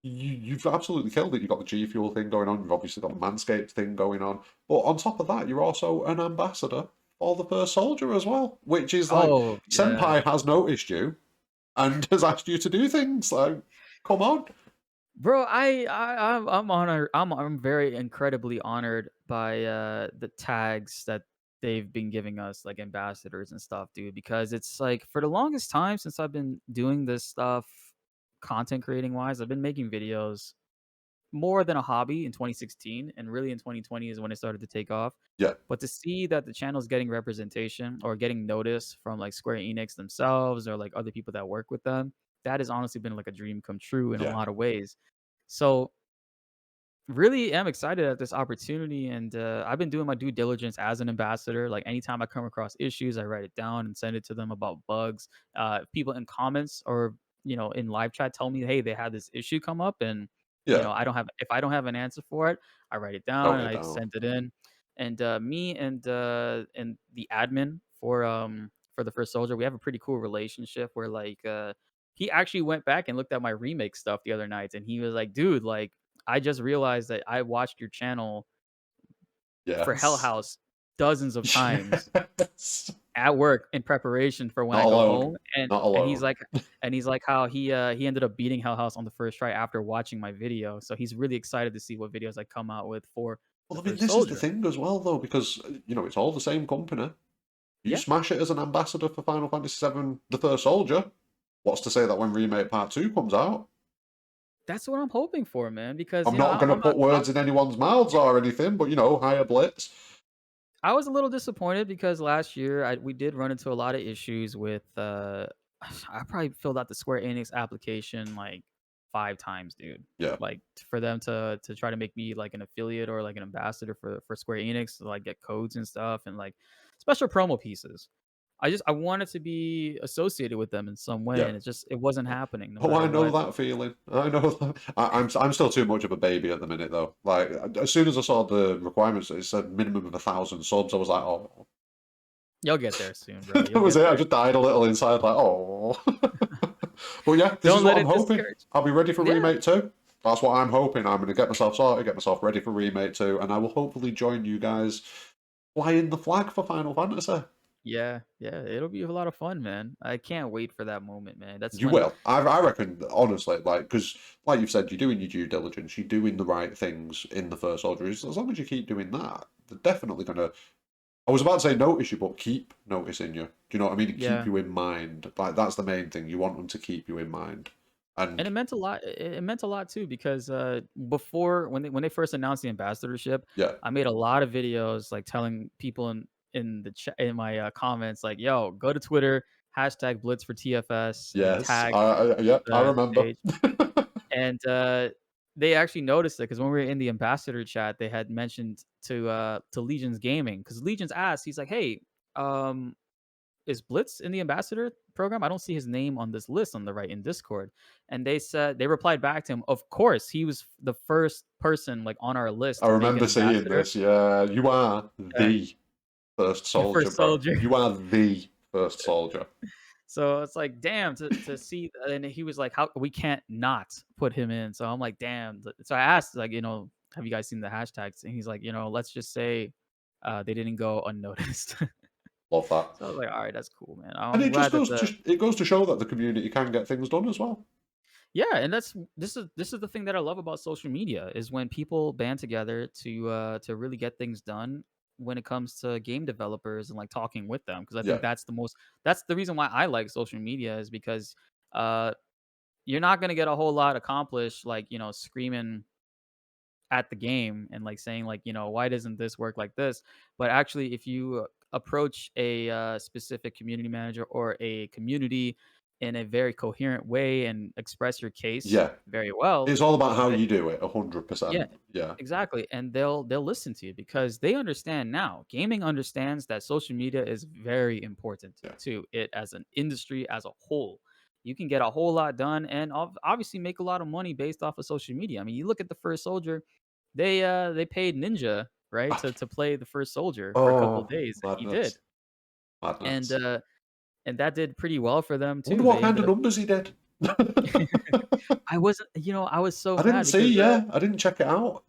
you've absolutely killed it. You've got the G Fuel thing going on. You've obviously got the Manscaped thing going on. But on top of that, you're also an ambassador for the First Soldier as well, which is like oh yeah. Senpai has noticed you and has asked you to do things. Like, come on. Bro, I'm honored. I'm very incredibly honored by the tags that they've been giving us, like ambassadors and stuff, dude. Because it's like for the longest time since I've been doing this stuff, content creating wise, I've been making videos more than a hobby in 2016, and really in 2020 is when it started to take off. Yeah, But to see that the channel is getting representation or getting notice from like Square Enix themselves or like other people that work with them, that has honestly been like a dream come true in a yeah, lot of ways. So really am excited at this opportunity, and I've been doing my due diligence as an ambassador. Like anytime I come across issues, I write it down and send it to them about bugs. People in comments or in live chat tell me, hey, they had this issue come up, and yeah. I don't have if I don't have an answer for it, I write it down Note and it I down. send it in. And me and the admin for the first soldier. We have a pretty cool relationship where like he actually went back and looked at my remake stuff the other night and he was like, "Dude, like I just realized that I watched your channel for Hell Yes. House dozens of times Yes. at work in preparation for when Not I go alone. home." Not And alone. he's like how he ended up beating Hell House on the first try after watching my video. So he's really excited to see what videos I come out with for the Well, I mean, first this is the soldier. thing as well, though, because, it's all the same company. You Yeah. smash it as an ambassador for Final Fantasy VII The First Soldier. What's to say that when Remake Part 2 comes out, That's what I'm hoping for, man, because I'm not going to I'm not put words in anyone's mouths or anything, but, hire Blitz. I was a little disappointed because last year we did run into a lot of issues with I probably filled out the Square Enix application like 5 times, dude. Yeah, Like for them to try to make me like an affiliate or like an ambassador for Square Enix to like get codes and stuff and like special promo pieces. I wanted to be associated with them in some way, yeah. and it wasn't happening no Oh, I matter know what. that feeling. I know that. I'm still too much of a baby at the minute, though. Like, as soon as I saw the requirements, it said minimum of 1,000 subs. I was like, oh, You'll get there soon, bro. that You'll was get it. I there. just died a little inside, like, oh. But yeah, this is Don't what let I'm it hoping. discourage. I'll be ready for Yeah. Remake 2. That's what I'm hoping. I'm going to get myself sorted, get myself ready for Remake 2, and I will hopefully join you guys flying the flag for Final Fantasy. Yeah, yeah, it'll be a lot of fun, man. I can't wait for that moment, man. That's You when will. I reckon, honestly, like, because, like you've said, you're doing your due diligence, you're doing the right things in the first order. As long as you keep doing that, they're definitely going to. I was about to say notice you, but keep noticing you. Do you know what I mean? Keep yeah, you in mind. Like, that's the main thing. You want them to keep you in mind. and And it meant a lot. It meant a lot too because before when they first announced the ambassadorship, yeah, I made a lot of videos like telling people in the chat in my comments like, "Yo, go to Twitter hashtag Blitz for TFS and yes, tag yeah, I the remember. page." And they actually noticed it because when we were in the ambassador chat, they had mentioned to Legion's Gaming because Legion's asked, he's like, "Hey, um, is Blitz in the ambassador program? I don't see his name on this list on the right in Discord." And they replied back to him, "Of course, he was the first person like on our list I to make an remember seeing ambassador." this. Yeah, you are Uh, the first soldier, First bro. soldier. You are the first soldier. So it's like, damn, to see, and he was like, "How we can't not put him in?" So I'm like, "Damn." So I asked, like, have you guys seen the hashtags? And he's like, let's just say they didn't go unnoticed. Love that. So I was like, all right, that's cool, man. And I'm it just glad that goes to show that the community can get things done as well. yeah, and this is the thing that I love about social media is when people band together to really get things done when it comes to game developers and like talking with them because I think Yeah, that's the reason why I like social media is because uh you're not gonna get a whole lot accomplished like screaming at the game and like saying like why doesn't this work like this, but actually if you approach a specific community manager or a community in a very coherent way and express your case yeah. very well. It's all about how th- you do it, yeah, 100%. Yeah, exactly, and they'll listen to you because they understand now gaming understands that social media is very important yeah, to it as an industry as a whole. You can get a whole lot done and obviously make a lot of money based off of social media. I mean, you look at the first soldier, they paid Ninja, right, to play the first soldier for a couple of Oh, days, and he madness. did. And, Madness. uh, and that did pretty well for them I wonder too. what They kind ended of up numbers he did. I wasn't I was so I didn't mad because, see, yeah. I didn't check it out.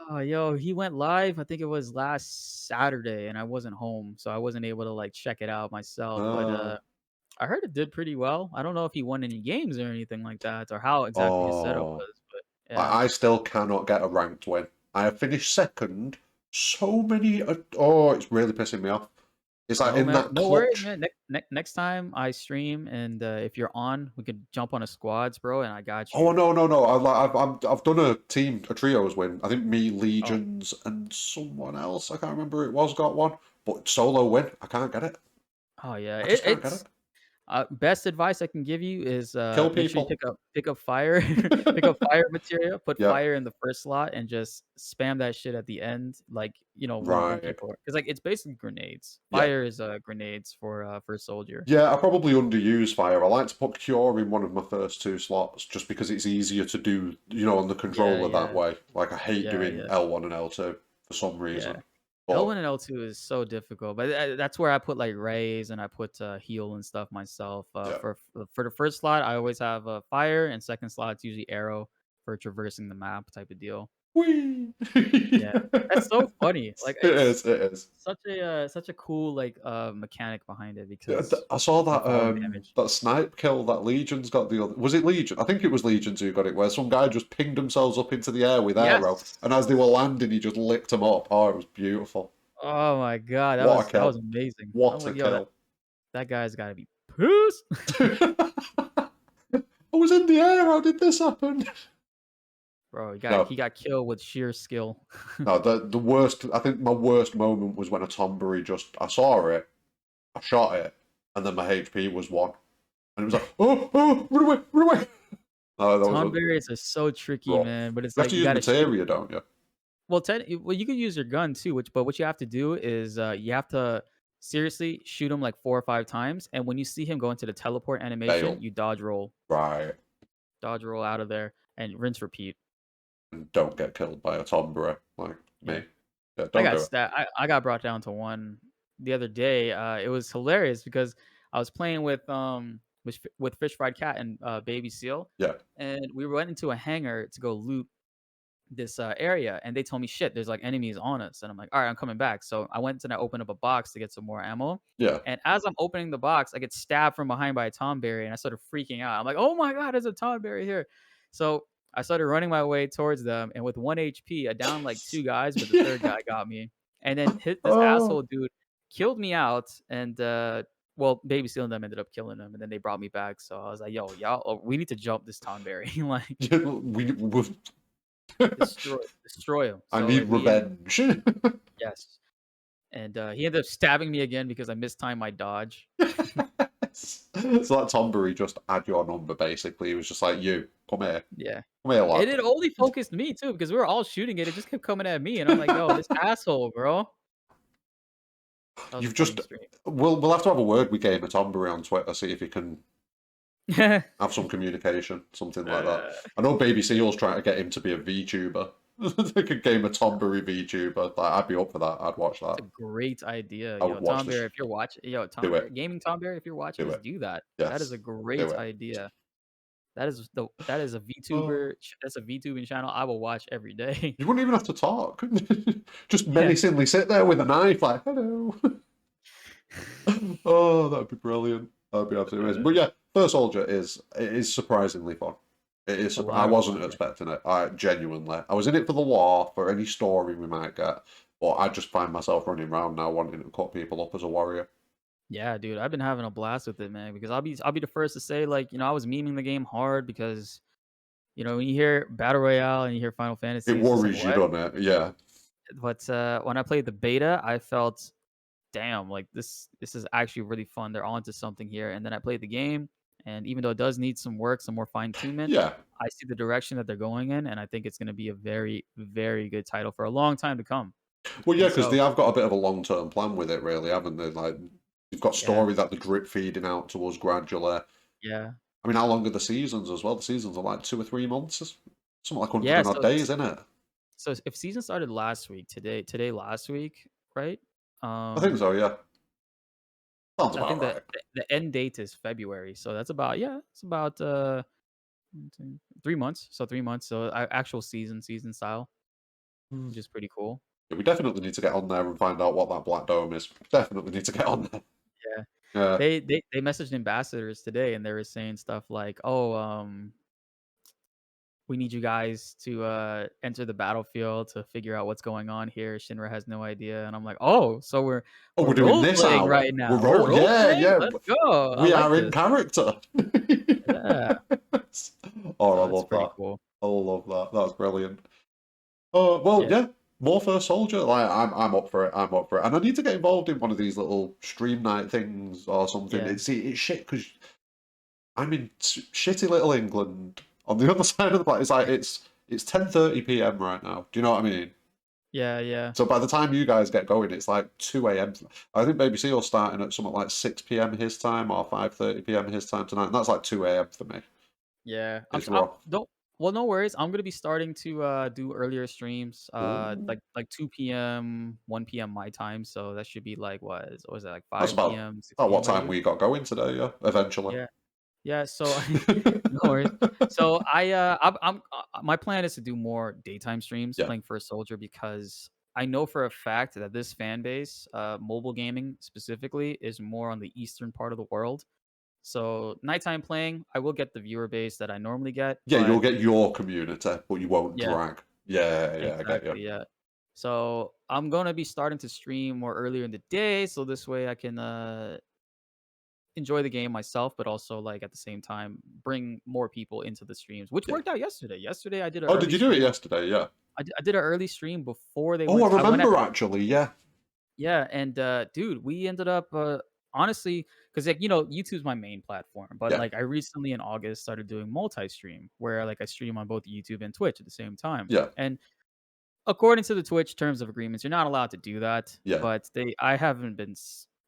oh, yo, he went live, I think it was last Saturday, and I wasn't home, so I wasn't able to, like, check it out myself, but, Uh, I heard it did pretty well. I don't know if he won any games or anything like that or how exactly his setup oh, was, but yeah. I still cannot get a ranked win. I have finished second. So many. Oh, it's really pissing me off. It's like No, in man. that No worries, clutch. man. Next time I stream and, if you're on, we could jump on a squads, bro, and I got Oh you. no, no, no! I've done a trios win. I think me, Oh, Legions, and someone else. I can't remember who it was got one, but solo win. I can't get it. oh, yeah. I just can't get It's it. best advice I can give you is, Kill make sure you people. pick up fire pick up fire material, put Yeah. fire in the first slot, and just spam that shit at the end, like, when Right. people because like, it's basically grenades. Yeah. Fire is, grenades for soldier. Yeah, I probably underuse fire. I like to put cure in one of my first two slots just because it's easier to do, on the Yeah, controller that yeah. way. Like I hate Yeah, doing yeah, L1 and L2 for some yeah. reason. But L1 and L2 is so difficult, but that's where I put like rays and I put heal and stuff myself. yeah. For the first slot, I always have a fire, and second slot it's usually arrow for traversing the map type of deal. Whee! Yeah, that's so funny. Like It it's is, it is. such a cool like mechanic behind it Yeah, because I saw the that falling damage. that snipe kill that Legion's got the other. Was it Legion? I think it was Legions who got it, where some guy just pinged themselves up into the air with arrow, Yes. and as they were landing, he just licked them up. Oh, it was beautiful. Oh my god, What a that was kill! amazing. I'm What a like, yo, kill! that guy's gotta be pissed. I was in the air. How did this happen? Bro, No, he got killed with sheer skill. no. The worst. I think my worst moment was when a Tombury just. I saw it, I shot it, and then my HP was one, and it was like, oh, run away, run away. No, that was a Tonberries are so tricky, rough. man, but it's You have like to you use gotta shoot. materia, don't you? Well, you can use your gun too, but what you have to do is you have to seriously shoot him like 4 or 5 times, and when you see him go into the teleport animation, Bail. you Right. dodge roll out of there, and rinse repeat. And don't get killed by a Tombury like Yeah, me. Yeah, don't do it. I got brought down to 1 the other day. It was hilarious because I was playing with Fish Fried Cat and Baby Seal, Yeah. and we went into a hangar to go loot this area, and they told me, shit, there's like enemies on us, and I'm like, all right, I'm coming back. So I went and I opened up a box to get some more ammo, Yeah. and as I'm opening the box, I get stabbed from behind by a Tomberry, and I started freaking out. I'm like, oh my god, there's a Tomberry here. So I started running my way towards them, and with 1 HP I downed like 2 guys, but the third guy got me, and then hit this Oh. asshole dude killed me out, and well, Baby Seal and them ended up killing him, and then they brought me back. So I was like, yo, y'all, we need to jump this Tomberry. Like, we destroy him. I So need like we ended. revenge. Yes. And, he ended up stabbing me again because I mistimed my dodge. So that Tombury just had your number basically. He was just like, you, come here. Yeah. Come here, And lad. it only focused me too because we were all shooting it. It just kept coming at me, and I'm like, "Yo, this asshole, bro." That was a You've funny just stream. we'll have to have a word with Gamer Tombury on Twitter, see if he can have some communication, something like that. Uh, I know Baby Seal's trying to get him to be a VTuber. Like a Gamer Tombury VTuber. Like, I'd be up for that. I'd watch that. it's a great idea. I would Yo, watch Tom this. Bear, if you're watching, Do it. Gaming Tom Bear, if you're watching Do this, it. do that. That is Yes. a Do great it. idea. That is a Oh. VTuber. That's a VTubing channel I will watch every day. You wouldn't even have to talk. Just Yeah. menacingly sit there with a knife, like, hello. Oh, that'd be brilliant. That'd be absolutely amazing. But yeah, First Soldier is surprisingly fun. It is. A I lot of wasn't fun. expecting it. I genuinely. I was in it for the lore, for any story we might get, but I just find myself running around now wanting to cut people up as a warrior. Yeah, dude, I've been having a blast with it, man. Because I'll be the first to say, like, I was memeing the game hard because when you hear battle royale and you hear Final It Fantasy, it's just like worries you, what? doesn't it? Yeah. But when I played the beta, I felt, damn, like this is actually really fun. They're onto something here. And then I played the game, and even though it does need some work, some more fine tunement, Yeah. I see the direction that they're going in, and I think it's going to be a very, very good title for a long time to come. Well, yeah, And because they so, have got a bit of a long-term plan with it, really, haven't they? Like, you've got yeah, story that they're drip feeding out to us gradually. yeah, I mean, how long are the seasons as well? The seasons are like 2 or 3 months. Something like 100 yeah. and odd days, isn't it? So if season started last week, today last week, right? I think so, yeah. Sounds I about think right. the end date is February, so that's about, it's about 3 months. So 3 months. So actual season style, Hmm. which is pretty cool. Yeah, we definitely need to get on there and find out what that Black Dome is. Definitely need to get on there. Yeah, Yeah. they messaged ambassadors today, and they were saying stuff like, "Oh, we need you guys to enter the battlefield to figure out what's going on here. Shinra has no idea." And I'm like, "Oh, so Oh, we're we're doing role this, playing are we? right now. We're We're roll. role Yeah, playing. yeah. Let's go. I We like are in this. character. Yeah, Oh, I that's love pretty that. cool. I love that. That's brilliant. Oh, well, Yeah, yeah. More First Soldier. Like, I'm up for it. I'm up for it. And I need to get involved in one of these little stream night things or something. yeah, It's shit because I'm in shitty little England on the other side of the planet. It's like it's 10:30 p.m. right now. Do you know what I mean? yeah, yeah. So by the time you guys get going, it's like 2 a.m. I think Baby Seal's starting at something like 6 p.m. his time or 5:30 p.m. his time tonight. And that's like 2 a.m. for me. Yeah, It's rough. don't Well, no worries. I'm gonna be starting to do earlier streams, Ooh, like 2 p.m., 1 p.m. my time. So that should be like what was that like that's 5 about p.m., 6 what p.m. by time you? we got going today. Yeah, eventually. Yeah, yeah. So no worries. So my plan is to do more daytime streams Yeah, playing First Soldier because I know for a fact that this fan base, mobile gaming specifically, is more on the eastern part of the world. So nighttime playing, I will get the viewer base that I normally get, yeah, you'll but get your community, but you won't yeah, drag. Yeah, yeah, I get you. exactly, yeah. So I'm gonna be starting to stream more earlier in the day, so this way I can enjoy the game myself, but also like at the same time bring more people into the streams, which Yeah. worked out yesterday. Yesterday I did an Oh, did early you do it stream. yesterday? Yeah. I did an early stream before they Oh, I went. I went at remember actually. Yeah, Yeah, and dude, we ended up honestly because like YouTube's my main platform, but yeah, like I recently in August started doing multi-stream where like I stream on both YouTube and Twitch at the same time. yeah, And according to the Twitch terms of agreements, you're not allowed to do that, yeah. but I haven't been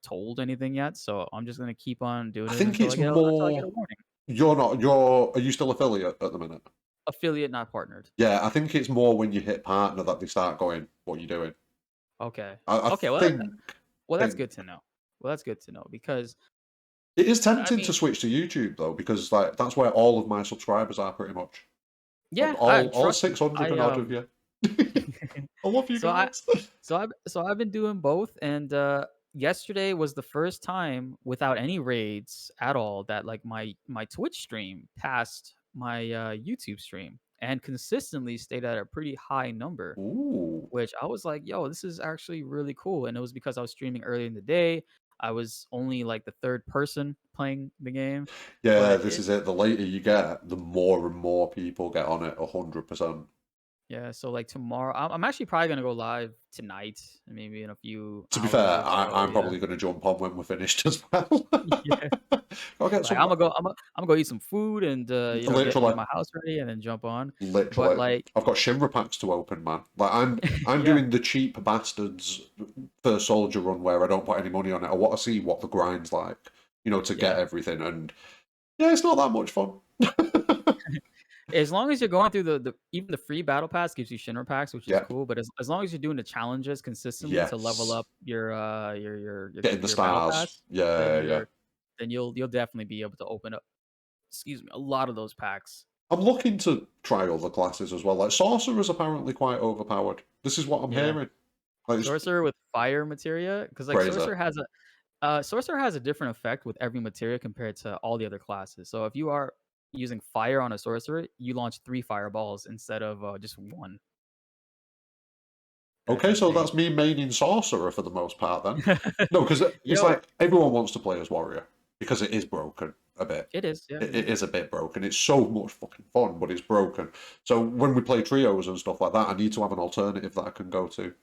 told anything yet, so I'm just gonna keep on doing I it think until it's I get a more. warning. You're not. You're. Are you still affiliate at the minute? Affiliate not partnered. Yeah, I think it's more when you hit partner that they start going, "What are you doing?" Okay. I Okay. Well, that's think good to know. Well, that's good to know because it is I tempting mean, to switch to YouTube though, because like that's where all of my subscribers are pretty much. yeah, I All trust me. 600 and odd of you. I love you So guys. I've been doing both, and yesterday was the first time without any raids at all that like my Twitch stream passed my YouTube stream and consistently stayed at a pretty high number, Ooh. which I was like, "Yo, this is actually really cool." And it was because I was streaming early in the day. I was only like the third person playing the game, Yeah, but this is it. The later you get, the more and more people get on it. 100%. yeah. So like tomorrow, I'm actually probably gonna go live tonight, maybe in a few To be fair, hours or so. I'm Yeah. probably going to jump on when we're finished as well. Yeah. I'll get Like, some. Imma go eat some food and, get Literally, my house ready and then jump on. But, literally. like I've got Shinra packs to open, man. Like I'm yeah, doing the cheap bastards first soldier run where I don't put any money on it. I want to see what the grind's like, to get yeah. everything. And yeah, it's not that much fun. As long as you're going through the even the free battle pass gives you Shinra packs, which is Yep. cool, but as long as you're doing the challenges consistently to level Yes. up Getting the your battle stars. pass, then Yeah, yeah. you'll definitely be able to open up, excuse me, a lot of those packs. I'm looking to try other classes as well. Like sorcerer's apparently quite overpowered. This is what I'm Yeah. hearing. Like it's Sorcerer with fire materia, because like, crazy. Sorcerer has a different effect with every materia compared to all the other classes. So if you are using fire on a sorcerer, you launch 3 fireballs instead of just 1. That's Okay, so insane. that's me maining sorcerer for the most part then. No, because it's Yo, like everyone wants to play as warrior because it is broken a bit. it is, yeah, yeah. It is a bit broken. It's so much fucking fun, but it's broken. So when we play trios and stuff like that, I need to have an alternative that I can go to.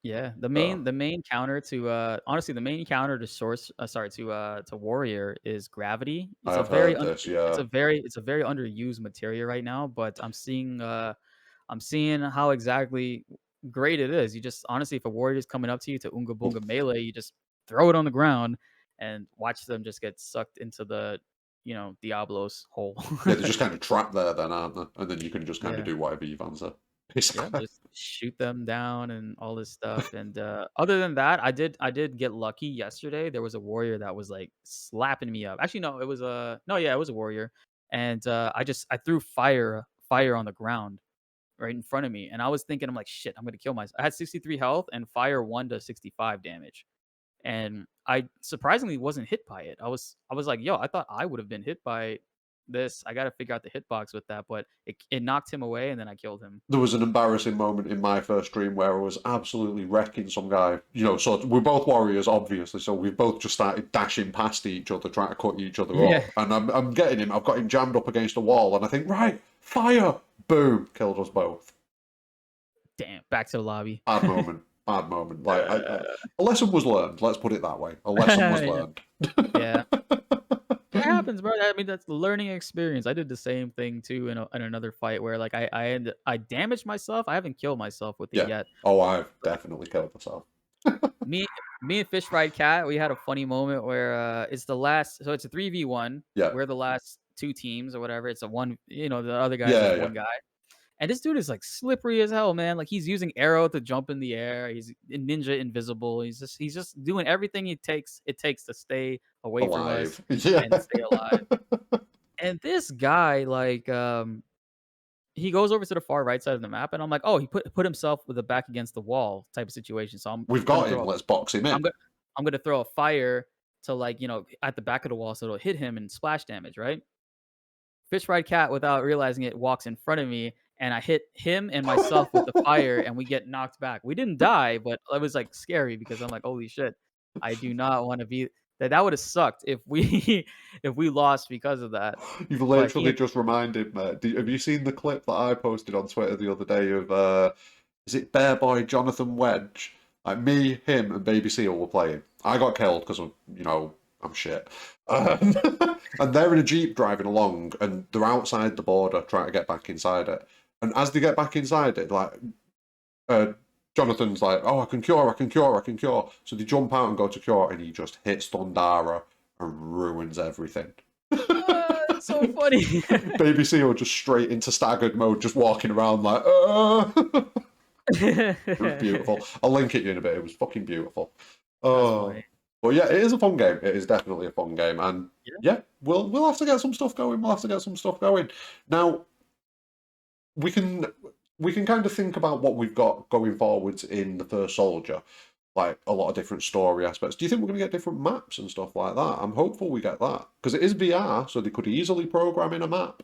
Yeah, So the main counter to honestly the main counter to to warrior is gravity. I have heard this. It's Yeah, it's a very underused materia right now, but I'm seeing how exactly great it is. You just honestly, if a warrior's coming up to you to Unga Bunga melee, you just throw it on the ground and watch them just get sucked into the, Diablo's hole. yeah, they're just kind of trapped there then, aren't they? And then you can just kind of Yeah. do whatever you fancy. Yeah, Basically. just shoot them down and all this stuff. And other than that, I did get lucky yesterday. There was a warrior that was like slapping me up. Actually, no, it was a no, yeah, it was a warrior. And I threw fire on the ground right in front of me. And I was thinking, I'm like, shit, I'm gonna kill myself. I had 63 health and fire 1 to 65 damage. And I surprisingly wasn't hit by it. I was like, yo, I thought I would have been hit by this. I gotta figure out the hitbox with that, but it knocked him away and then I killed him. There was an embarrassing moment in my first stream where I was absolutely wrecking some guy. So we're both warriors, obviously, so we've both just started dashing past each other, trying to cut each other Yeah. off. And I'm getting him, I've got him jammed up against a wall, and I think, right, fire! Boom! Killed us both. Damn, back to the lobby. Bad moment. Bad moment. Like, Uh, a lesson was learned, let's put it that way. A lesson was yeah, learned. yeah. It happens, bro. I mean, that's the learning experience. I did the same thing too in another fight where like I damaged myself. I haven't killed myself with it Yeah. yet. Oh, I've definitely killed myself. Me me and Fish Fried Cat, we had a funny moment where it's the last, so it's a 3v1. Yeah. We're the last two teams or whatever. It's a one, the other guy's just Yeah, yeah. one guy. And this dude is like slippery as hell, man. Like he's using arrow to jump in the air. He's ninja invisible. He's just doing everything it takes to stay away from us Alive. Yeah. and stay alive. And this guy, like, he goes over to the far right side of the map, and I'm like, oh, he put himself with the back against the wall type of situation. So I'm We've gonna got him. Let's box him I'm in. gonna I'm gonna throw a fire to like at the back of the wall so it'll hit him and splash damage, right? Fish fried cat, without realizing it, walks in front of me, and I hit him and myself with the fire, and we get knocked back. We didn't die, but it was like scary because I'm like, holy shit, I do not want to be that. That would have sucked if we if we lost because of that. You've But literally just reminded me. Have you seen the clip that I posted on Twitter the other day of is it Bear Boy Jonathan Wedge? Like me, him, and Baby Seal were playing. I got killed because I'm shit. Um, and they're in a jeep driving along, and they're outside the border trying to get back inside it. And as they get back inside it, like uh, Jonathan's like, "Oh, I can cure, I can cure, I can cure." So they jump out and go to cure, and he just hits Thundara and ruins everything. it's so funny. Baby Seal just straight into staggered mode, just walking around like, It was beautiful. I'll link it you in a bit. It was fucking beautiful. That's Oh, funny. but yeah, it is a fun game. It is definitely a fun game, and Yeah. yeah, we'll have to get some stuff going. We'll have to get some stuff going. Now we can we can kind of think about what we've got going forwards in the First Soldier, like a lot of different story aspects. Do you think we're going to get different maps and stuff like that? I'm hopeful we get that because it is VR, so they could easily program in a map.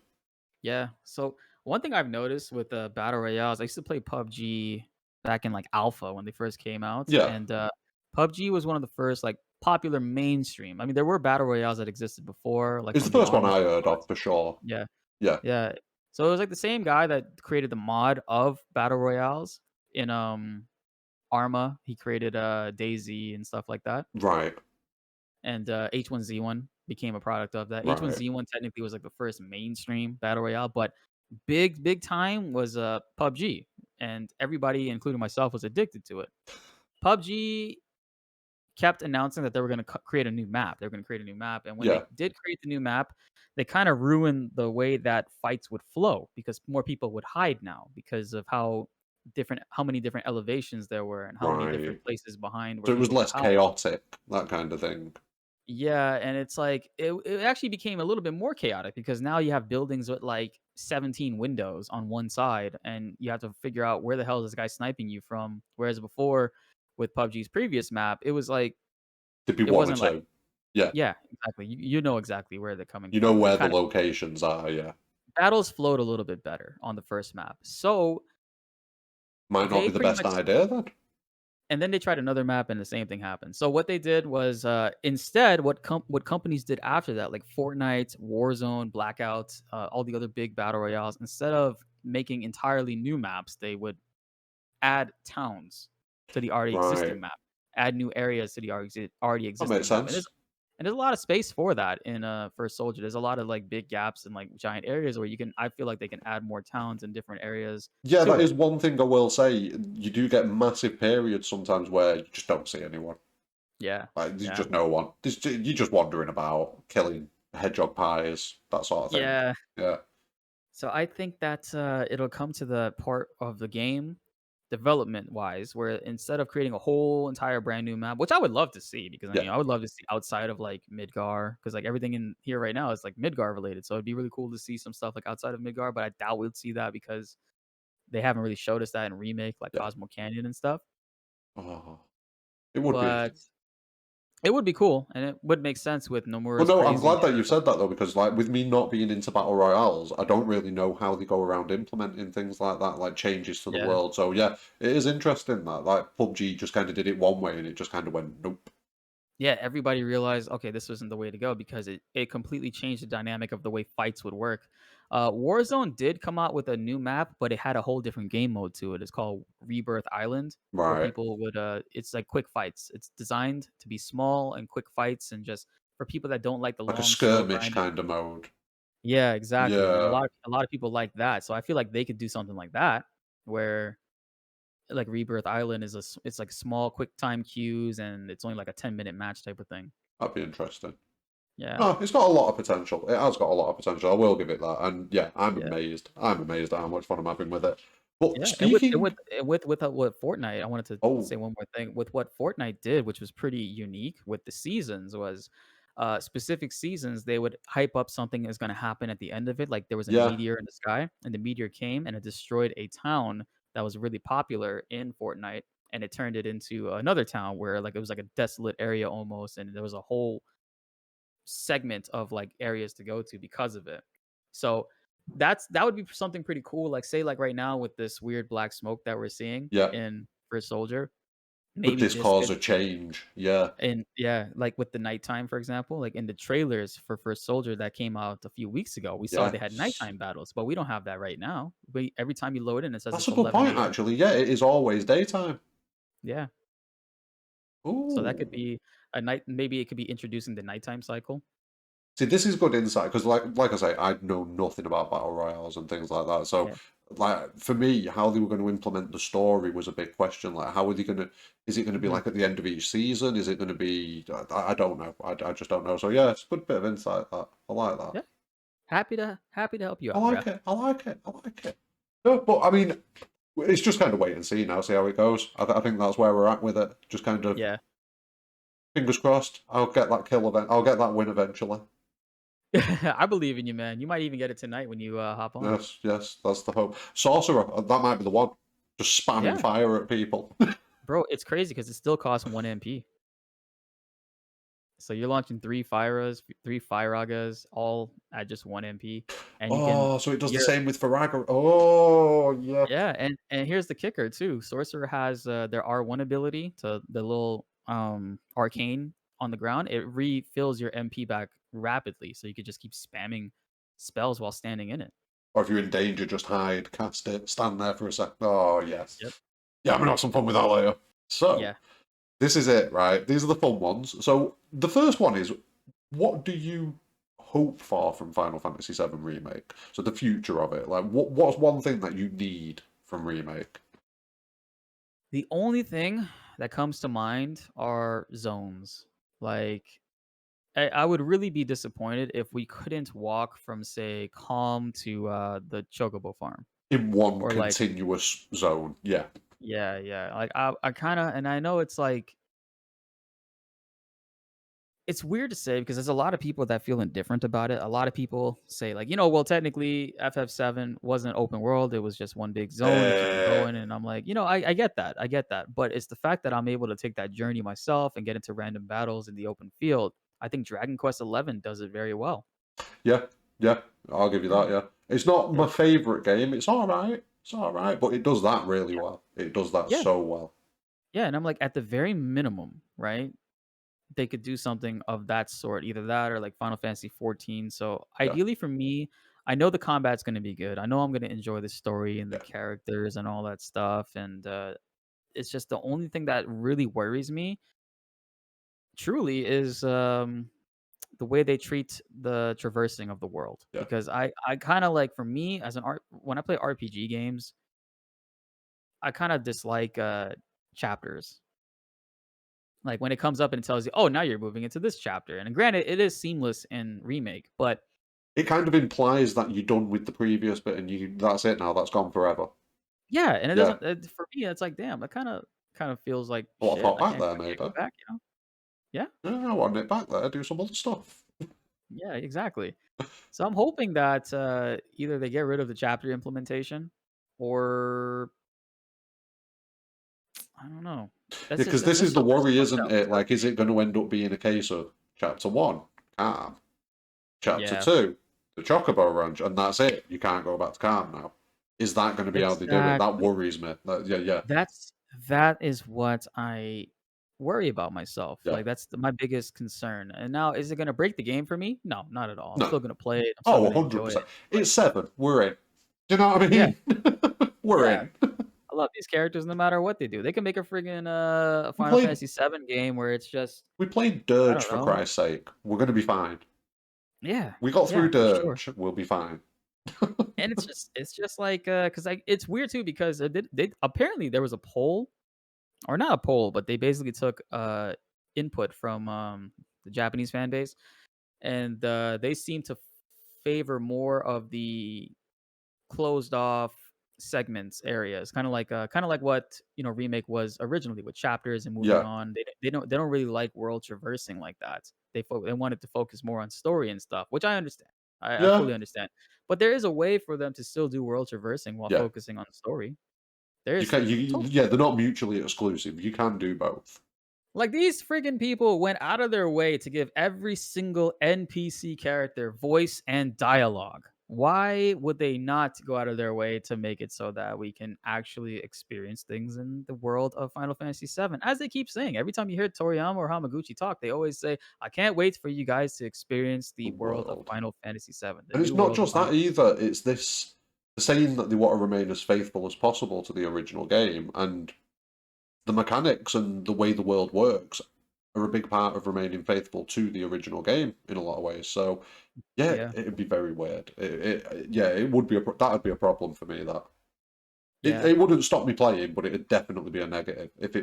Yeah. So one thing I've noticed with battle royales, I used to play PUBG back in like alpha when they first came out, Yeah, and PUBG was one of the first like popular mainstream. I mean, there were battle royales that existed before, like it's the from the first one Arma I heard of squads. for sure. Yeah, Yeah, yeah. So it was like the same guy that created the mod of battle royales in Arma. He created Daisy and stuff like that, right, and H1Z1 became a product of that. right. H1Z1 technically was like the first mainstream battle royale, but big time was PUBG, and everybody, including myself, was addicted to it. PUBG kept announcing that they were going to create a new map. They were going to create a new map, and when they Yeah, did create the new map, they kind of ruined the way that fights would flow because more people would hide now because of how many different elevations there were and how many different right. places behind where So it was people could less hide. chaotic, that kind of thing. Yeah, and it's like it actually became a little bit more chaotic because now you have buildings with like 17 windows on one side, and you have to figure out where the hell is this guy sniping you from. Whereas before, with PUBG's previous map, it was like To be it one or wasn't like two. Yeah, yeah, exactly. You know exactly where they're coming you know from. It where the kind of locations are. Yeah, battles flowed a little bit better on the first map. So might not they be the pretty best much idea then. and then they tried another map and the same thing happened. So what they did was instead what companies did after that, like Fortnite, Warzone, Blackout, all the other big battle royales, instead of making entirely new maps, they would add towns to the already existing Right, map, add new areas to the already that makes existing map. And sense. there's a lot of space for that in First Soldier. There's a lot of like big gaps and like giant areas where I feel like they can add more towns in different areas Yeah, to that is it. one thing I will say. You do get massive periods sometimes where you just don't see anyone. Yeah. Like there's Yeah. just no one. You're just wandering about, killing hedgehog pies, that sort of thing. Yeah. Yeah, So I think that it'll come to the part of the game, development wise, where instead of creating a whole entire brand new map, which I would love to see, because I yeah, mean I would love to see outside of like Midgar, because like everything in here right now is like Midgar related. So it'd be really cool to see some stuff like outside of Midgar, but I doubt we'll see that because they haven't really showed us that in remake, like yeah. Cosmo Canyon and stuff. Oh, it would be. But it would be cool, and it would make sense with Well, Nomura's no, I'm crazy. glad that you said that though, because like with me not being into battle royales, I don't really know how they go around implementing things like that, like changes to the Yeah. world. So yeah, it is interesting that like PUBG just kind of did it one way and it just kind of went nope. Yeah, everybody realized, okay, this wasn't the way to go because it completely changed the dynamic of the way fights would work. Warzone did come out with a new map, but it had a whole different game mode to it. It's called Rebirth Island, where Right, people would it's like quick fights. It's designed to be small and quick fights and just for people that don't like the like a long, slow skirmish grinding. kind of mode. Yeah, exactly. And a Yeah, lot of a lot of people like that. So I feel like they could do something like that where like Rebirth Island it's like small quick time queues and it's only like a 10-minute match type of thing. that'd be interesting. Yeah, No, it's got a lot of potential. It has got a lot of potential. I will give it that. And yeah, I'm yeah. amazed. I'm amazed at how much fun I'm having with it. But Yeah, and with and speaking, with and with Fortnite, I wanted to oh say one more thing. With what Fortnite did, which was pretty unique with the seasons, was specific seasons they would hype up something is going to happen at the end of it. Like there was a yeah, meteor in the sky, and the meteor came and it destroyed a town that was really popular in Fortnite, and it turned it into another town where like it was like a desolate area almost, and there was a whole segment of like areas to go to because of it. So that would be something pretty cool. Like say like right now with this weird black smoke that we're seeing yeah. in First Soldier, Could maybe this this cause could a change? Yeah, and yeah, like with the nighttime, for example, like in the trailers for First Soldier that came out a few weeks ago, we saw they had yes. nighttime battles, but we don't have that right now. We every time you load in, it says That's it's a good point, 11 a.m. actually. Yeah, it is always daytime. Yeah, so that could Ooh. be a night. Maybe it could be introducing the nighttime cycle. See, this is good insight because, like I say, I know nothing about battle royales and things like that. So, Yeah. like for me, how they were going to implement the story was a big question. Like, how are they going to? Is it going to be Mhm. like at the end of each season? Is it going to be? I don't know. I just don't know. So yeah, it's a good bit of insight. That I like that. Yeah. Happy to help you I out, bruh. like it. I like it. I like it. No, but I mean, it's just kind of wait and see now. See how it goes. I think that's where we're at with it. Just kind of Yeah. fingers crossed. I'll get that kill event. I'll get that win eventually. I believe in you, man. You might even get it tonight when you, hop on. Yes, yes, that's the hope. Sorcerer, that might be the one. Just spamming Yeah, fire at people. bro, it's crazy because it still costs 1 MP. So you're launching 3 Fyras, 3 Firagas, all at just 1 MP, and you can Oh, so it does the you're same with Faragher. Oh, yeah. yeah, and here's the kicker too. Sorcerer has, their R1 ability to the little, arcane on the ground. It refills your MP back rapidly, so you could just keep spamming spells while standing in it. Or if you're in danger, just hide, cast it, stand there for a sec. Oh, yes. Yep. Yeah, I'm gonna have some fun with that later. So, Yeah. this is it, right? These are the fun ones. So, the first one is, what do you hope for from Final Fantasy VII Remake? So, the future of it. Like, what's one thing that you need from Remake? The only thing that comes to mind are zones. Like, I would really be disappointed if we couldn't walk from, say, Calm to the Chocobo farm, In one or like, continuous zone. Yeah. yeah, yeah. Like I kind of, and I know it's like it's weird to say because there's a lot of people that feel indifferent about it. A lot of people say like, well, technically FF7 wasn't open world; it was just one big zone to keep you Uh, going. And I'm like, I get that, I get that, but it's the fact that I'm able to take that journey myself and get into random battles in the open field. I think Dragon Quest 11 does it very well. yeah, yeah, I'll give you Yeah, that. Yeah, it's not my yeah, favorite game. It's all right. It's all right, but it does that really yeah, well. It does that yeah, so well. yeah. And I'm like, at the very minimum, right? They could do something of that sort, either that or like Final Fantasy 14. So Yeah, ideally for me, I know the combat's going to be good. I know I'm going to enjoy the story and the yeah, characters and all that stuff. And it's just the only thing that really worries me truly is the way they treat the traversing of the world. yeah. Because I kind of like, for me as an art, when I play RPG games, I kind of dislike chapters. Like when it comes up and it tells you, oh, now you're moving into this chapter. And granted, it is seamless in remake, but It kind of implies that you're done with the previous bit and that's it now. That's gone forever. yeah, and it Yeah, doesn't. For me, it's like, damn, that kind of feels like I want to shit. pop I back can't there, I can't go maybe. back. Yeah, Yeah, I want it back there. Do some other stuff. yeah, exactly. So I'm hoping that either they get rid of the chapter implementation, or I don't know. Yeah, because That's this is just the that's worry, so isn't it? tough. Like, is it going to end up being a case of chapter one, calm, chapter Yeah, two, the Chocobo Ranch, and that's it? You can't go back to calm now. Is that going to be how they do it? That exactly. worries me. Yeah, yeah, That is what I worry about myself. yeah. Like that's my biggest concern. And now, is it going to break the game for me? No, not at all. I'm No. still going to play it. I'm still Oh, going to enjoy 100%. it. But It's seven. We're in. Do you know what I yeah, mean? We're yeah. in. I love these characters no matter what they do. They can make a friggin' we Final played Fantasy 7 game where it's just, we played I Dirge don't for know. Christ's sake. We're going to be fine. Yeah. We got Yeah, through for sure. Dirge. We'll be fine. And it's just like, cause like it's weird too because they apparently there was a poll, or not a poll, but they basically took input from the Japanese fan base, and they seem to favor more of the closed off segments areas, kind of like what remake was originally with chapters and moving Yeah. on. They don't really like world traversing like that. They wanted to focus more on story and stuff, which I understand. I Yeah. fully understand. But there is a way for them to still do world traversing while Yeah. focusing on the story. You There's can totally. yeah, they're not mutually exclusive. You can do both. Like, these friggin' people went out of their way to give every single NPC character voice and dialogue. Why would they not go out of their way to make it so that we can actually experience things in the world of Final Fantasy VII? As they keep saying, every time you hear Toriyama or Hamaguchi talk, they always say, "I can't wait for you guys to experience The the world of world. Final Fantasy VII, the And it's new not world of just Final." that either. It's this they're saying that they want to remain as faithful as possible to the original game, and the mechanics and the way the world works are a big part of remaining faithful to the original game in a lot of ways. So yeah, Yeah, it'd be very weird. Yeah, it would be that would be a problem for me. That yeah, it wouldn't stop me playing, but it'd definitely be a negative if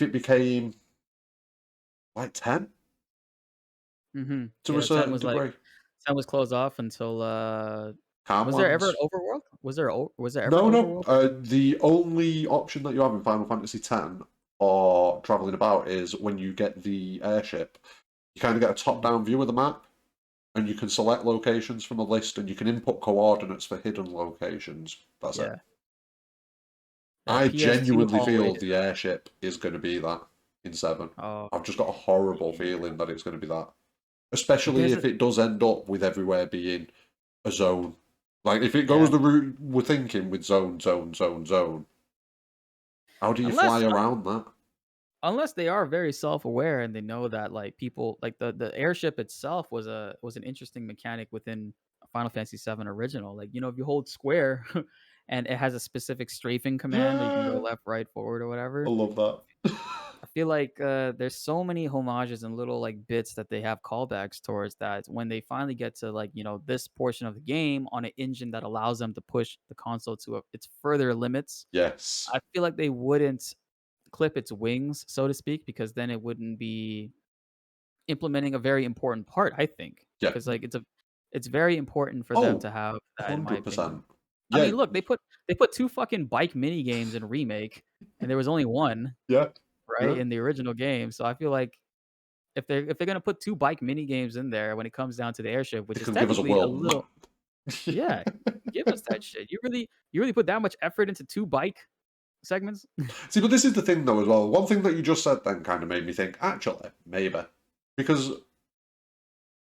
it became like 10 to a yeah. Ten certain was like degree. 10 was closed off until. Was there ever an Calmlands. overworld? Was there ever an No, no. overworld? The only option that you have in Final Fantasy X or traveling about is when you get the airship. You kind of get a Mhm. top-down view of the map, and you can select locations from a list, and you can input coordinates for hidden locations. That's it. Yeah. The I PS2 genuinely hallway. feel the airship is going to be that in 7. Oh, I've just got a horrible yeah. feeling that it's going to be that. Especially There's a if it does end up with everywhere being a zone. Like, if it goes yeah. the route we're thinking with zone, zone, zone, zone, how do you fly Unless around that? unless they are very self-aware and they know that, like, people like, the airship itself was an interesting mechanic within Final Fantasy VII Original. Like, if you hold square and it has a specific strafing command, or you can go Yeah, left, right, forward, or I whatever. love that. I feel like, there's so many homages and little, like, bits that they have callbacks towards that when they finally get to, like, this portion of the game on an engine that allows them to push the console to its further limits, Yes. I feel like they wouldn't clip its wings, so to speak, because then it wouldn't be implementing a very important part, I think. Yeah. Because, like, it's very important for them Oh, to have that, in my opinion. 100%. I Yeah, mean, look, they put 2 fucking bike mini games in Remake, and there was only 1, yeah, right, yeah. in the original game. So I feel like if they're gonna put 2 bike mini games in there when it comes down to the airship, which They is can give us a technically a world map. little. Yeah, give us that shit. You really put that much effort into 2 bike segments? See, but this is the thing, though, as well. One thing that you just said then kind of made me think, actually, maybe. Because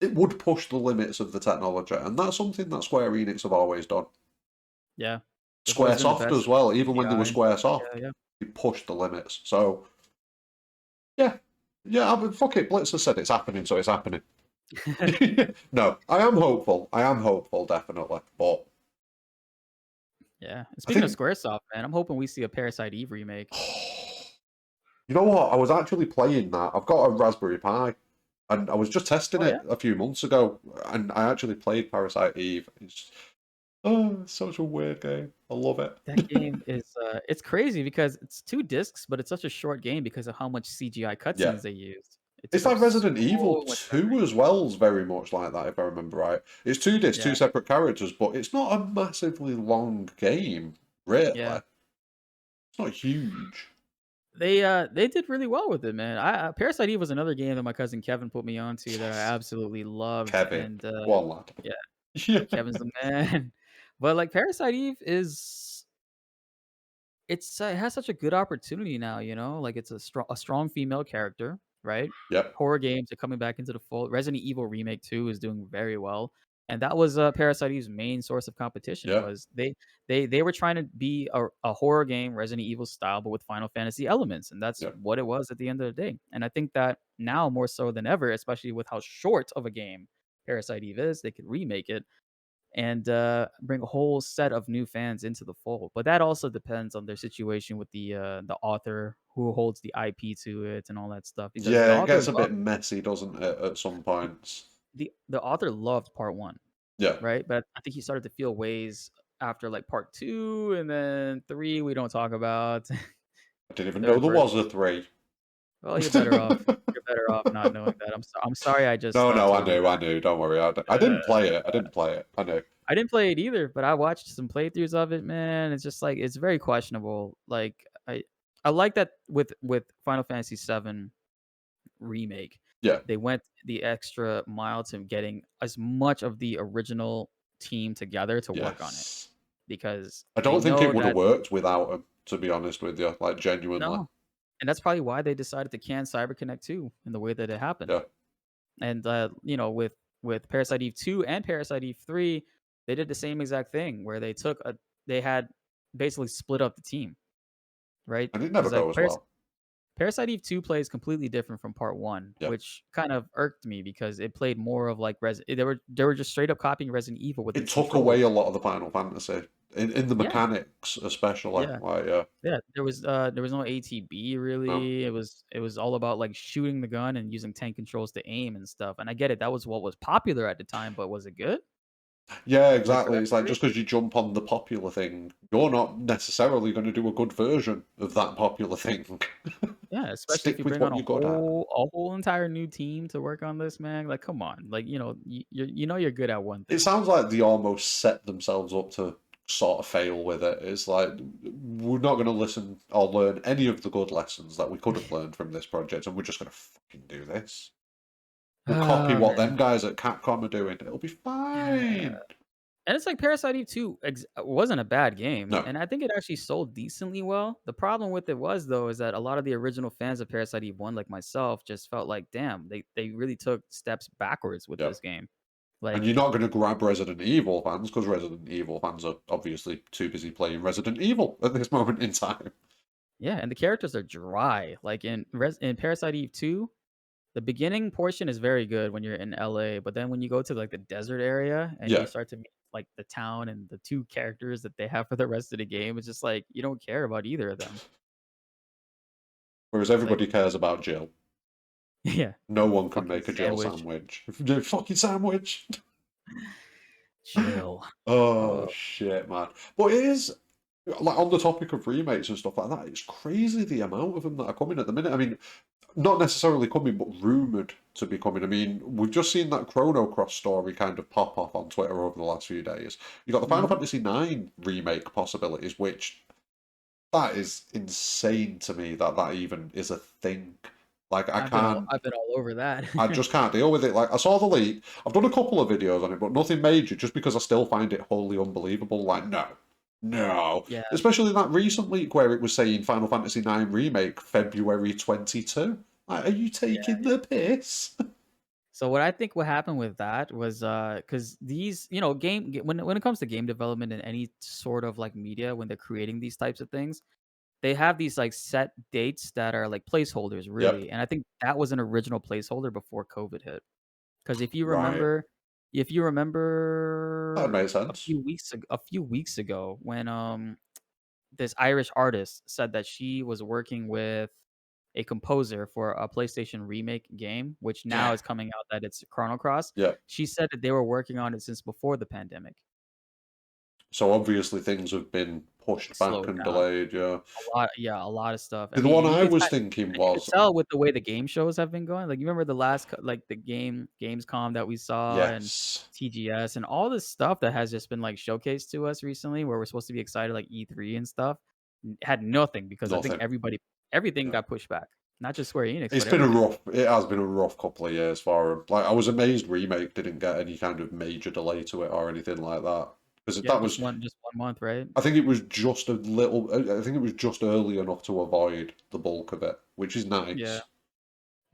it would push the limits of the technology, and that's something that Square Enix have always done. Yeah. They've always been the Squaresoft best as with well, even when they CGI were and stuff. Squaresoft, Yeah, yeah. they pushed the limits. So, yeah. Yeah, I mean, fuck it. Blitz has said it's happening, so it's happening. No, I am hopeful. I am hopeful, definitely. But Yeah. And I speaking of think Squaresoft, man, I'm hoping we see a Parasite Eve remake. you know what? I was actually playing that. I've got a Raspberry Pi, and I was just testing Oh, it yeah? a few months ago, and I actually played Parasite Eve. It's such a weird game. I love it. That game is, it's crazy because it's 2 discs, but it's such a short game because of how much CGI Yeah. cutscenes they used. It It's took up like Resident Evil so much 2 memory. as well, is very much like that, if I remember right. It's two discs, two Yeah, separate characters, but it's not a massively long game, really. yeah. It's not huge. They did really well with it, man. Parasite Eve was another game that my cousin Kevin put me onto that I Yes. absolutely loved, Kevin. and, One lad. yeah, Yeah. Kevin's the man. But, like, Parasite Eve is it has such a good opportunity now, like, it's a strong female character, right? Yep. Horror games are coming back into the fold. Resident Evil Remake 2 is doing very well, and that was, Parasite Eve's main source of competition. Yeah. Was they were trying to be a horror game, Resident Evil style, but with Final Fantasy elements, and that's Yeah. what it was at the end of the day. And I think that now more so than ever, especially with how short of a game Parasite Eve is, they could remake it and bring a whole set of new fans into the fold. But that also depends on their situation with the author who holds the IP to it and all that stuff. Because the Yeah, it author gets a loved bit messy, doesn't it, at some points? the author loved part one, Yeah. right? But I think he started to feel ways after like part two, and then three we don't talk about. I didn't even know Third there person. was a 3. Well, you're better off. You're better off not knowing that. I'm sorry. I just No, no, told you I knew. Don't worry. I that. didn't play it. I didn't play it. I knew. I didn't play it either, but I watched some playthroughs of it. Man, it's just like it's very questionable. Like I like that with Final Fantasy VII Remake, Yeah. they went the extra mile to getting as much of the original team together to work on it Yes. because I they don't think know it would have that worked without him, to be honest with you. Like, genuinely. no, and that's probably why they decided to can CyberConnect 2 in the way that it happened. Yeah. And with Parasite Eve 2 and Parasite Eve 3, they did the same exact thing where they had basically split up the team, right? And it never Because like goes well. Parasite Eve 2 plays completely different from part 1, Yeah. which kind of irked me because it played more of like they were just straight up copying Resident Evil with It its took away controls. a lot of the Final Fantasy. In the Yeah, mechanics, especially. yeah, Like, yeah. yeah. There was no ATB No. really. It was all about like shooting the gun and using tank controls to aim and stuff. And I get it, that was what was popular at the time, but was it good? Yeah, Like for exactly. that It's like period? just because you jump on the popular thing, you're not necessarily going to do a good version of that popular thing. Yeah, especially if Stick you with bring on what you're good at. a whole entire new team to work on this, man. Like, come on. Like, you're good at one It thing. sounds like they almost set themselves up to sort of fail with it. It's like we're not going to listen or learn any of the good lessons that we could have learned from this project, and we're just going to fucking do this. We'll copy Oh what man. them guys at Capcom are doing. It'll be Yeah. fine. And it's like Parasite Eve 2 wasn't a bad game, No, and I think it actually sold decently well. The problem with it was though is that a lot of the original fans of Parasite Eve 1 like myself just felt like, "Damn, they really took steps backwards with yeah. this game." And Like, you're not going to grab Resident Evil fans because Resident Evil fans are obviously too busy playing Resident Evil at this moment in time. yeah, and the characters are dry. Like in Parasite Eve 2, the beginning portion is very good when you're in LA, but then when you go to like the desert area and you Yeah. start to meet like the town and the two characters that they have for the rest of the game, it's just like you don't care about either of them. Whereas Like, everybody cares about Jill. yeah, No the one can fucking make a Jill sandwich. sandwich. Fucking sandwich. Chill. Oh Oh, shit, man! But it is like on the topic of remakes and stuff like that. It's crazy the amount of them that are coming at the minute. I mean, not necessarily coming, but rumored to be coming. I mean, we've just seen that Chrono Cross story kind of pop off on Twitter over the last few days. You got the Final mhm. Fantasy IX remake possibilities, which that is insane to me that that even is a thing. Like, I've been all over that. I just can't deal with it. Like, I saw the leak. I've done a couple of videos on it, but nothing major, just because I still find it wholly unbelievable. Like, no, no. Yeah. Especially that recent leak where it was saying Final Fantasy IX Remake February 22. Like, are you taking the piss? So what I think what happened with that was because these when it comes to game development in any sort of like media when they're creating these types of things, they have these like set dates that are like placeholders Yep. really, and I think that was an original placeholder before COVID hit. Because Right. if you That remember makes sense. a few weeks ago when this Irish artist said that she was working with a composer for a PlayStation remake game, which now Yeah. is coming out that it's Chrono Cross. Yeah. She said that they were working on it since before the pandemic. So obviously things have been pushed back Slowed and down. delayed, yeah. A lot of stuff. I The mean, one I was thinking you could was, tell with the way the game shows have been going. Like, you remember the last like the Gamescom that we saw and yes, TGS and all this stuff that has just been like showcased to us recently, where we're supposed to be excited like E3 and stuff, had nothing because I think nothing. everything Yeah. got pushed back. Not just Square Enix, It's but been a everything. rough. It has been a rough couple of years for him. Like I was amazed Remake didn't get any kind of major delay to it or anything like that because Yeah, that was. just 1 month, right? I think it was just a little. I think it was just early enough to avoid the bulk of it, which is Yeah. nice.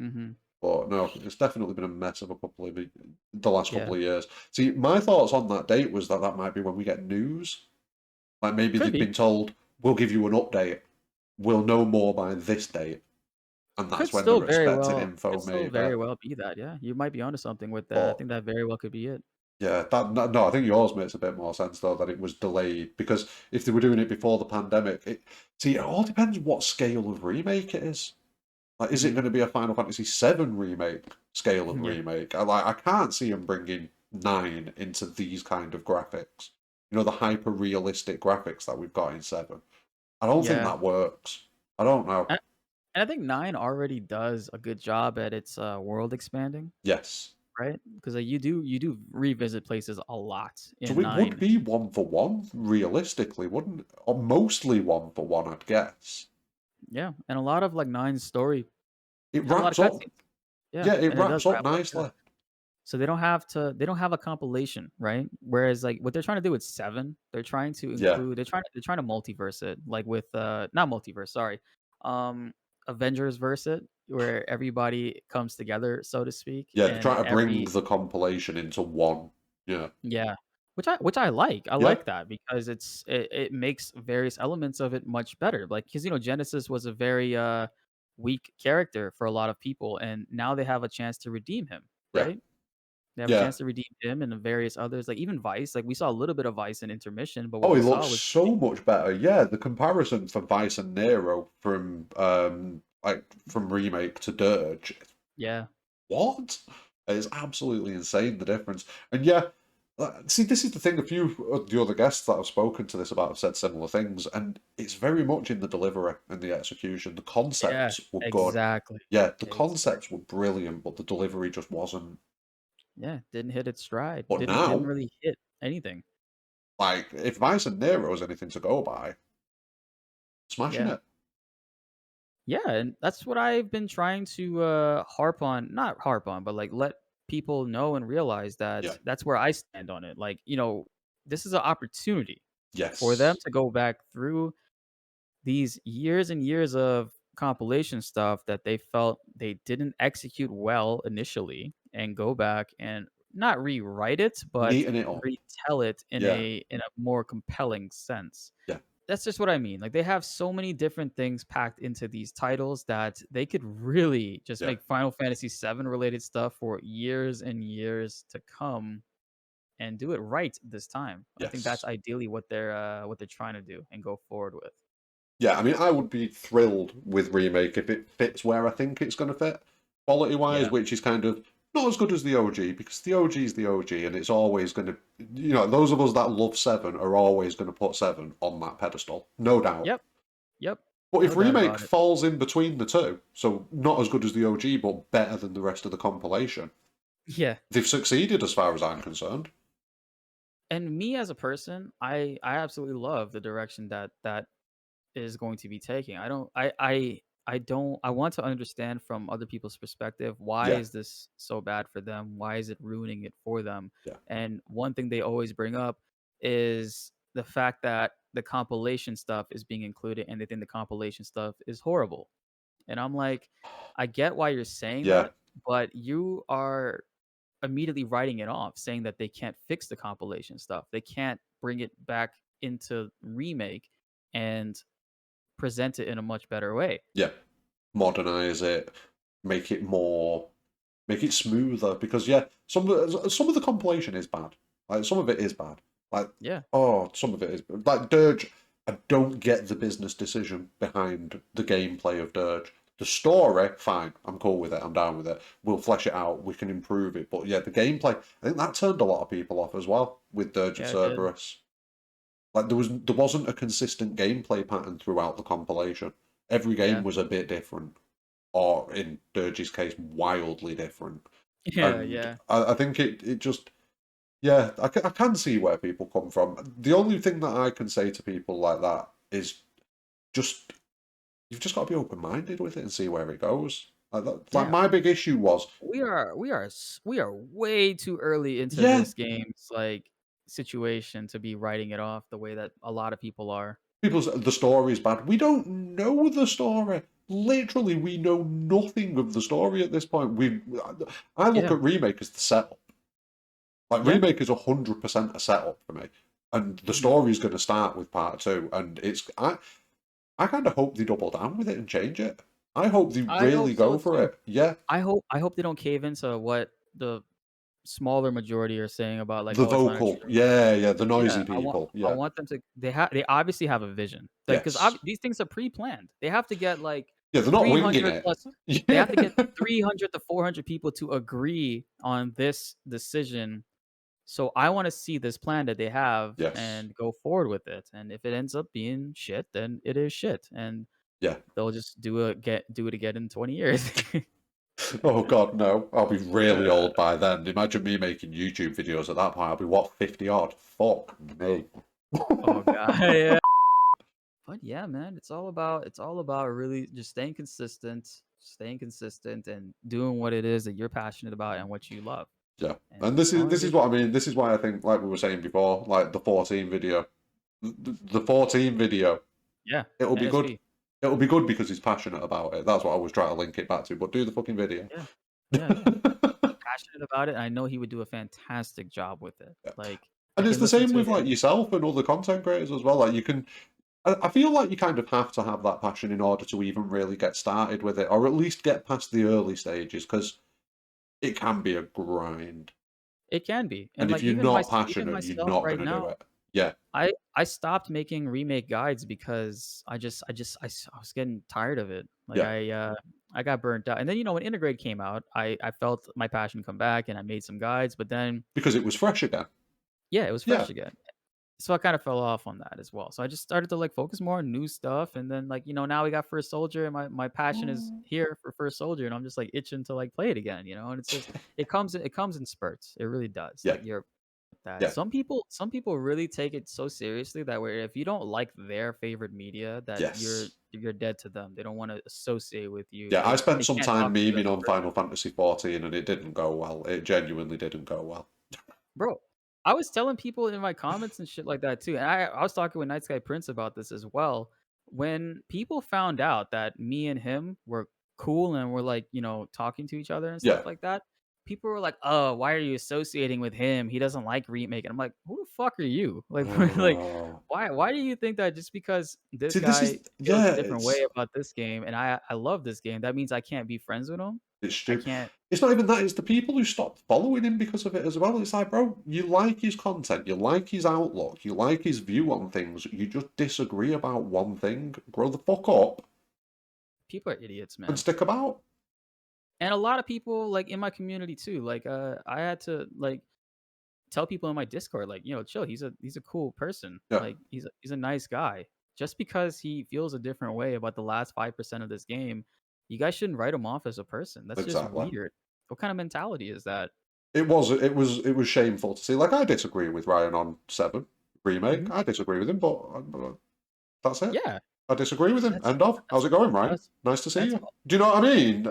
Mhm. But no, it's definitely been a mess of a couple of the last Yeah. couple of years. See, my thoughts on that date was that that might be when we get news. Like maybe Could they've be. been told we'll give you an update. We'll know more by this date, and that's when they're expecting Could info. still Maybe. very well be that, yeah. You might be onto something with that. I But think that very well could be it. yeah, that no, I think yours makes a bit more sense though that it was delayed because if they were doing it before the pandemic, see it all depends what scale of remake it is. Like, is it Mhm. going to be a Final Fantasy VII remake scale of Yeah. remake? I can't see them bringing nine into these kind of graphics. You know, the hyper realistic graphics that we've got in Seven. I don't think Yeah. that works. I don't know. And I think 9 already does a good job at its, world expanding, Yes. right? Because you do revisit places a lot So in it would 9. be one for one, realistically, wouldn't it? Or mostly one for one, I'd guess. Yeah, and a lot of, like, 9's story It has a lot of wraps up. cutscenes. Yeah, Yeah, it and it does wraps up wrap up nicely. good. So they don't have a compilation, right? Whereas, like, what they're trying to do with 7, they're trying to Yeah, include they're trying to multiverse it, like, with, not multiverse, sorry, um, Avengers verse it, where everybody comes together, so to speak, yeah. They're and trying to bring every the compilation into one. Yeah, yeah, which I like. I yeah, like that because it makes various elements of it much better. Like, because Genesis was a very weak character for a lot of people, and now they have a chance to redeem him, yeah, right? They have a yeah. chance to redeem him and the various others, like even Vice. Like we saw a little bit of Vice in intermission, but what Oh, we it looks saw was so much better. Yeah, the comparison for Vice and Nero from from remake to Dirge. yeah, What? It's absolutely insane the difference. And yeah, see, this is the thing. A few of the other guests that I've spoken to this about have said similar things, and it's very much in the delivery and the execution. The yeah, concepts were good. exactly, Yeah, the concepts exactly. were brilliant, but the delivery just wasn't. Yeah, didn't hit its stride. But Didn't now, really hit anything. like, if Vice and Nero is anything to go by, smashing Yeah. it. Yeah, and that's what I've been trying to harp on, not harp on, but like let people know and realize that Yeah. that's where I stand on it. Like, this is an opportunity for them Yes. to go back through these years and years of compilation stuff that they felt they didn't execute well initially and go back and not rewrite it, but Neaten it up. retell it Yeah. in a more compelling sense. Yeah. That's just what I mean. Like, they have so many different things packed into these titles that they could really just Yeah. make Final Fantasy VII related stuff for years and years to come and do it right this time. I think that's Yes. ideally what they're trying to do and go forward with. Yeah, I mean, I would be thrilled with remake if it fits where I think it's going to fit, quality wise, Yeah. which is kind of not as good as the OG because the OG is the OG, and it's always going to, those of us that love Seven are always going to put Seven on that pedestal, no doubt. Yep. Yep. But No if doubt remake about it. falls in between the two, so not as good as the OG but better than the rest of the compilation, Yeah. they've succeeded as far as I'm concerned. And me as a person, I absolutely love the direction that is going to be taking. I don't I want to understand from other people's perspective, why Yeah, is this so bad for them? Why is it ruining it for them? yeah, And one thing they always bring up is the fact that the compilation stuff is being included and they think the compilation stuff is horrible. And I'm like, I get why you're saying yeah, that, but you are immediately writing it off, saying that they can't fix the compilation stuff. They can't bring it back into remake and present it in a much better way. yeah. Modernize it, make it more make it smoother because yeah, some of the compilation is bad. Like some of it is bad. Like Yeah. some of it is like Dirge. I don't get the business decision behind the gameplay of Dirge. The story, fine. I'm cool with it. I'm down with it. We'll flesh it out. We can improve it. But yeah, the gameplay. I think that turned a lot of people off as well with Dirge of Yeah, it did. Cerberus. Like there wasn't a consistent gameplay pattern throughout the compilation. Every game Yeah. was a bit different, or in Dirge's case, wildly different. Yeah, And yeah. I think it just, yeah, I can see where people come from. The only thing that I can say to people like that is just, you've just got to be open minded with it and see where it goes. Like Yeah. my big issue was, We are way too early into yeah, this game's, like, situation to be writing it off the way that a lot of people are. the story's bad. We don't know the story. Literally, we know nothing of the story at this point. I look Yeah. at remake as the setup. Like Yeah. remake is 100% a setup for me, and the Mhm. story's going to start with part two. And I kind of hope they double down with it and change it. I hope they I really hope so go for too. it. Yeah, I hope they don't cave into what the smaller majority are saying about, like, the "Oh, it's not vocal, actually." yeah, yeah, the Yeah, noisy people, I yeah, want them to they obviously have a vision. Like, 'cause yes, these things are pre-planned. They have to get, like, yeah. They're not winging 300 it. plus they have to get Yeah, 300 to 400 people to agree on this decision. So I wanna see this plan that they have yes, and go forward with it, and if it ends up being shit, then it is shit, and Yeah. They'll just do it again in 20 years. Oh God, no. I'll be really Uh, old by then. Imagine me making YouTube videos at that point. I'll be what, 50 odd? Fuck me. oh god, yeah. But yeah, man, it's all about really just staying consistent, and doing what it is that you're passionate about and what you love. Yeah. And And as long this as is it, what I mean. This is why I think, like we were saying before, like the 14 video. The 14 video, yeah, it'll be good. NSV, It'll be good because he's passionate about it. That's what I was trying to link it back to. But do the fucking video. yeah, yeah. Passionate about it. I know he would do a fantastic job with it. Yeah. Like I And it's can the listen same to with like him. yourself and other content creators as well. Like you can, I feel like you kind of have to have that passion in order to even really get started with it, or at least get past the early stages, because it can be a grind. It can be, And and if like you're even my not even passionate, you're myself not right going to do now, it. Yeah, I stopped making remake guides because I was getting tired of it. Like yeah, I got burnt out. And then when Integrate came out, I felt my passion come back and I made some guides, but then because it was fresh again. yeah, it was Yeah, fresh again. So I kind of fell off on that as well. So I just started to like focus more on new stuff, and then like now we got First Soldier, and my passion is here for First Soldier, and I'm just like itching to like play it again. And it's just it comes in spurts. It really does. yeah, Like you're that yeah, some people really take it so seriously that where if you don't like their favorite media, that you're yes. you're dead to them. They don't want to associate with you. Yeah, I They spent some can't talk time to you as memeing a on person. Final Fantasy 14 and it didn't go well. It genuinely didn't go well. Bro, I was telling people in my comments and shit like that too, and I was talking with Night Sky Prince about this as well. When people found out that me and him were cool and were like, talking to each other and Yeah. stuff like that, people were like, "Oh, why are you associating with him? He doesn't like remake." And I'm like, "Who the fuck are you?" Like, like, Oh. why do you think that just because this See, this guy is, feels yeah, a different way about this game and I love this game, that means I can't be friends with him? it's I stupid. can't. It's not even that, it's the people who stopped following him because of it as well. It's like, bro, you like his content, you like his outlook, you like his view on things, you just disagree about one thing. Grow the fuck up People are idiots, and man. stick about. And a lot of people like in my community too. Like I had to like tell people in my Discord like, chill, he's a cool person. Yeah, Like he's a nice guy. Just because he feels a different way about the last 5% of this game, you guys shouldn't write him off as a person. That's just exactly. weird. What kind of mentality is that? It was shameful to see. Like, I disagree with Ryan on Seven Remake. Mhm. I disagree with him, but that's it. Yeah, I disagree with him. that's End of. How's that's it going, Ryan? that's Nice to see that's you. Do you know what I mean?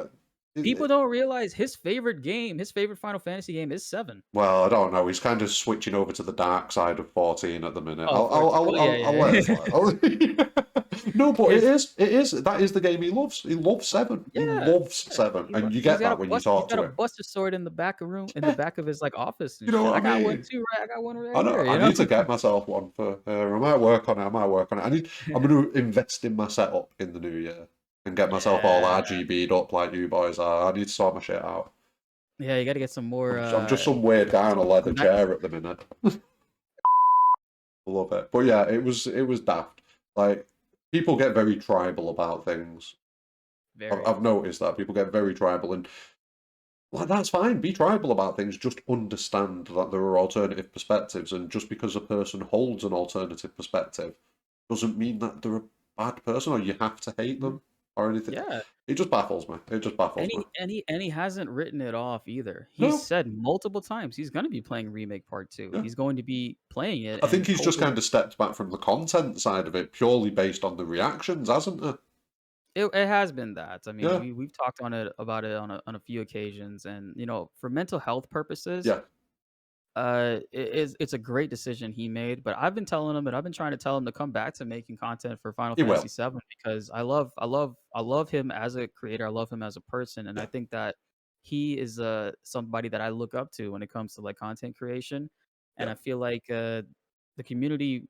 people don't realize his favorite game, his favorite Final Fantasy game is 7. Well, I don't know. He's kind of switching over to the dark side of 14 at the minute. Oh, 14. Oh yeah, I'll yeah, let it yeah. slide. No, but his it is. That is the game he loves. He loves Seven. He Yeah, loves yeah. Seven, and you get that when you He's talk got to a him. buster sword in the back of room in the Yeah, back of his like office you and know shit. what I I got one mean. too, right? I got one right I know. here, I need to get myself one for. I might work on it. I might work on it. I'm going to invest in my setup in the new year and get myself all Yeah. RGB'd up like you boys are. I need to sort my shit out. Yeah, you gotta get some more I'm just some weird guy on a leather some nice chair at the minute. I love it. But yeah, it was daft. Like, people get very tribal about things. very. I've noticed that people get very tribal, and like, that's fine. Be tribal about things. Just understand that there are alternative perspectives, and just because a person holds an alternative perspective doesn't mean that they're a bad person or you have to hate Mhm. them or anything. Yeah. It just baffles me. It just baffles And me. he hasn't written it off either. He's No, said multiple times he's gonna be playing Remake Part 2. yeah. He's going to be playing it I think and he's just hoping kind of stepped back from the content side of it purely based on the reactions, hasn't he? it has been that. I mean, Yeah, we've talked about it on a few occasions, and for mental health purposes, yeah. it's a great decision he made, but I've been telling him, and I've been trying to tell him to come back to making content for Final He Fantasy will. 7 because I love him as a creator. I love him as a person, and I Yeah, think that he is somebody that I look up to when it comes to like content creation, and yeah. I feel like the community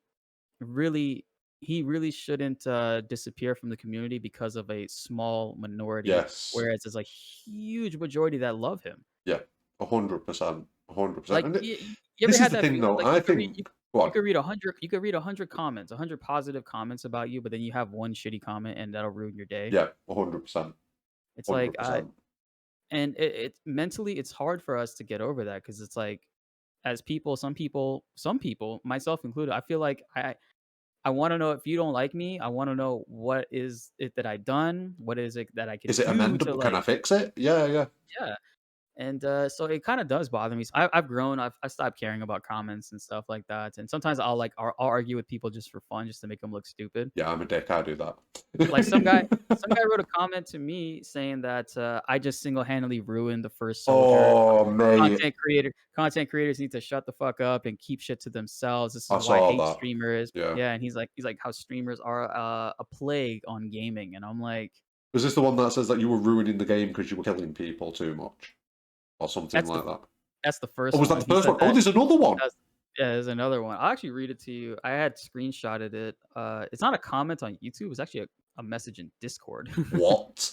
really he really shouldn't disappear from the community because of a small minority, Yes. whereas there's a huge majority that love him. Yeah. 100%. 100%. Like, And you ever this is had the that thing, feeling, though. like, I you could read think. Go on. 100 comments, 100 positive comments about you, but then you have one shitty comment, and that'll ruin your day? Yeah. 100%. It's like, I 100%. and it's mentally, it's hard for us to get over that because it's like, as people, some people, myself included, I feel like I want to know if you don't like me. I want to know what is it that I done. What is it that I Is can it do to amendable? Can I fix it? Yeah, yeah. yeah. And so it kind of does bother me. So I've grown. I stopped caring about comments and stuff like that. And sometimes I'll argue with people just for fun, just to make them look stupid. Yeah, I'm a dick. I do Like that. some guy wrote a comment to me saying that I just single handedly ruined the first soldier. Oh, mate. Content creators need to shut the fuck up and keep shit to themselves. This is I why I saw hate that. streamers. Yeah. Yeah, and he's like how streamers are a plague on gaming, and I'm like, Was this the one that says that you were ruining the game because you were killing people too much? Or something that's like that? the Oh, first was that one. the He first said one? Oh, that. there's another one. That's, yeah, there's another one. I'll actually read it to you. I had screenshotted it. It's not a comment on YouTube. It's actually a message in Discord. What?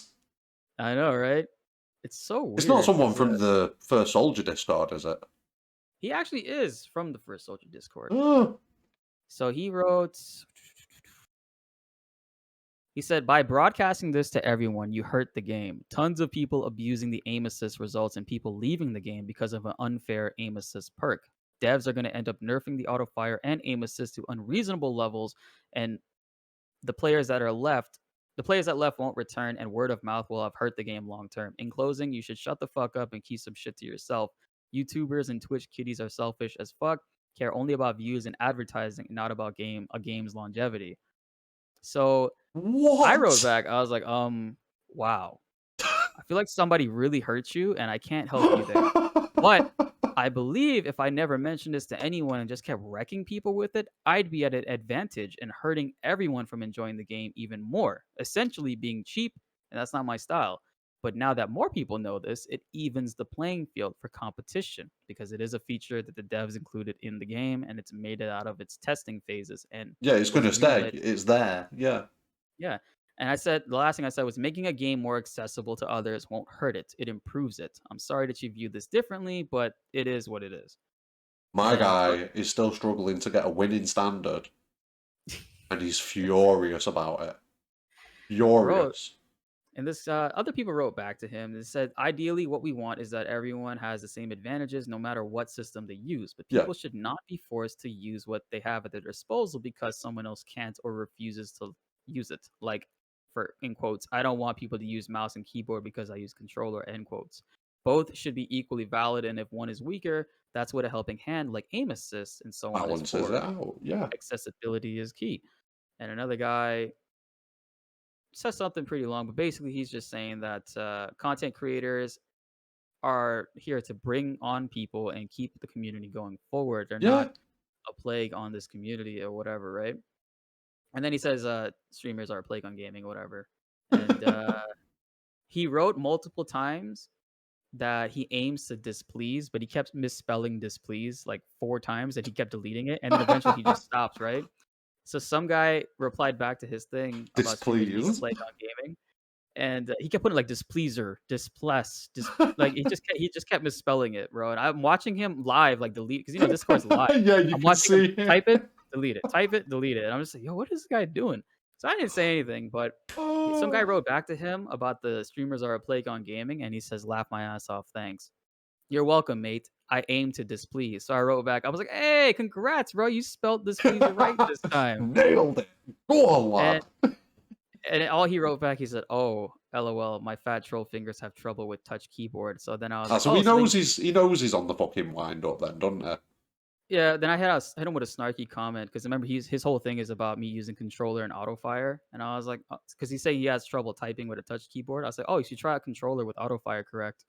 I know, right? It's so It's not weird someone because from the First Soldier Discord, is it? he actually is from the First Soldier Discord. Oh. So he wrote, he said, by broadcasting this to everyone, you hurt the game. Tons of people abusing the aim assist results and people leaving the game because of an unfair aim assist perk. Devs are going to end up nerfing the auto fire and aim assist to unreasonable levels, and the players that are left, the players that left won't return, and word of mouth will have hurt the game long term. In closing, you should shut the fuck up and keep some shit to yourself. YouTubers and Twitch kiddies are selfish as fuck, care only about views and advertising, and not about a game's longevity. So I wrote What? back, I was like, wow. I feel like somebody really hurt you, and I can't help you there. But I believe if I never mentioned this to anyone and just kept wrecking people with it, I'd be at an advantage and hurting everyone from enjoying the game even more, essentially being cheap, and that's not my style. But now that more people know this, it evens the playing field for competition because it is a feature that the devs included in the game and it's made it out of its testing phases and Yeah, it's was going to stay. greenlit. It's there. Yeah. Yeah. And I said the last thing I said was making a game more accessible to others won't hurt it. It improves it. I'm sorry that you view this differently, but it is what it is. My And guy is still struggling to get a winning standard, and he's furious about it. bro, Furious. and this other people wrote back to him and said, ideally, what we want is that everyone has the same advantages no matter what system they use. But Yeah. people should not be forced to use what they have at their disposal because someone else can't or refuses to use it. Like, for in quotes, I don't want people to use mouse and keyboard because I use controller, end quotes. Both should be equally valid, and if one is weaker, that's what a helping hand like aim assist and so on is Balances it for. out. Yeah. Accessibility is key. And another guy says something pretty long, but basically he's just saying that content creators are here to bring on people and keep the community going forward. They're Yeah. not a plague on this community or whatever, right? And then he says streamers are a plague on gaming or whatever. And he wrote multiple times that he aims to displease, but he kept misspelling displease like 4 times and he kept deleting it. And then eventually he just stops, right? So some guy replied back to his thing about streamers being a Displeased. plague on gaming, and he kept putting like displeaser, displess, like he just kept misspelling it, bro. And I'm watching him live, like delete because Discord's live. Yeah, you I'm can watching him see him. type it, type it, delete it. And I'm just like, yo, what is this guy doing? So I didn't say anything, but some guy Oh. wrote back to him about the streamers are a plague on gaming, and he says, "Laugh my ass off, thanks. You're welcome, mate. I aim to displease." So I wrote back. I was like, "Hey, congrats, bro! You spelled displeaser right this time." Nailed it. Go on, And lad. all he wrote back, he said, "Oh, lol, my fat troll fingers have trouble with touch keyboard." So then I was Ah, like, so "Oh, so then he knows he's on the fucking wind up then, doesn't he? yeah." Then I hit him with a snarky comment because remember his whole thing is about me using controller and auto fire, and I was like, because he said he has trouble typing with a touch keyboard. I was like, "Oh, you should try a controller with auto fire, correct?"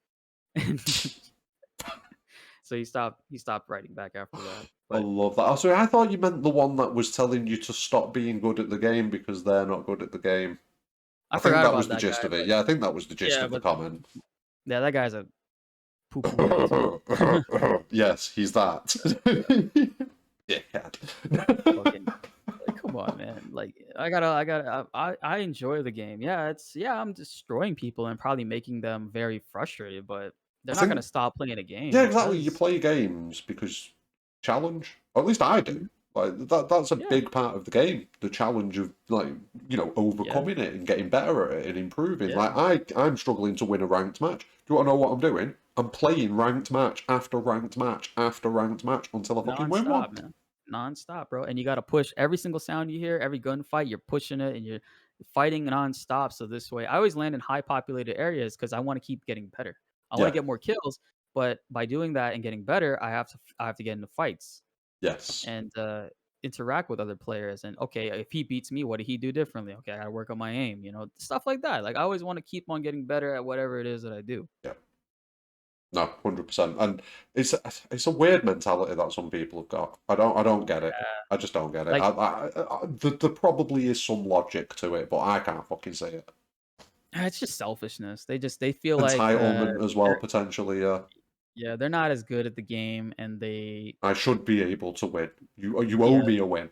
So he stopped writing back after that. I But love that. Oh, sorry, I thought you meant the one that was telling you to stop being good at the game because they're not good at the game. I I think forgot that about was the that gist guy. of it. But Yeah, I think that was the gist yeah, of the but comment. yeah, that guy's a poo poo head too. Yes, he's that. Fucking Yeah. like, come on, man. Like, I enjoy the game. I'm destroying people and probably making them very frustrated, but I they're not gonna think, stop playing a game yeah, exactly. You because play games because challenge, or at least I do. Mhm. Like that's a Yeah, big part of the game. The challenge of yeah, overcoming it and getting better at it and improving. yeah. I'm struggling to win a ranked match. Do you want to know what I'm doing? I'm playing ranked match after ranked match after ranked match until I fucking win one. Nonstop, man. nonstop, bro. And you gotta push every single sound you hear, every gunfight, you're pushing it and you're fighting nonstop. So this way, I always land in high populated areas because I want to keep getting better. I want to Yeah. get more kills, but by doing that and getting better, I have to get into fights Yes. and interact with other players. And okay, if he beats me, what did he do differently? Okay, I gotta work on my aim. You know, stuff like that. Like I always want to keep on getting better at whatever it is that I do. Yeah. No, 100%. And it's a weird mentality that some people have got. I don't get it. I just don't get it. Like There probably is some logic to it, but I can't fucking see it. it's just selfishness. They feel like Entitlement as well, they're potentially. Yeah, yeah, they're not as good at the game, and I should be able to win. You owe yeah, me a win.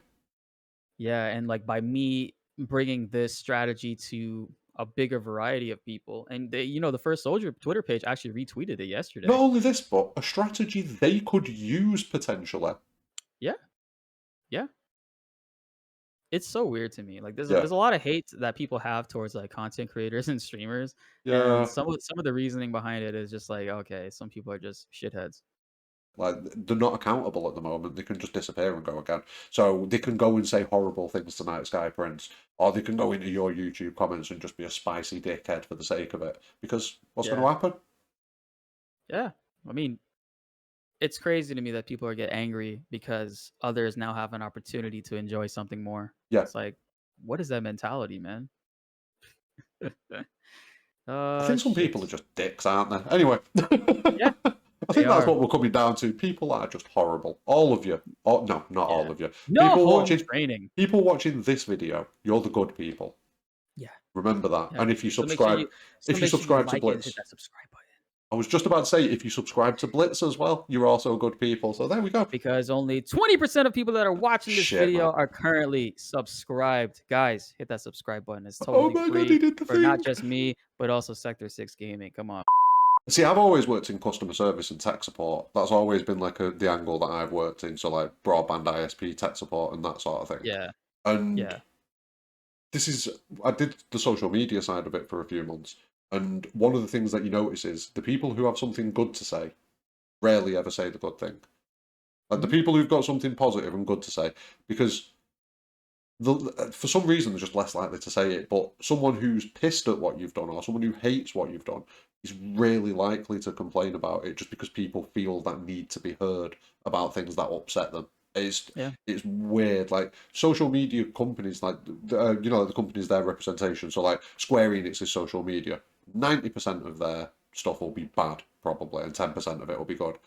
yeah, and like by me bringing this strategy to a bigger variety of people, and the First Soldier Twitter page actually retweeted it Not yesterday. only this, but a strategy they could use potentially. Yeah, yeah. It's so weird to me. Like Yeah, there's a lot of hate that people have towards like content creators and streamers, and yeah. some of the reasoning behind it is just like, okay, some people are just shitheads. Like they're not accountable at the moment. They can just disappear and go again. So they can go and say horrible things to Night Sky Prince, or they can go into your YouTube comments and just be a spicy dickhead for the sake of it. Because what's going Yeah, to happen? yeah. I mean, it's crazy to me that people are get angry because others now have an opportunity to enjoy something more. Yeah, It's like, what is that mentality, man? I think some Shit. people are just dicks, aren't they? Anyway, Yeah, I they think that's are. what we're coming down to. People are just horrible. All of you. Oh, no, not Yeah. all of you. No People home watching. training. People watching this video. You're the good people. Yeah, Remember that. yeah. And if you So make sure subscribe, you so make sure you to like it and hit Blitz, that subscribe button. I was just about to say, if you subscribe to Blitz as well, you're also good people. So there we go. Because only 20% of people that are watching this Shit, man. video are currently subscribed. Guys, hit that subscribe button. It's Oh totally my god, he free did the for not thing. just me, but also Sector 6 Gaming. Come on. See, I've always worked in customer service and tech support. That's always been like the angle that I've worked in. So like broadband ISP, tech support, and that sort of thing. Yeah, And yeah, this is, I did the social media side of it for a few months. And one of the things that you notice is the people who have something good to say rarely ever say the good thing. Like the mhm, people who've got something positive and good to say, because for some reason they're just less likely to say it. But someone who's pissed at what you've done or someone who hates what you've done is really likely to complain about it just because people feel that need to be heard about things that upset them. It's yeah, it's weird. Like social media companies, like the companies their representation. So like Square Enix is social media. 90% of their stuff will be bad probably, and 10% of it will be good.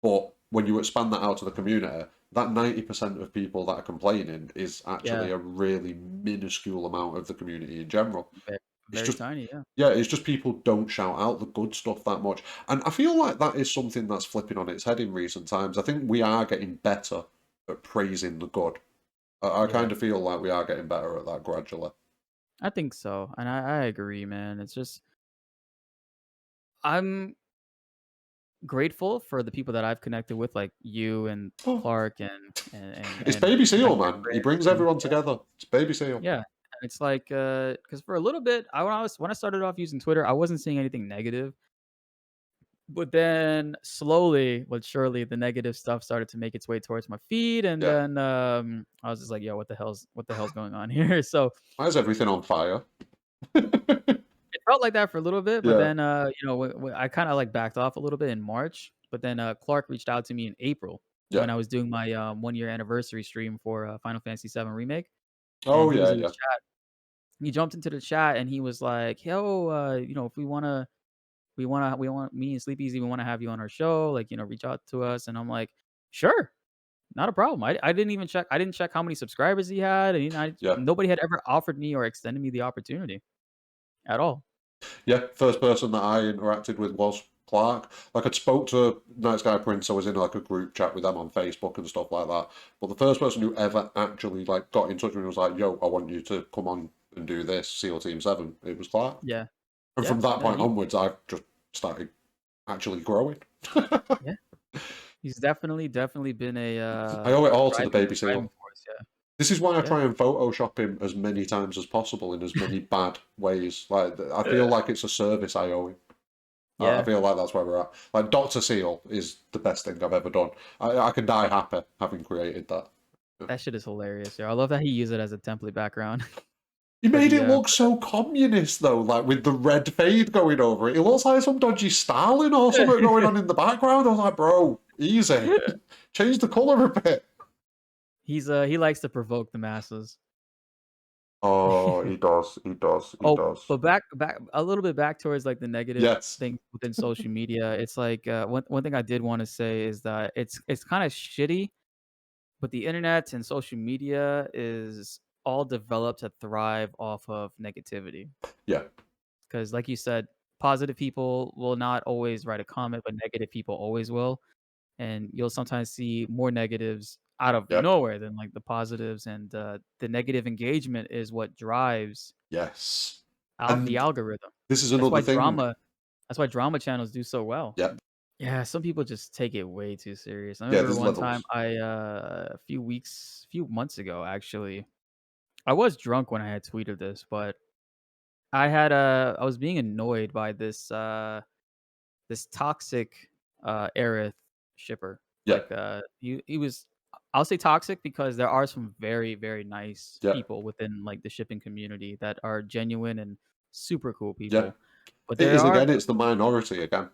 But when you expand that out to the community, that 90% of people that are complaining is yeah. actually a really minuscule amount of the community in general. Ve- It's Very just, tiny, yeah. yeah, it's just people don't shout out the good stuff that much. And I feel like that is something that's flipping on its head in recent times. I think we are getting better at praising the good. I Yeah, kind of feel like we are getting better at that gradually. I think so. And I agree, man. It's just, I'm grateful for the people that I've connected with, like you and Oh, Clark and it's Baby my Seal, good man. He friend. brings And everyone together. It's Baby Seal. yeah, and it's like, because for a little bit, when I started off using Twitter, I wasn't seeing anything negative, but then slowly but surely, the negative stuff started to make its way towards my feed, and Yeah. then I was just like, "Yo, what the hell's going on here?" So Why is everything on fire? it felt like that for a little bit, but Yeah. then I kind of like backed off a little bit in March, but then Clark reached out to me in April Yeah. when I was doing my 1 year anniversary stream for Final Fantasy VII Remake, and Oh, he was yeah, in the yeah. chat. He jumped into the chat and he was like, "Yo, if we want me and Sleepy we want to have you on our show. Like, reach out to us." And I'm like, "Sure, not a problem." I didn't even check. I didn't check how many subscribers he had, and Yeah. nobody had ever offered me or extended me the opportunity at all. Yeah, first person that I interacted with was Clark. Like I'd spoke to Night Sky Prince, I was in like a group chat with them on Facebook and stuff like that. But the first person who ever actually like got in touch with me and was like, "Yo, I want you to come on and do this, SEAL Team 7." It was Clark. Yeah, And yeah, from that yeah, point onwards, I've just started actually growing. yeah. He's definitely been a I owe it all to the baby driving seal. force. Yeah, This is why I yeah, try and Photoshop him as many times as possible in as many bad ways. Like I feel like it's a service I owe him. I yeah. feel like that's where we're at. Like Doctor Seal is the best thing I've ever done. I can die happy having created that. Yeah. That shit is hilarious, yo. I love that he used it as a template background He for made the, it look for so communist though, like with the red fade going over it. It looks like some dodgy Stalin or something going on in the background. I was like, bro, easy. the Change the colour a bit. he likes to provoke the masses. Oh, he does. He does. He Oh, does. but back a little bit back towards, like, the negative Yes. things within social media. It's like, one thing I did wanna say is that it's kinda shitty, but the internet and social media is all developed to thrive off of negativity. Yeah. Because, like you said, positive people will not always write a comment, but negative people always will, and you'll sometimes see more negatives out of Yep. nowhere than, like, the positives, and, the negative engagement is what drives Yes. the And algorithm. this is That's another why thing. drama that's why drama channels do so well. Yep. Yeah, some people just take it way too serious. I Yeah, remember there's one time levels. few months ago, actually, I was drunk when I had tweeted this, but I was being annoyed by this toxic, Aerith shipper. Yeah. Like, he was I'll say toxic because there are some very, very nice Yeah. people within, like, the shipping community that are genuine and super cool Yeah. people. But It there is are again, it's the minority again.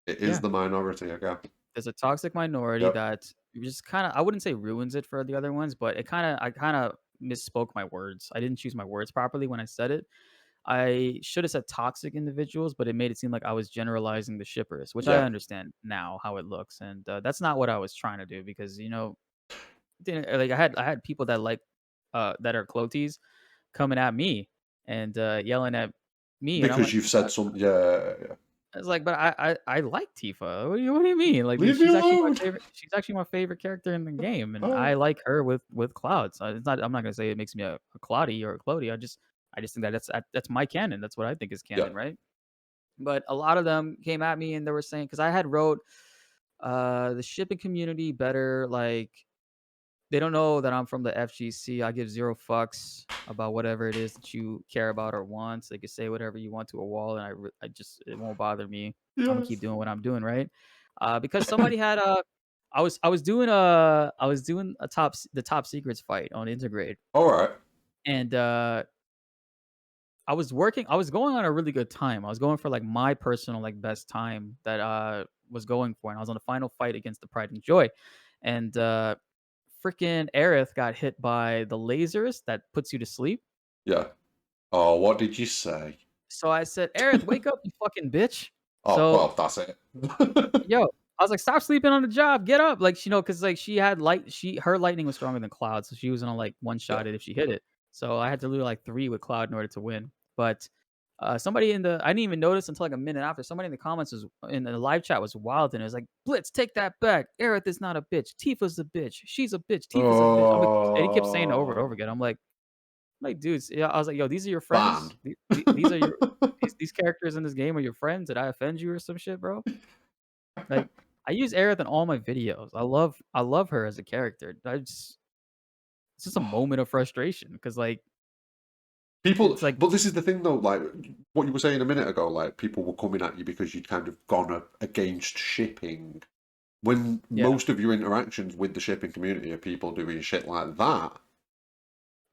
It is yeah, the minority again. there's a toxic minority Yep. that just kinda I wouldn't say ruins it for the other ones, but I kinda misspoke my words. I didn't choose my words properly when I said it. I should have said toxic individuals, but it made it seem like I was generalizing the shippers, which I Yeah. understand now how it looks, and, that's not what I was trying to do because, like, I had people that that are cloties coming at me and, yelling at me, and I'm Because like, you've said some, yeah. I was like, "But I like Tifa. What do you mean? Like, Leave me alone. she's actually my favorite character in the game, and Oh, I like her with Cloud." So it's not I'm not gonna say it makes me a Cloudy or a Clody. I just think that that's my canon. That's what I think is yeah. canon, right? But a lot of them came at me and they were saying because I had wrote, the shipping community better like they don't know that I'm from the FGC. I give 0 fucks about whatever it is that you care about or want. They can say whatever you want to a wall, and I just it won't bother me. Imma keep Yes. doing what I'm doing, right? Because somebody had I was doing the top secrets fight on Intergrade, All right. and, I was going on a really good time. I was going for, like, my personal, like, best time that, was going for, and I was on the final fight against the Pride and Joy, and, freaking Aerith got hit by the lasers that puts you to sleep. Yeah. Oh, what did you say? So I said, "Aerith, wake up, you fucking bitch." Oh, So, well, that's it. yo, I was like, "Stop sleeping on the job, get up." Like, cause like, she had her lightning was stronger than Cloud, so she was gonna, like, Yeah. one-shot it if she hit it. So I had to lose, like, 3 with Cloud in order to win. But, somebody I didn't even notice until, like, a minute after, somebody in the comments was in the live chat was wild, and it was like, "Blitz, take that back. Aerith is not a bitch. Tifa's a bitch. She's a bitch. Tifa's a bitch." I'm like and he kept saying it over and over Oh, again. I'm like, "Dudes," yeah, I was like, "Yo, these are your banned. friends? These are your these characters in this game are your friends? Did I offend you or some shit, bro?" Like, I use Aerith in all my videos. I love her as a character. It's just a moment of frustration because, like, People, it's like but this is the thing though, like what you were saying a minute ago, like people were coming at you because you'd kind of gone against shipping. When yeah, most of your interactions with the shipping community are people doing shit like that,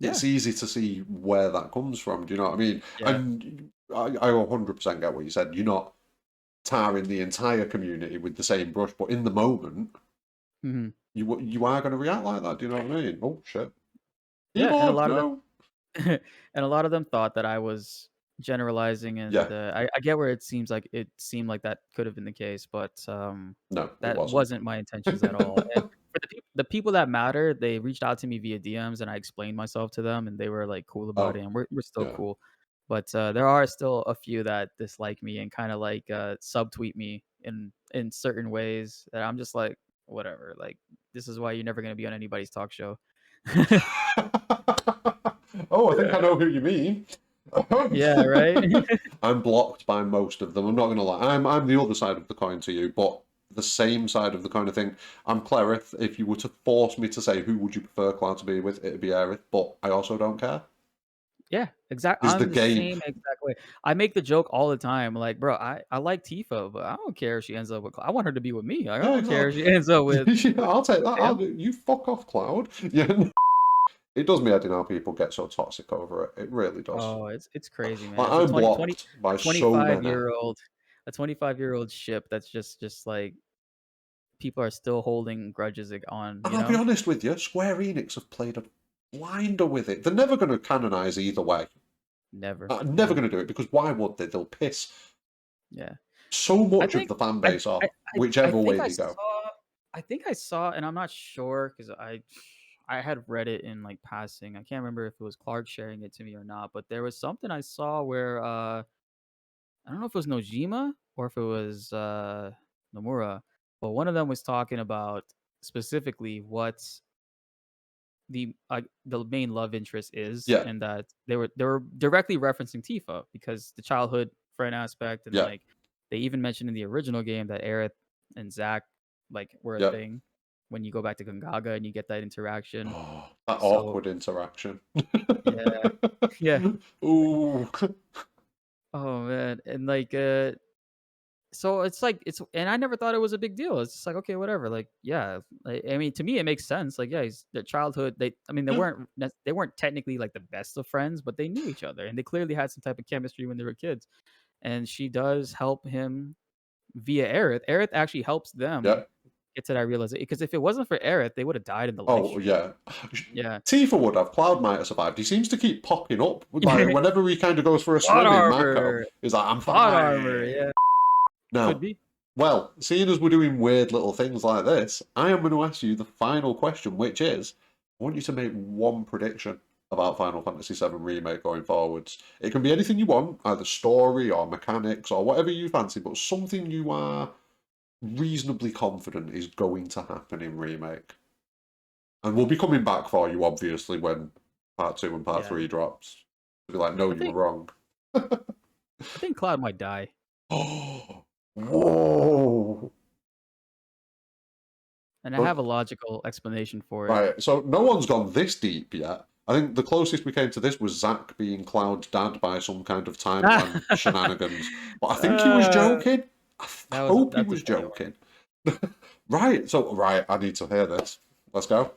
yeah, it's easy to see where that comes from. Do you know what I mean? yeah, And I 100% get what you said. You're not tarring the entire community with the same brush, but in the moment, mhm, you are going to react like that. Do you know what I mean? Oh shit! yeah, and a Keyboard, lot of them no. and a lot of them thought that I was generalizing, Yeah, and, I get where it seemed like that could have been the case, but, no, it that wasn't. wasn't my intentions at all, and for the people that matter, they reached out to me via DMs, and I explained myself to them, and they were, like, cool about it, Oh, and we're still yeah. cool, but, there are still a few that dislike me and kinda, like, subtweet me in certain ways that I'm just like, "Whatever, like, this is why you're never gonna be on anybody's talk show." Oh, I think I know who you mean. Yeah, right? I'm blocked by most of them. I'm not going to lie. I'm the other side of the coin to you, but the same side of the coin. I think I'm Clerith. If you were to force me to say who would you prefer Cloud to be with, it'd be Aerith. But I also don't care. Yeah, Is the I'm the game? same exact way. I make the joke all the time, like, "Bro, I like Tifa, but I don't care if she ends up with I want her to be with me. Like, I Yeah, don't care if exactly. she ends up with Yeah, I'll take that. him." You fuck off, Cloud. Yeah. It does me head in how people get so toxic over it. It really does. Oh, it's crazy, man. Like, It's a I'm 20 blocked a by so many. 25-year-old a 25-year-old ship that's just like people are still holding grudges on, And you I'll be know? honest with you, Square Enix have played a blinder with it. They're never going to canonize either way. Never. Never Yeah. going to do it because why would they? They'll piss Yeah. so I much of think the fan I base I off, I I whichever think way I they go. saw and I'm not sure because I had read it in like passing. I can't remember if it was Clark sharing it to me or not, but there was something I saw where I don't know if it was Nojima or if it was Nomura, but one of them was talking about specifically what the main love interest is, Yeah, and that they were directly referencing Tifa because the childhood friend aspect, and yeah, like they even mentioned in the original game that Aerith and Zack like were a yeah. thing when you go back to Gongaga and you get that interaction. Oh, that So awkward interaction. yeah, yeah. Ooh. Oh man, and like so it's like and I never thought it was a big deal. It's just like, okay, whatever. Like, yeah. Like, I mean, to me, it makes sense. Like, yeah, he's their childhood. I mean, Yeah, they weren't technically like the best of friends, but they knew each other, and they clearly had some type of chemistry when they were kids. And she does help him via Aerith. Aerith actually helps yeah. them get to that realization because if it wasn't for Aerith, they would have died in the live Oh, stream. yeah. Yeah. Tifa would have. Cloud might have survived. He seems to keep popping up. Like, whenever he kind of goes for a Plot swim in Mako, armor. he's like, I'm Plot armor. Yeah. fine. Could Now, be. well, seeing as we're doing weird little things like this, I am going to ask you the final question, which is I want you to make one prediction about Final Fantasy VII Remake going forwards. It can be anything you want, either story or mechanics or whatever you fancy, but something you are reasonably confident is going to happen in Remake. And we'll be coming back for you, obviously, when Part 2 and Part Yeah. 3 drops. To be like, no, I you were think wrong. I think Cloud might die. Oh, whoa. And I have a So, logical explanation for it. right, so no one's gone this deep yet. I think the closest we came to this was Zack being Cloud's dad by some kind of timeline shenanigans. But I think he was Uh, joking. I hope he that's a was funny one. joking. Right, I need to hear this. Let's go.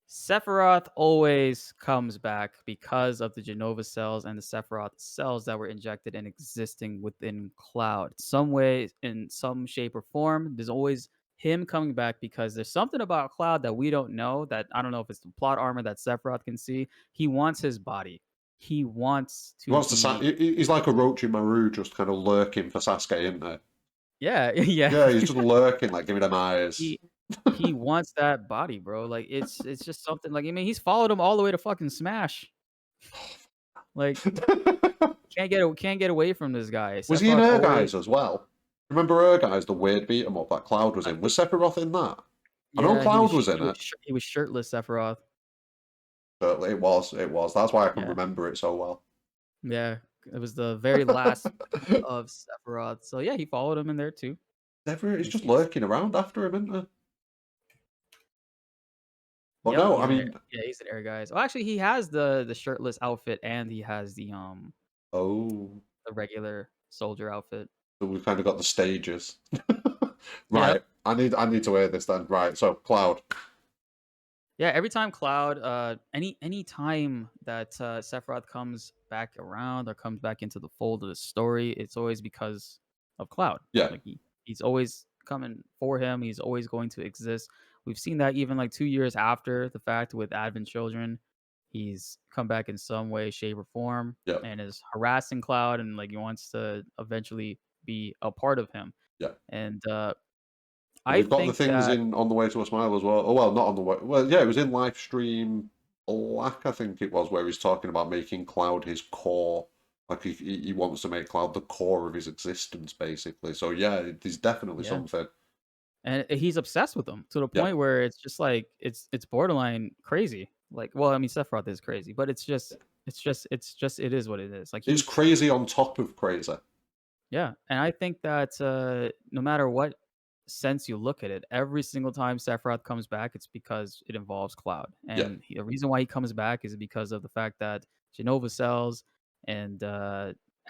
Sephiroth always comes back because of the Genova cells and the Sephiroth cells that were injected and existing within Cloud. Some way, in some shape or form, there's always him coming back because there's something about Cloud that we don't know. That I don't know if it's the plot armor that Sephiroth can see. He wants his body. He wants He to wants to. be. He's like a Orochimaru, just kind of lurking for Sasuke, isn't he? Yeah, yeah. Yeah, he's just lurking, like giving him eyes. He he wants that body, bro. Like it's just something like I mean, he's followed him all the way to fucking Smash. Like can't get away from this guy. Was he in Sephiroth Air always Guys as well? Remember Air Guys, the weird beat 'em up that Cloud was I in? think Was Sephiroth in that? I know yeah, Cloud was in it. he was shirtless, Sephiroth. But it was. That's why I can Yeah. remember it so well. Yeah. It was the very last peak of Sephiroth. So yeah, he followed him in there too. He's just He's lurking around after him, isn't he? But yep, no, I mean, he's an air guys. Well actually he has the shirtless outfit and he has oh, the regular soldier outfit. so we've kind of got the stages. Yep. Right, I need to hear this then. Right, so Cloud. Yeah, every time Cloud, any time that Sephiroth comes back around or comes back into the fold of the story, it's always because of Cloud. Yeah, Like he's always coming for him. He's always going to exist. We've seen that even like 2 years after the fact with Advent Children, he's come back in some way, shape, or form, yeah, and is harassing Cloud, and like he wants to eventually be a part of him. yeah. And I We've got the think things that in On the Way to a Smile as well. Oh well, not on the way. Well, yeah, it was in live stream Black, I think it was, where he's talking about making Cloud his core. Like he wants to make Cloud the core of his existence, basically. So yeah, there's definitely yeah. something. And he's obsessed with them to the Yeah, point where it's just like it's borderline crazy. Like, well, I mean, Sephiroth is crazy, but it's just it is what it is. Like it's crazy on top of crazy. yeah, and I think that no matter what sense you look at it, every single time Sephiroth comes back, it's because it involves Cloud, Yeah, and the reason why he comes back is because of the fact that Genova cells and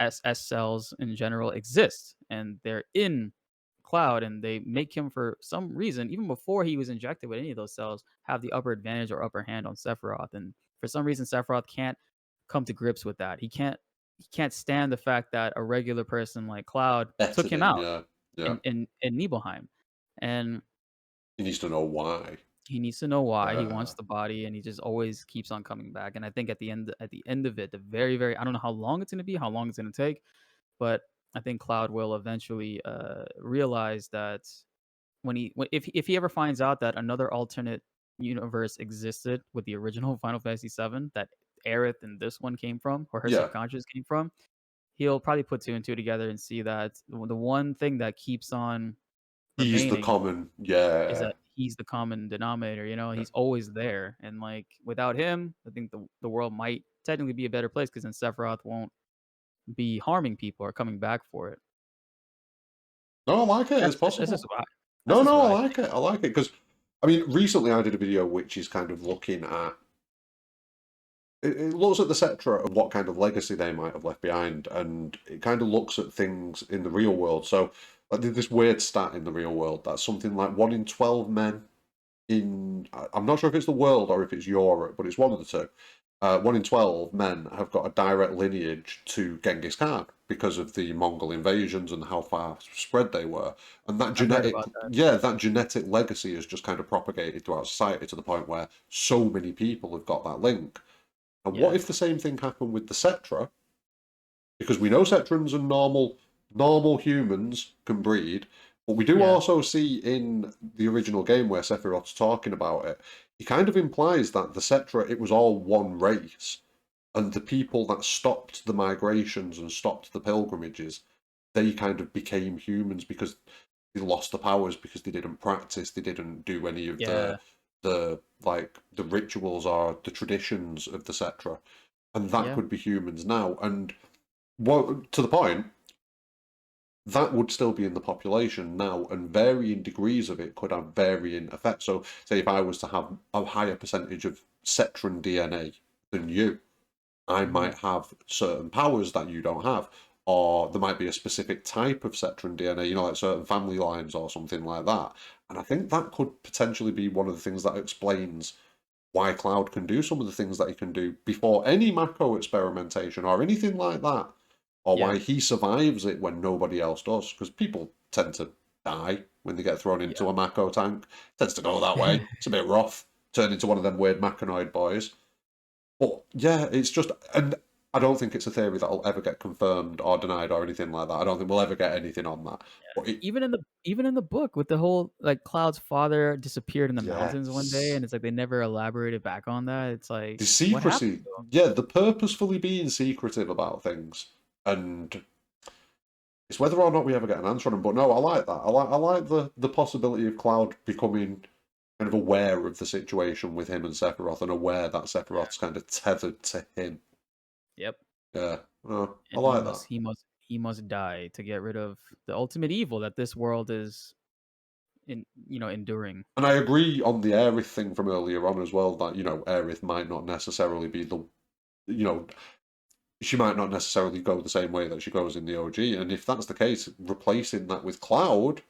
SS cells in general exist, and they're in Cloud, and they make him for some reason, even before he was injected with any of those cells, have the upper advantage or upper hand on Sephiroth. And for some reason, Sephiroth can't come to grips with that. He can't stand the fact that a regular person like Cloud took Bettered him him, out yeah. Yeah. in Nibelheim, and He needs to know why. he needs to know why. He Yeah. wants the body, and he just always keeps on coming back. And I think at the end of it, the very very I don't know how long it's gonna be, how long it's gonna take, but I think Cloud will eventually realize that if he ever finds out that another alternate universe existed with the original Final Fantasy VII that Aerith and this one came from, or her Yeah. subconscious came from, he'll probably put two and two together and see that the one thing that keeps on He's the remaining common, is yeah. that he's the common denominator. He's always there, and like without him, I think the world might technically be a better place because then Sephiroth won't be harming people or coming back for it. No, I like it. It's That's possible. just what I, that's No, just no, what I I like it. I like it because, I mean, recently I did a video which is kind of looking at. It looks at the Cetra of what kind of legacy they might have left behind, and it kind of looks at things in the real world. So, like, there's this weird stat in the real world that's something like 1 in 12 men I'm not sure if it's the world or if it's Europe, but it's one of the two. 1 in 12 men have got a direct lineage to Genghis Khan because of the Mongol invasions and how far spread they were. And that I've heard genetic, about that. yeah, that genetic legacy has just kind of propagated throughout society to the point where so many people have got that link. And what Yeah, if the same thing happened with the Cetra? Because we know Cetrans and normal humans can breed, but we do yeah, also see in the original game where Sephiroth's talking about it, he kind of implies that the Cetra, it was all one race, and the people that stopped the migrations and stopped the pilgrimages, they kind of became humans because they lost the powers because they didn't practice, they didn't do any of yeah, the rituals or the traditions of the Cetra, and that yeah, could be humans now. And what to the point, that would still be in the population now, and varying degrees of it could have varying effects. So, say if I was to have a higher percentage of Cetran DNA than you, I hmm might have certain powers that you don't have, or there might be a specific type of Cetran DNA, like certain family lines or something like that. And I think that could potentially be one of the things that explains why Cloud can do some of the things that he can do before any Mako experimentation or anything like that, or yeah, why he survives it when nobody else does. Because people tend to die when they get thrown into a Mako tank. It tends to go that way. yeah. It's a bit rough. Turn into one of them weird machinoid boys. But yeah, it's just, and I don't think it's a theory that'll ever get confirmed or denied or anything like that. I don't think we'll ever get anything on that. But Even in the book with the whole like Cloud's father disappeared in the mountains one day, yes, and it's like they never elaborated back on that. It's like the what happened secrecy, to him? yeah, the purposefully being secretive about things, and it's whether or not we ever get an answer on them. But no, I like that. I like the possibility of Cloud becoming kind of aware of the situation with him and Sephiroth, and aware that Sephiroth's kind of tethered to him. Yep. Yeah, no, I And he like that. must he must he must die to get rid of the ultimate evil that this world is enduring. And I agree on the Aerith thing from earlier on as well, that, Aerith might not necessarily be you know, she might not necessarily go the same way that she goes in the OG. And if that's the case, replacing that with Cloud,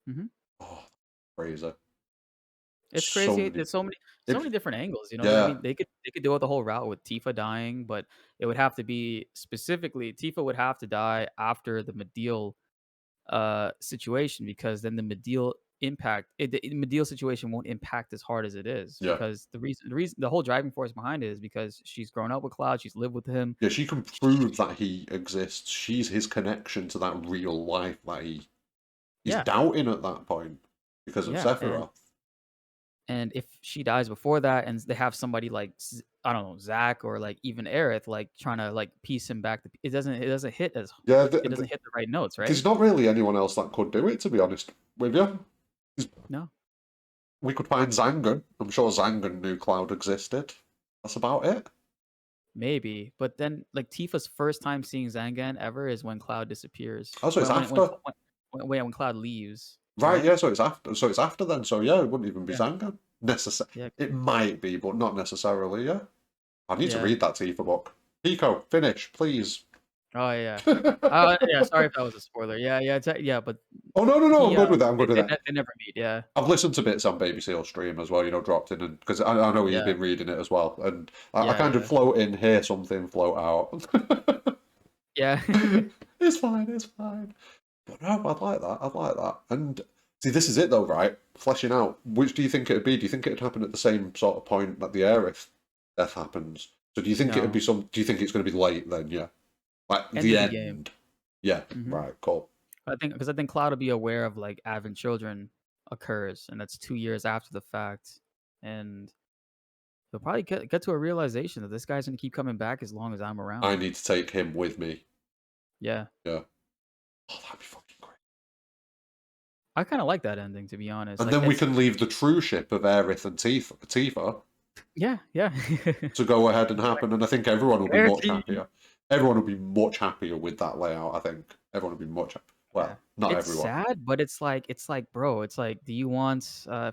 hmm oh, Fraser. It's So crazy. many. There's so many If, different angles. I yeah, mean, they could do it the whole route with Tifa dying, but it would have to be specifically Tifa would have to die after the Medill situation, because then the Medill situation won't impact as hard as it is, yeah. because the whole driving force behind it is because she's grown up with Cloud, she's lived with him. Yeah, she can prove that he exists. She's his connection to that real life that he's Yeah, doubting at that point because of yeah, and Sephiroth. and if she dies before that, and they have somebody like I don't know, Zach, or like even Aerith, like trying to like piece him back, it doesn't hit as Yeah, it doesn't hit the right notes, there's right? not really anyone else that could do it, to be honest with you. No, We could find Zangan. I'm sure Zangan knew Cloud existed. That's about it. maybe, but then like Tifa's first time seeing Zangan ever is when Cloud disappears. Oh, so it's When after. when Cloud leaves, Right, right? yeah, so it's after. So it's after then. So yeah, it wouldn't even be Yeah, Zangan. yeah, It might be, but not necessarily. Yeah. I need to yeah. read that Tifa book. Pico, finish, please. Oh, yeah. Yeah, sorry if that was a spoiler. Yeah, yeah, yeah, but Oh, no, no, no, I'm he, good with that, I'm good with that. they never meet, yeah. I've listened to bits on Baby Seal stream as well, you know, dropped in, and because I know he's Yeah, been reading it as well, and I yeah, kind of yeah. float in, hear something, float out. Yeah. It's fine, it's fine. But no, I'd like that, I'd like that. And see, this is it though, right? Fleshing out, which do you think it'd be? Do you think it'd happen at the same sort of point that the Aerith death happens? So do you think it'd be No. do you think it's going to be late then, yeah? Like End the of the game. end? Yeah, Mhm. right, cool. I think Cloud will be aware of, like, having children occurs, and that's 2 years after the fact, and he'll probably get to a realization that this guy's gonna keep coming back as long as I'm I around. need to take him with me. Yeah. Yeah. Oh, that'd be fucking great. I kinda like that ending, to be honest. And Like, then we it's can leave the true ship of Aerith and Tifa yeah, yeah. to go ahead and happen, and I think everyone will be much Clarity. happier. Everyone will be much happier with that layout, I think. Everyone will be much Yeah. well, not It's everyone. sad, but it's like, bro, it's like, do you want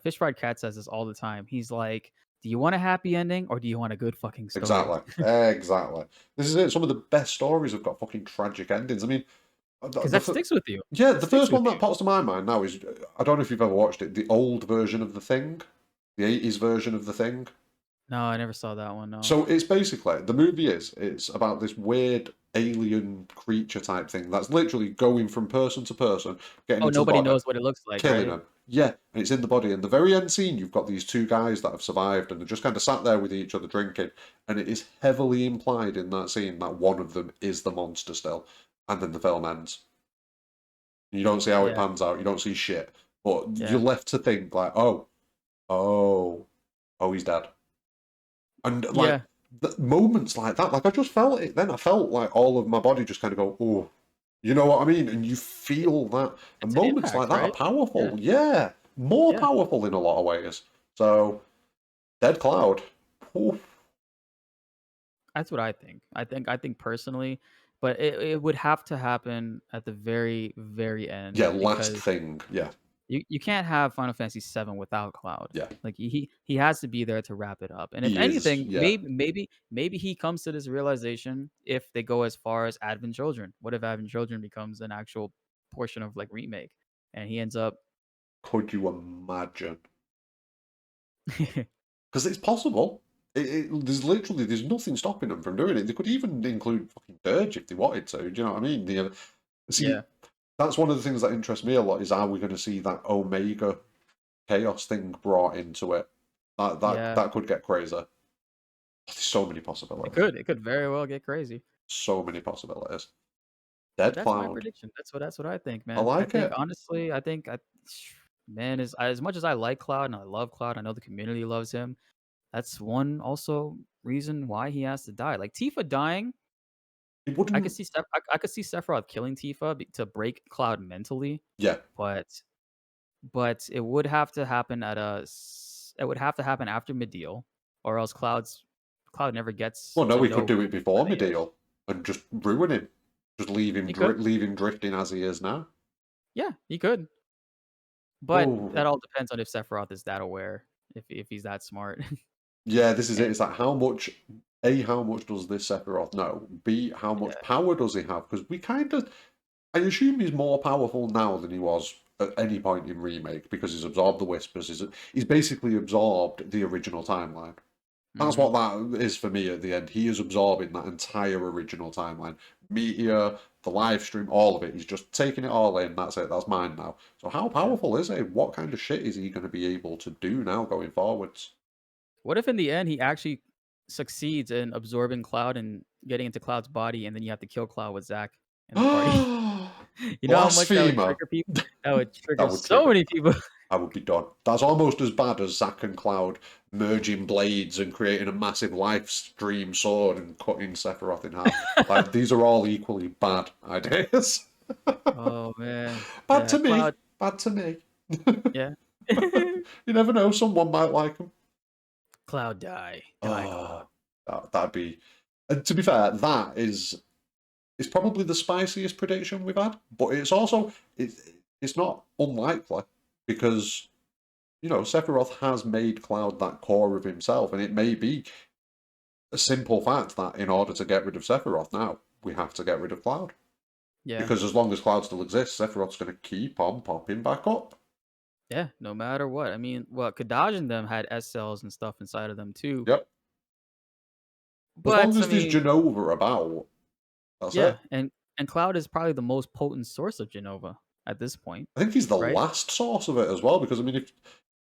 Fish Fried Cat says this all the time. He's like, "Do you want a happy ending or do you want a good fucking story?" Exactly. Exactly. This is it. Some of the best stories have got fucking tragic endings. I mean, Because that sticks with you. yeah, It the sticks first with one you. that pops to my mind now is I don't know if you've ever watched it, the old version of The Thing, the 80s version of The Thing. No, I never saw that one, no. So it's basically the movie it's about this weird alien creature type thing that's literally going from person to person, getting Oh, into the nobody body, knows what it looks like, killing right? them. Yeah, and it's in the body. And the very end scene, you've got these two guys that have survived and they're just kind of sat there with each other drinking. And it is heavily implied in that scene that one of them is the monster still. And then the film ends. You don't see how it Yeah, pans out. You don't see shit. But you're yeah. left to think like, oh, oh, he's dead. And like Yeah, moments like that, like I just felt it. Then I felt like all of my body just kind of go, oh, you know what I mean? And you feel that. And it's an moments impact, like that are right? Yeah, powerful. Yeah, more yeah. powerful in a lot of ways. So, Dead Cloud. Oof. That's what I think. I think personally, but it would have to happen at the very, very Yeah, end last because thing. Yeah, you can't have Final Fantasy VII without Cloud. yeah. Like he has to be there to wrap it up. And if He is. anything, Yeah. maybe he comes to this realization if they go as far as Advent Children. What if Advent Children becomes an actual portion of like remake, and he ends up Could you imagine? Because it's possible. There's nothing stopping them from doing it. They could even include fucking Dirge if they wanted to. Do you know what I mean? See, yeah, that's one of the things that interests me a lot is are we going to see that Omega chaos thing brought into it? yeah. That could get crazy. There's so many It possibilities. could very well get crazy. So many possibilities. But Dead that's my Cloud. prediction. That's what I think, I man. I like think it. honestly, man, as much as I like Cloud and I love Cloud, I know the community loves him. That's one also reason why he has to die. Like Tifa dying, It I could wouldn't. see I could see Sephiroth killing Tifa to break Cloud mentally, Yeah. but it would have to happen it would have to happen after Mideel, or else Cloud never gets Well, no, to we could know do who it before Tifa is. Medeal and just ruin him. Just He could, leave him drifting as he is now. yeah, he could. But that Oh, all depends on if Sephiroth is that aware, if he's that smart. yeah, this is it. And It's like how much, A, how much does this Sephiroth know? B, how much yeah, power does he have? Because we kind of, I assume he's more powerful now than he was at any point in Remake because he's absorbed the Whispers. He's basically absorbed the original timeline. That's mhm, what that is for me at the end. He is absorbing that entire original timeline. Meteor, the live stream, all of it. He's just taking it all in. That's it. That's mine now. So how yeah. powerful is he? What kind of shit is he going to be able to do now going forwards? What if in the end he actually succeeds in absorbing Cloud and getting into Cloud's body, and then you have to kill Cloud with Zack in the party? You know how much that would Blasphemer. trigger people? That would trigger That would so trigger. many people. I would be done. That's almost as bad as Zack and Cloud merging blades and creating a massive live stream sword and cutting Sephiroth in half. Like these are all equally bad ideas. Oh, man. Bad Yeah, to me. Cloud Bad to me. yeah. You never know. Someone might like them. Cloud die. Die, Cloud. Oh, that'd be. And to be fair, that is it's probably the spiciest prediction we've had, but it's also it's not unlikely because you know Sephiroth has made Cloud that core of himself, and it may be a simple fact that in order to get rid of Sephiroth now, we have to get rid of Cloud. Yeah. Because as long as Cloud still exists, Sephiroth's going to keep on popping back up. Yeah, no matter what. I mean, well, Kadaj and them had S cells and stuff inside of them too. Yep. As long But I as there's mean, Genova about, that's yeah, it. and Cloud is probably the most potent source of Genova at this point, I think he's the right? last source of it as well, because I mean, if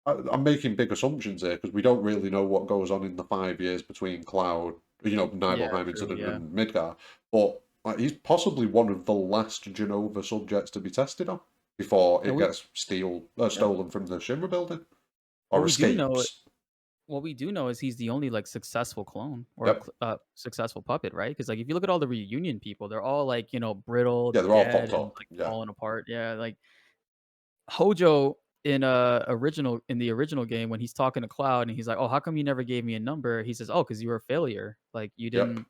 I'm making big assumptions here, because we don't really know what goes on in the 5 years between Cloud, Yeah, Nibelheim true. incident Yeah. and Midgar, but like, he's possibly one of the last Genova subjects to be tested on before And it we gets yeah. stolen from the Shinra building What or we do know escapes. what we do know is he's the only like successful clone or Yep. successful puppet, right? Because like if you look at all the reunion people, they're all like brittle, Yeah, they're all dead, fucked and up. like Yeah. falling apart. Yeah, like Hojo in the original game when he's talking to Cloud and he's like, "Oh, how come you never gave me a number?" He says, "Oh, because you were a failure. Like you Yep. didn't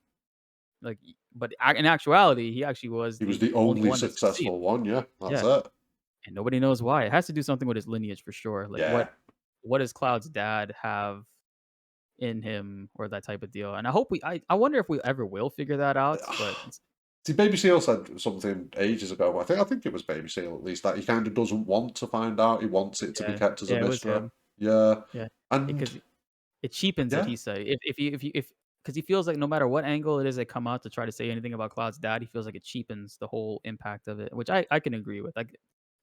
but in actuality, he actually was He was the the only only one that succeeded. successful one. Yeah, that's Yeah, it. and nobody knows why. It has to do something with his lineage for sure. Like Yeah. what does Cloud's dad have in him or that type of deal? And I hope I wonder if we ever will figure that out. But See, Baby Seal said something ages ago. I think it was Baby Seal at least that he kind of doesn't want to find out. He wants it to be yeah, kept as a yeah, it was mystery. him. Yeah, Yeah, and because it cheapens it. yeah, He said if because he feels like no matter what angle it is they come out to try to say anything about Cloud's dad, he feels like it cheapens the whole impact of it, which I can agree with. I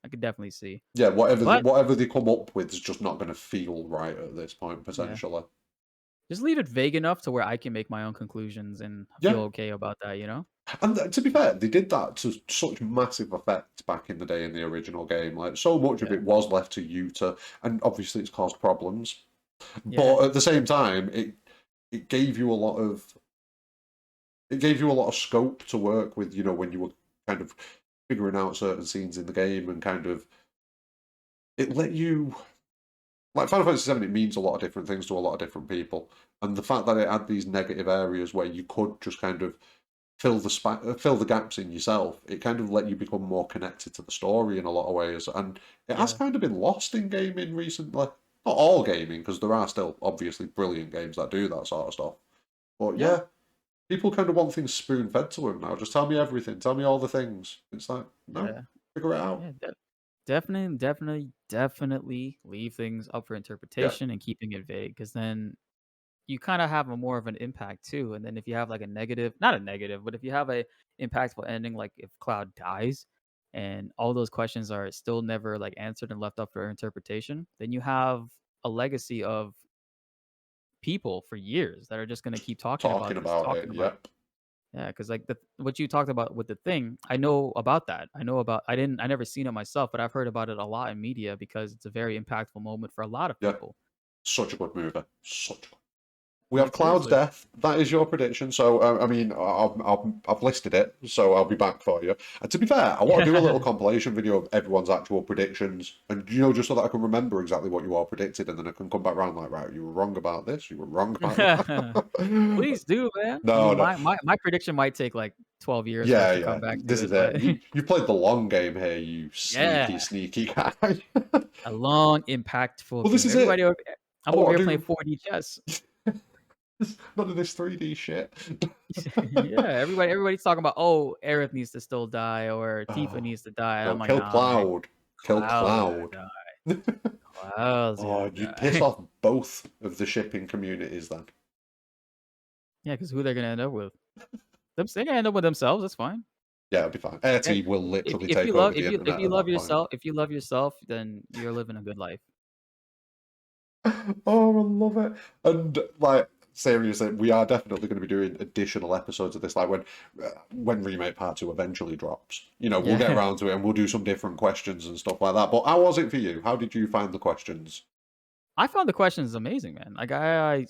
could definitely see. yeah. But Whatever they come up with is just not going to feel right at this point yeah. potentially. Just leave it vague enough to where I can make my own conclusions and feel Yeah, okay about that, you know? and to be fair, they did that to such massive effect back in the day in the original game. Like so much of Yeah. it was left to you to, and obviously it's caused problems. Yeah. But at the same time, it gave you a lot of scope to work with, when you were kind of figuring out certain scenes in the game and kind of it let you like Final Fantasy VII. It means a lot of different things to a lot of different people, and the fact that it had these negative areas where you could just kind of fill the gaps in yourself, it kind of let you become more connected to the story in a lot of ways, and it has Yeah. kind of been lost in gaming recently. Not all gaming, because there are still obviously brilliant games that do that sort of stuff. But Yeah. yeah, people kind of want things spoon fed to them now. Just tell me everything. Tell me all the things. It's like, no, Yeah. figure it out. Yeah. Definitely leave things up for Yeah, interpretation and keeping it vague because then you kind of have a more of an impact too. And then if you have like a negative, not a negative, but if you have a impactful ending, like if Cloud dies and all those questions are still never like answered and left up for interpretation, then you have a legacy of people for years that are just gonna keep talking talking about this, about talking it. about Yep. yeah, because like the what you talked about with the thing, I know about that. I never seen it myself, but I've heard about it a lot in media because it's a very impactful moment for a lot of Yeah. people. Such a good movie. Such a We Yeah, have Cloud's seriously. death. That is your prediction. So, I mean, I've listed it, so I'll be back for you. And to be fair, I want to do a little compilation video of everyone's actual predictions, and just so that I can remember exactly what you all predicted, and then I can come back around like, right, you were wrong about this, you were wrong about that. Please do, man. I No, mean, no, my prediction might take like 12 years for us yeah, to come yeah. back This to is it, but it. You played the long game here, you sneaky, yeah, sneaky guy. a long, impactful Well, this game. is it. I'm I over want here to playing do 4D chess. none of this 3D shit. Yeah, everybody's talking about, "Oh, Aerith needs to still die or Tifa Oh, needs to die," and no, I'm like, kill "Nah, man, Cloud. Kill Cloud's gotta Cloud. die. Cloud's Oh, gotta you'd piss die." off both of the shipping communities then. Yeah, because who they're gonna end up with? They gonna end up with themselves, that's fine. Yeah, it'll be fine. Air Yeah, will if literally if take you over love the if internet you at love that point. yourself, then you're living a good life. Oh, I love it. And like seriously, we are definitely going to be doing additional episodes of this. Like when Remake Part 2 eventually drops, we'll get Yeah. around to it and we'll do some different questions and stuff like that. But how was it for you? How did you find the questions? I found the questions amazing, man. Like I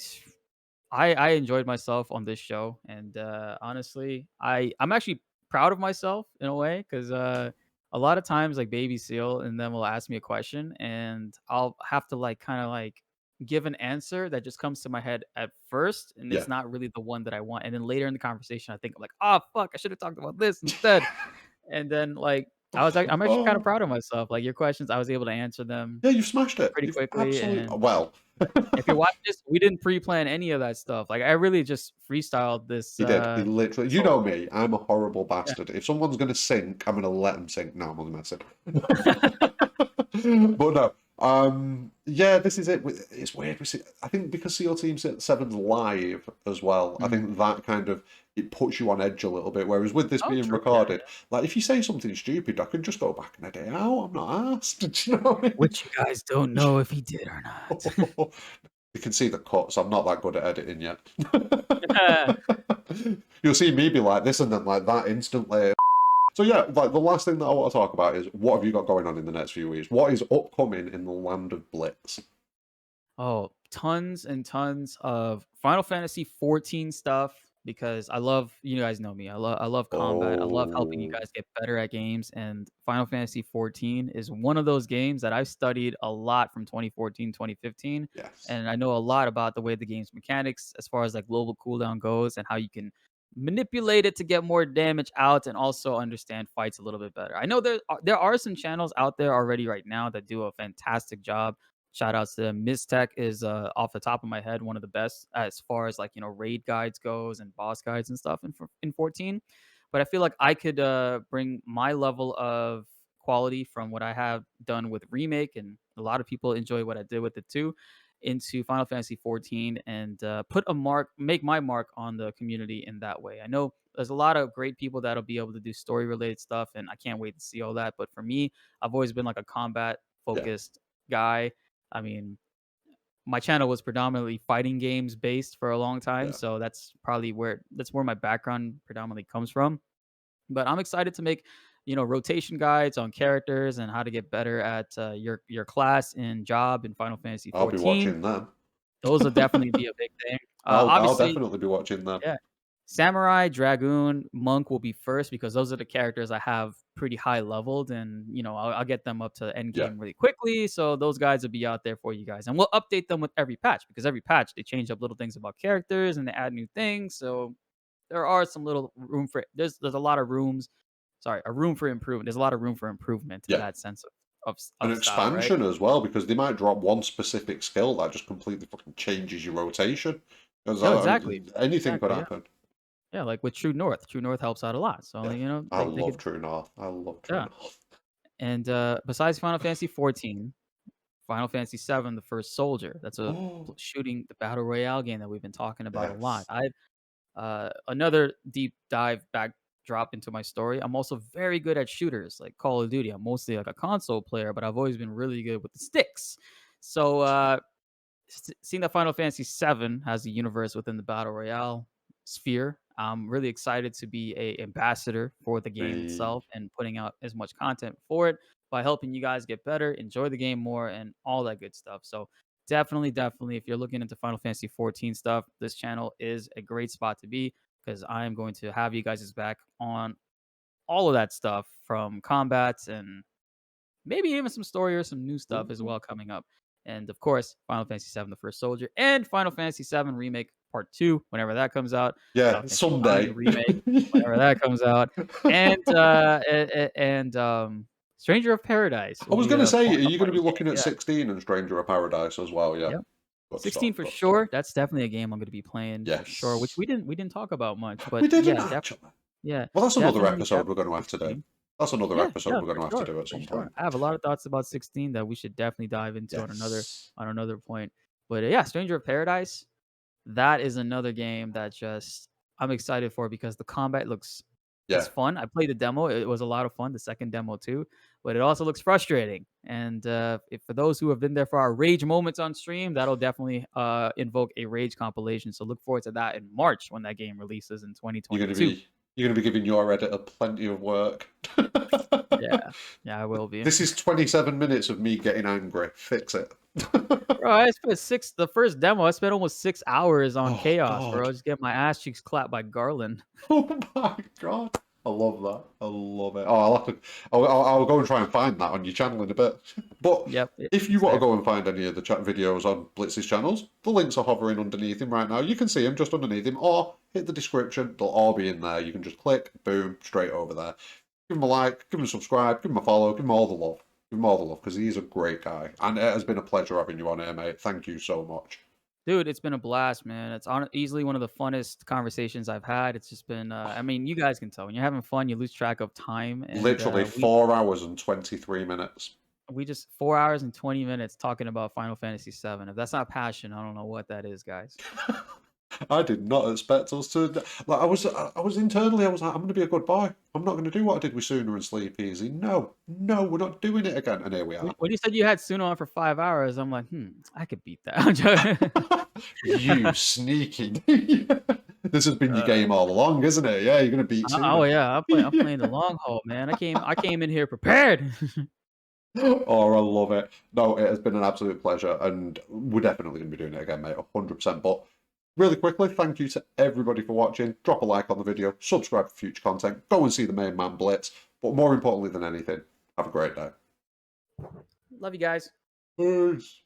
enjoyed myself on this show, and honestly, I'm actually proud of myself in a way because a lot of times like Baby Seal and then will ask me a question, and I'll have to like kind of like give an answer that just comes to my head at first, and Yeah. it's not really the one that I want. And then later in the conversation, I think like, oh fuck, I should have talked about this instead. And then like I'm actually kind of Oh, proud of myself. Like your questions, I was able to answer them yeah, you've smashed it. pretty You've quickly. absolutely And well. if you're watching this, we didn't pre-plan any of that stuff. Like I really just freestyled this. He did. He literally. This You know whole me. I'm a horrible yeah. bastard. If someone's gonna sink, I'm gonna let them sink. No, I'm only messing. But no. Yeah, this is it. It's weird. I think because SEAL Team 7's live as well, I Mhm. think that kind of it puts you on edge a little bit. Whereas with this Oh, being true. Yeah, recorded, yeah. like if you say something stupid, I can just go back and edit it out. I'm not asked. Do you know what I Which you guys don't know if he did or not. mean? You can see the cuts. I'm not that good at editing yet. You'll see me be like this and then like that instantly. So yeah, like the last thing that I want to talk about is what have you got going on in the next few weeks? What is upcoming in the land of Blitz? Oh, tons and tons of Final Fantasy 14 stuff because I love you guys know me. I love combat. I love helping you Oh, guys get better at games, and Final Fantasy 14 is one of those games that I've studied a lot from 2014, 2015, yes. and I know a lot about the way the game's mechanics as far as like global cooldown goes and how you can manipulate it to get more damage out and also understand fights a little bit better. I know there are some channels out there already right now that do a fantastic job. Shout outs to them. Tech is off the top of my head one of the best as far as like raid guides goes and boss guides and stuff in 14. But I feel like I could bring my level of quality from what I have done with remake, and a lot of people enjoy what I did with it too, into Final Fantasy 14 and put a mark, make my mark on the community in that way. I know there's a lot of great people that'll be able to do story related stuff, and I can't wait to see all that. But for me, I've always been like a combat Yeah. focused guy. I mean, my channel was predominantly fighting games based for a long time, Yeah. so that's where my background predominantly comes from. But I'm excited to make, rotation guides on characters and how to get better at your class and job in Final Fantasy I'll be 14. watching them. Those will definitely be a big thing. I'll Obviously, definitely be watching them. yeah. Samurai, Dragoon, Monk will be first because those are the characters I have pretty high leveled, and I'll get them up to end Yeah. game really quickly. So those guys will be out there for you guys, and we'll update them with every patch because every patch they change up little things about characters and they add new things. So there are some little room for there's a lot of rooms. Sorry, a room for improvement. There's a lot of room for improvement in Yeah. that sense An of style, right? expansion as well, because they might drop one specific skill that just completely fucking changes your rotation. Because No, exactly, anything could exactly. Yeah, happen. yeah. Like with True North, True North helps out a lot. So Yeah. I they love could, True North. I love True yeah. North. And besides Final Fantasy 14, Final Fantasy 7, The First Soldier. That's a Oh, shooting the battle royale game that we've been talking about a lot. yes. I another deep dive backdrop into my story. I'm also very good at shooters like Call of Duty. I'm mostly like a console player, but I've always been really good with the sticks. So seeing that Final Fantasy 7 has a universe within the battle royale sphere, I'm really excited to be a ambassador for the game Me. itself and putting out as much content for it by helping you guys get better, enjoy the game more, and all that good stuff. So definitely, definitely, if you're looking into Final Fantasy 14 stuff, this channel is a great spot to be because I am going to have you guys' back on all of that stuff from combats and maybe even some story or some new stuff as Ooh. well coming up. And of course, Final Fantasy 7 The First Soldier and Final Fantasy 7 Remake Part 2 whenever that comes out. Yeah, Final Fantasy 5 someday. Remake whenever that comes out. And Stranger of Paradise I will was be going to say, are a you going to party be game. looking at Yeah. 16 and Stranger of Paradise as well? Yeah. Yep. Good 16 stuff. for Good stuff. sure. That's definitely a game I'm going to be playing for sure, which Yes. we didn't talk about much, We but didn't yeah, actually. yeah, Well, that's another definitely episode we're going to have to do. 16. That's another Yeah, episode yeah, we're going to have to do at for some sure. point. I have a lot of thoughts about 16 that we should definitely dive into Yes. on another point. But yeah, Stranger of Paradise, that is another game that just I'm excited for because the combat looks it's Yeah. fun. I played the demo; it was a lot of fun. The second demo too, but it also looks frustrating. And if for those who have been there for our rage moments on stream, that'll definitely invoke a rage compilation. So look forward to that in March when that game releases in You're going to 2022. be you're going to be giving your editor plenty of work. Yeah, yeah, I will be. This is 27 minutes of me getting angry. Fix it. Bro, I spent the first demo, I spent almost 6 hours on Oh Chaos, bro. God. I was getting my ass cheeks clapped by Garland. Oh my God. I love that. I love it. Oh, I'll have to. I'll go and try and find that on your channel in a bit. But Yep, if you it's want to there. go and find any of the chat videos on Blitz's channels, the links are hovering underneath him right now. You can see him just underneath him, or hit the description. They'll all be in there. You can just click, boom, straight over there. give him a like, give him a subscribe, give him a follow, give him all the love. Give him all the love, because he's a great guy. And it has been a pleasure having you on here, mate. Thank you so much. Dude, it's been a blast, man. It's easily one of the funnest conversations I've had. It's just been, I mean, you guys can tell when you're having fun, you lose track of time, and Literally 4 hours and 23 minutes. we just 4 hours and 20 minutes talking about Final Fantasy VII. If that's not passion, I don't know what that is, guys. I did not expect us to. Like, I was internally, I was like, I'm going to be a good boy. I'm not going to do what I did with Sooner and Sleep Easy. No, no, we're not doing it again. And here we are. When you said you had Suno on for 5 hours, I'm like, I could beat that. I'm joking. You sneaky. This has been your game all along, isn't it? Yeah, you're going to beat Sooner. Oh yeah, I'm playing the long haul, man. I came in here prepared. Oh, I love it. No, it has been an absolute pleasure, and we're definitely going to be doing it again, mate, 100%. But really quickly, thank you to everybody for watching. Drop a like on the video, subscribe for future content, go and see the main man Bltzz. But more importantly than anything, have a great day. Love you guys. Peace.